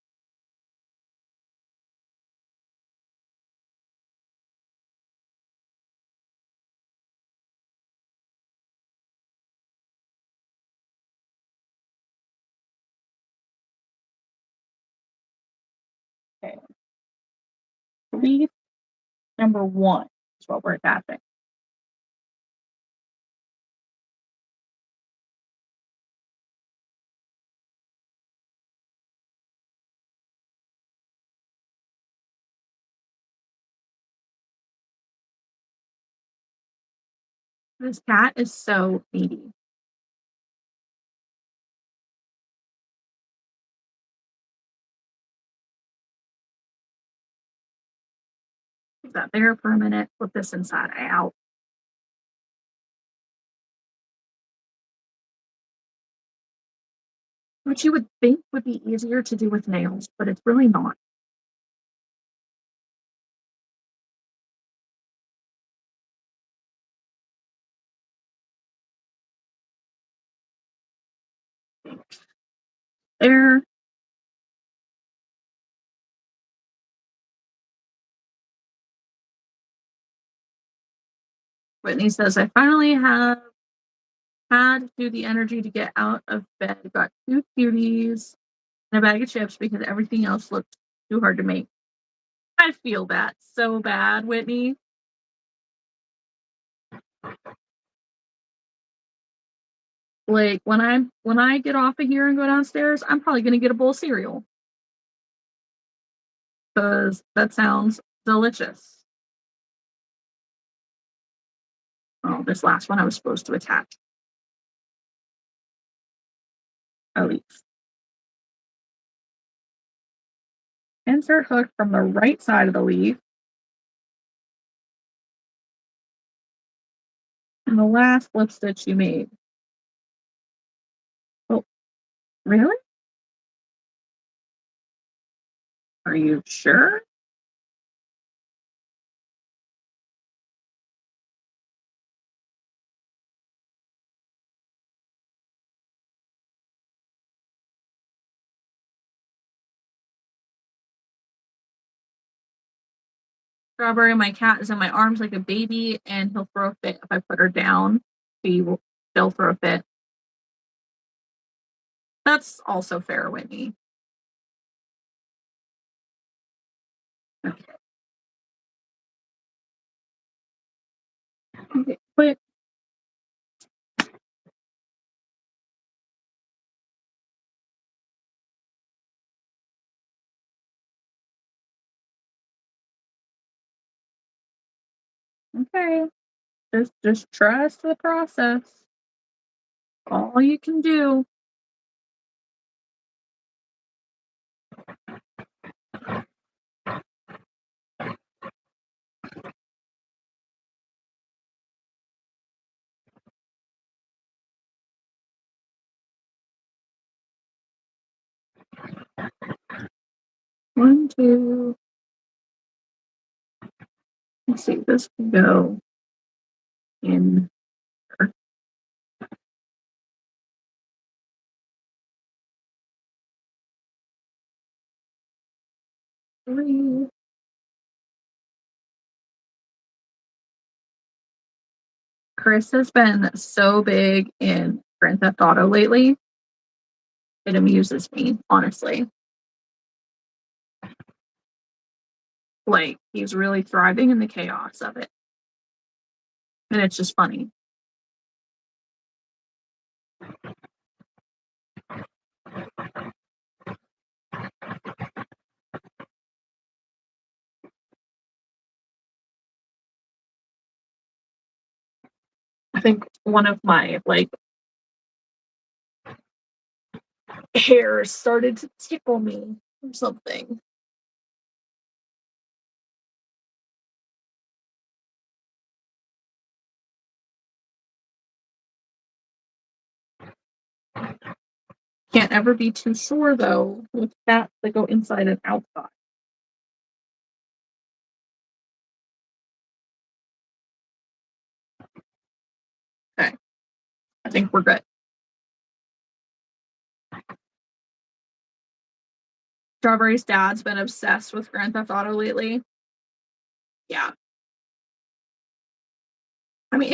Okay. Leaf number one is what we're tapping. This cat is so needy. Leave that there for a minute. Flip this inside out. which you would think would be easier to do with nails, but it's really not. There, Whitney says, I finally have had to the energy to get out of bed. Got two cuties and a bag of chips because everything else looked too hard to make. I feel that so bad, Whitney. Like when I get off of here and go downstairs, I'm probably gonna get a bowl of cereal because that sounds delicious. Oh, this last one I was supposed to attach a leaf. Insert hook from the right side of the leaf. And the last slip stitch you made. Oh, really? Are you sure? Strawberry, my cat is in my arms like a baby, and he'll throw a fit if I put her down. He will still throw a fit. That's also fair, Whitney. Okay. Okay. But okay. Just trust the process. All you can do. 1, 2. Let's see, this can go in here. 3. Chris has been so big in Grand Theft Auto lately. It amuses me, honestly. Like, he's really thriving in the chaos of it. And it's just funny. I think one of my like hairs started to tickle me or something. Can't ever be too sure though with cats that go inside and outside. Okay, I think we're good. Strawberry's dad's been obsessed with Grand Theft Auto lately. Yeah. I mean,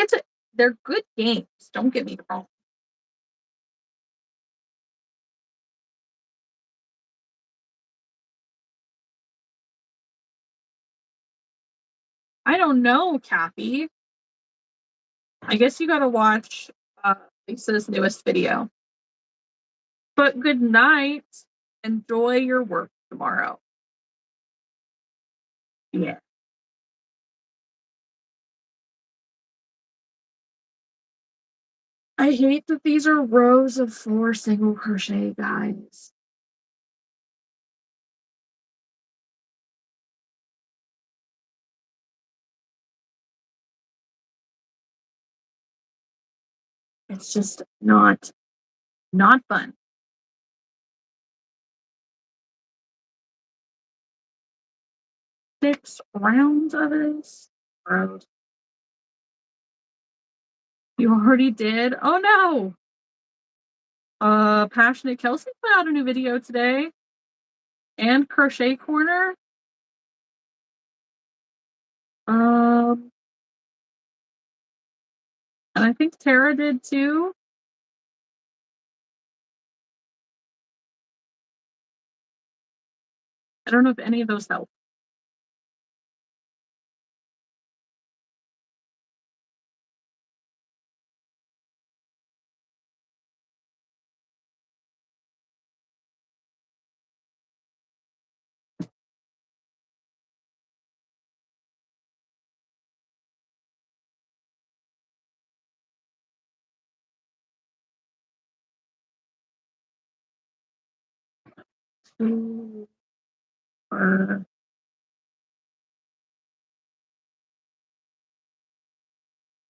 they're good games. Don't get me wrong. I don't know, Kathy. I guess you gotta watch uh, Lisa's newest video. But good night. Enjoy your work tomorrow. Yeah. I hate that these are rows of 4 single crochet, guys. It's just not fun. 6 rounds of this? Gross. You already did? Oh, no. Passionate Kelsey put out a new video today, and Crochet Corner. Um, and I think Tara did too. I don't know if any of those help. Ooh, or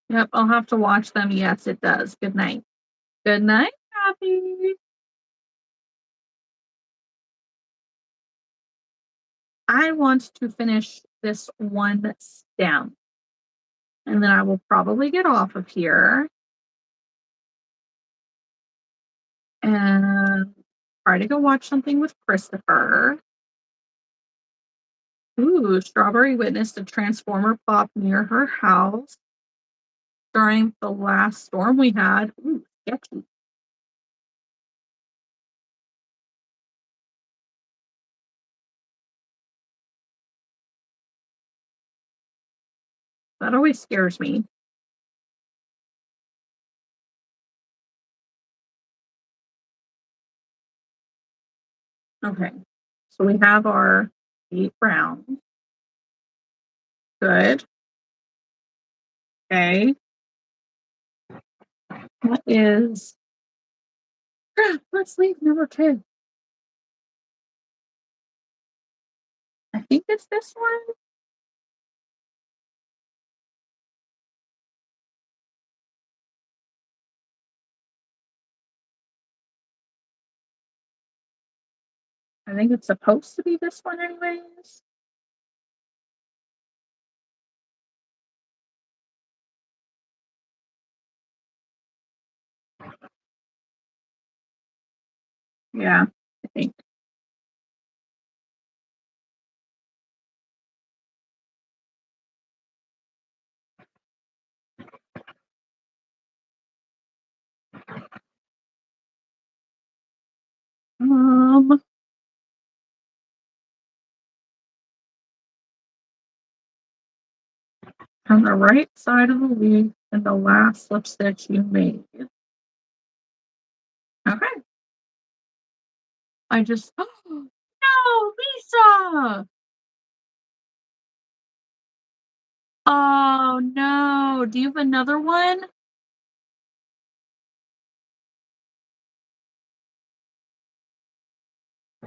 yep, I'll have to watch them. Yes, it does. Good night. Good night, Kathy. I want to finish this one stem, and then I will probably get off of here and try to go watch something with Christopher. Ooh, Strawberry witnessed a transformer pop near her house during the last storm we had. Ooh, sketchy. That always scares me. Okay, so we have our 8 rounds. Good. Okay. That is, let's leave number 2. I think it's this one. I think it's supposed to be this one anyways. Yeah, I think. Um, on the right side of the leaf and the last slip stitch you made. Okay. I just, oh, no, Lisa. Oh no. Do you have another one?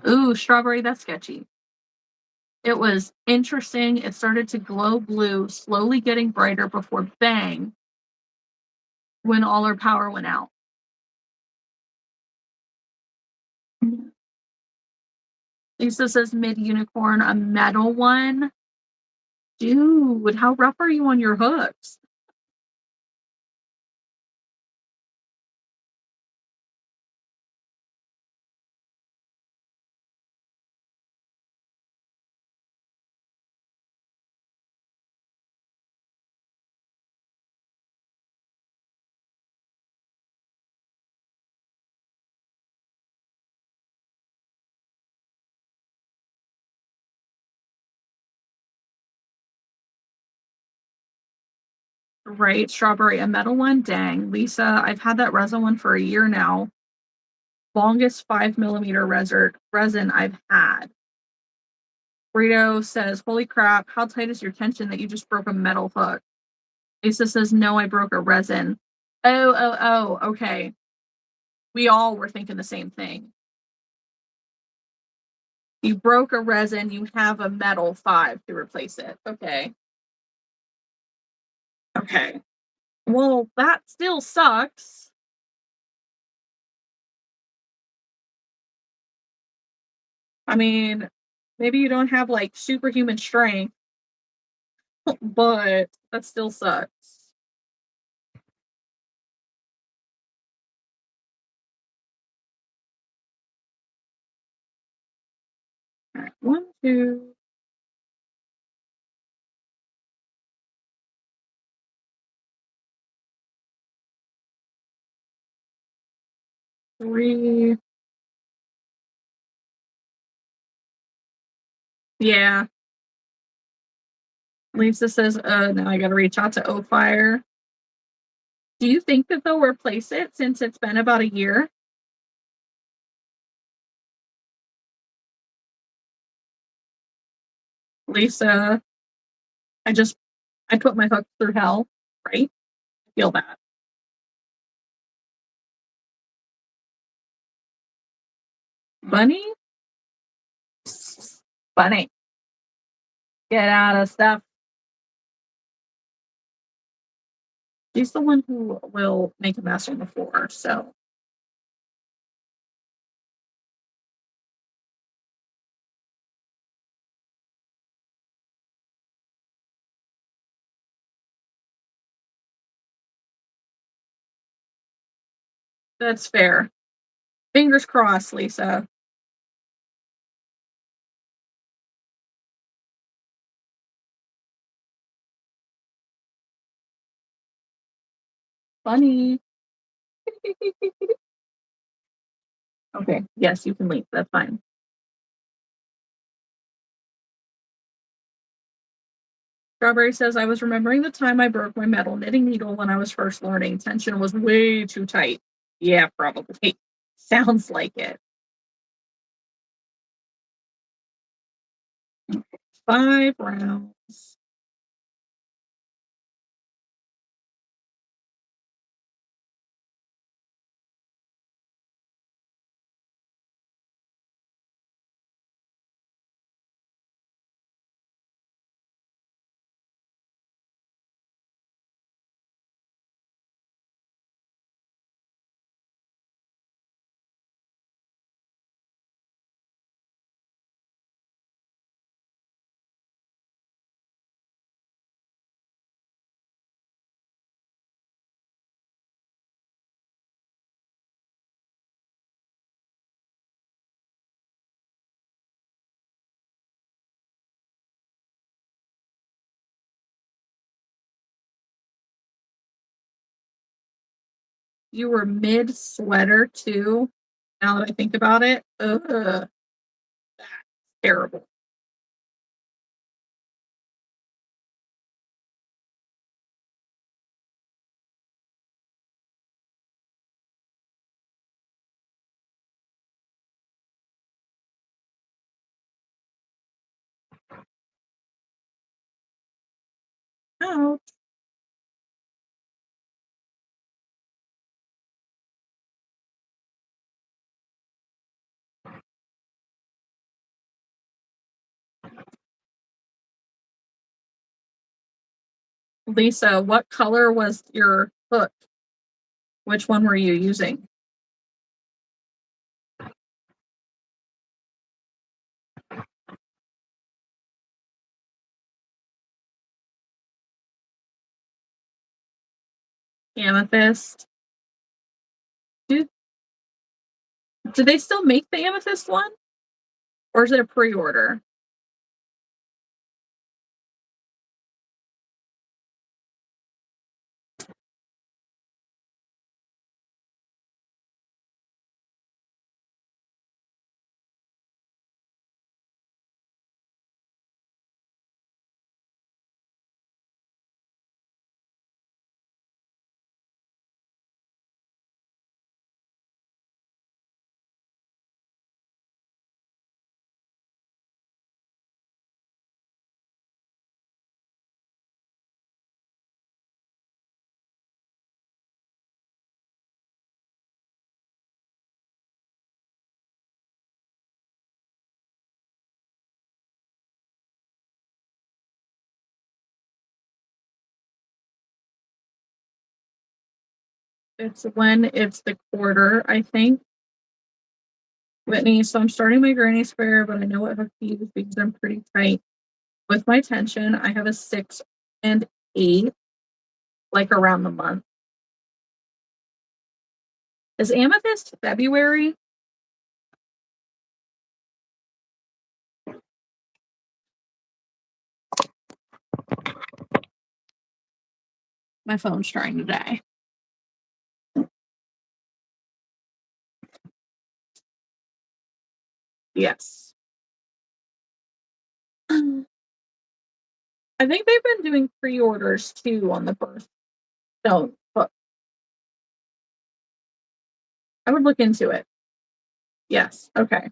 Ooh, strawberry, that's sketchy. It was interesting. It started to glow blue, slowly getting brighter before bang, when all our power went out. Lisa says mid unicorn, a metal one. Dude, how rough are you on your hooks? Right, strawberry, a metal one? Dang. Lisa, I've had that resin one for a year now. Longest 5 millimeter resin I've had. Burrito says, holy crap, how tight is your tension that you just broke a metal hook? Lisa says, no, I broke a resin. Oh, okay. We all were thinking the same thing. You broke a resin, you have a metal 5 to replace it. Okay. Okay. Well, that still sucks. I mean, Maybe you don't have like superhuman strength, but that still sucks. All right, one, two, three. Yeah. Lisa says, now I gotta reach out to O Fire. Do you think that they'll replace it since it's been about a year? Lisa, I just I put my hook through hell, right? Feel that. Bunny? Bunny. Get out of stuff. She's the one who will make a mess on the floor, so that's fair. Fingers crossed, Lisa. Bunny. Okay, yes, you can leave. That's fine. Strawberry says, I was remembering the time I broke my metal knitting needle when I was first learning. Tension was way too tight. Yeah, probably. Sounds like it. 5 rounds. You were mid sweater too. Now that I think about it, ugh, terrible. Oh, Lisa, what color was your hook? Which one were you using? Amethyst. Do, do they still make the amethyst one? Or is it a pre order? It's when it's the quarter, I think. Whitney, so I'm starting my granny square, but I know what hook to use because I'm pretty tight with my tension. I have a 6 and 8, like around the month. Is Amethyst February? My phone's trying to die. Yes. I think they've been doing pre-orders too on the birthstone, but I would look into it. Yes, okay.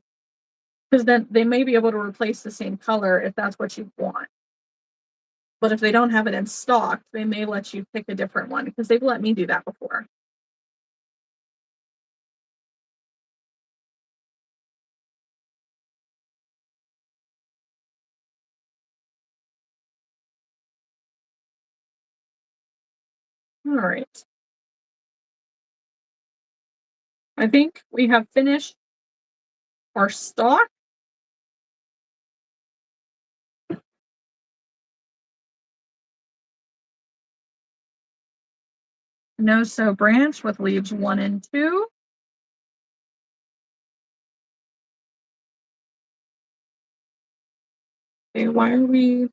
Because then they may be able to replace the same color if that's what you want. But if they don't have it in stock, they may let you pick a different one because they've let me do that before. All right. I think we have finished our stock. No sew branch with leaves 1 and 2. Okay, why are we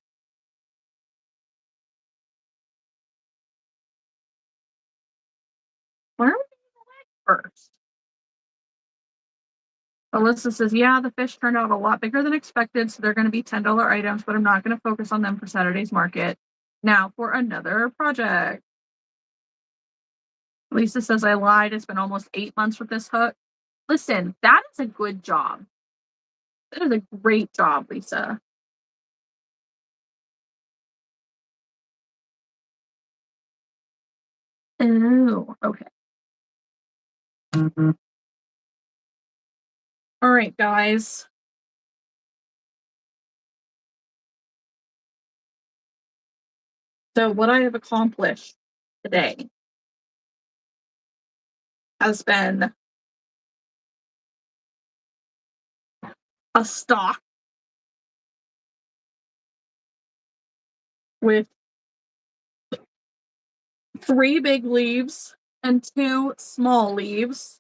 first? Alyssa says, yeah, the fish turned out a lot bigger than expected, so they're going to be $10 items, but I'm not going to focus on them for Saturday's market. Now for another project. Lisa says, I lied. It's been almost 8 months with this hook. Listen, that is a good job. That is a great job, Lisa. Oh, okay. All right, guys. So what I have accomplished today has been a stock with 3 big leaves and 2 small leaves,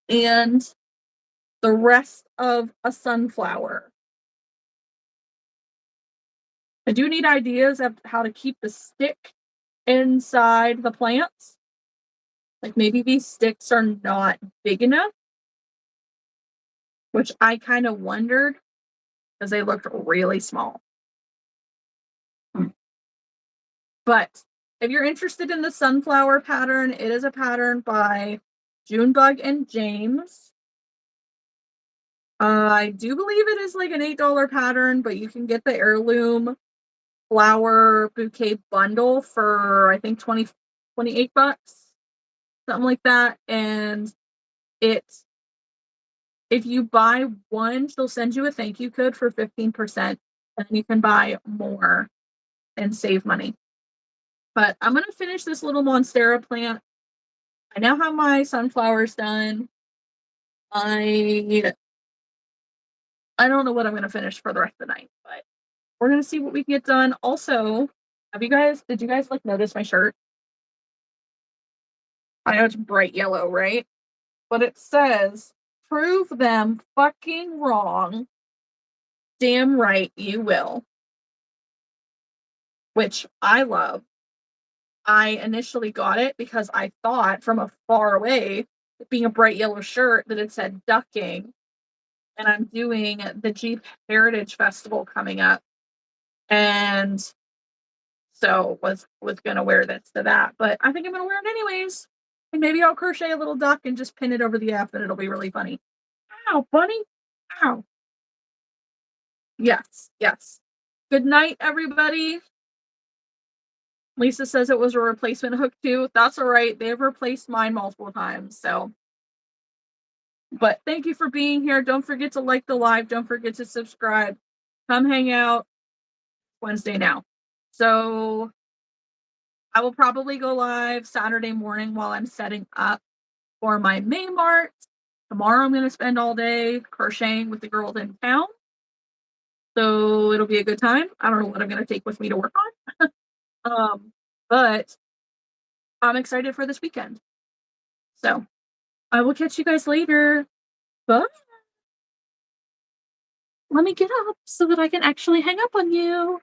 and the rest of a sunflower. I do need ideas of how to keep the stick inside the plants. Like maybe these sticks are not big enough, which I kind of wondered because they looked really small. But if you're interested in the sunflower pattern, it is a pattern by Junebug and James. I do believe it is like an $8 pattern, but you can get the heirloom flower bouquet bundle for I think 28 bucks, something like that. And it's if you buy one, she'll send you a thank you code for 15%, and you can buy more and save money. But I'm gonna finish this little monstera plant. I now have my sunflowers done. I don't know what I'm gonna finish for the rest of the night, but we're gonna see what we can get done. Also, did you guys like notice my shirt? I know it's bright yellow, right? But it says, prove them fucking wrong. Damn right you will. Which I love. I initially got it because I thought from afar away, being a bright yellow shirt, that it said ducking. And I'm doing the Jeep Heritage Festival coming up. And so was gonna wear this to that. But I think I'm gonna wear it anyways. And maybe I'll crochet a little duck and just pin it over the F and it'll be really funny. Ow, bunny. Ow. Yes, yes. Good night, everybody. Lisa says it was a replacement hook too. That's all right. They've replaced mine multiple times. So, but thank you for being here. Don't forget to like the live. Don't forget to subscribe. Come hang out Wednesday now. So, I will probably go live Saturday morning while I'm setting up for my May Mart. Tomorrow I'm gonna spend all day crocheting with the girls in town. So it'll be a good time. I don't know what I'm gonna take with me to work on. But I'm excited for this weekend. So I will catch you guys later. But let me get up so that I can actually hang up on you.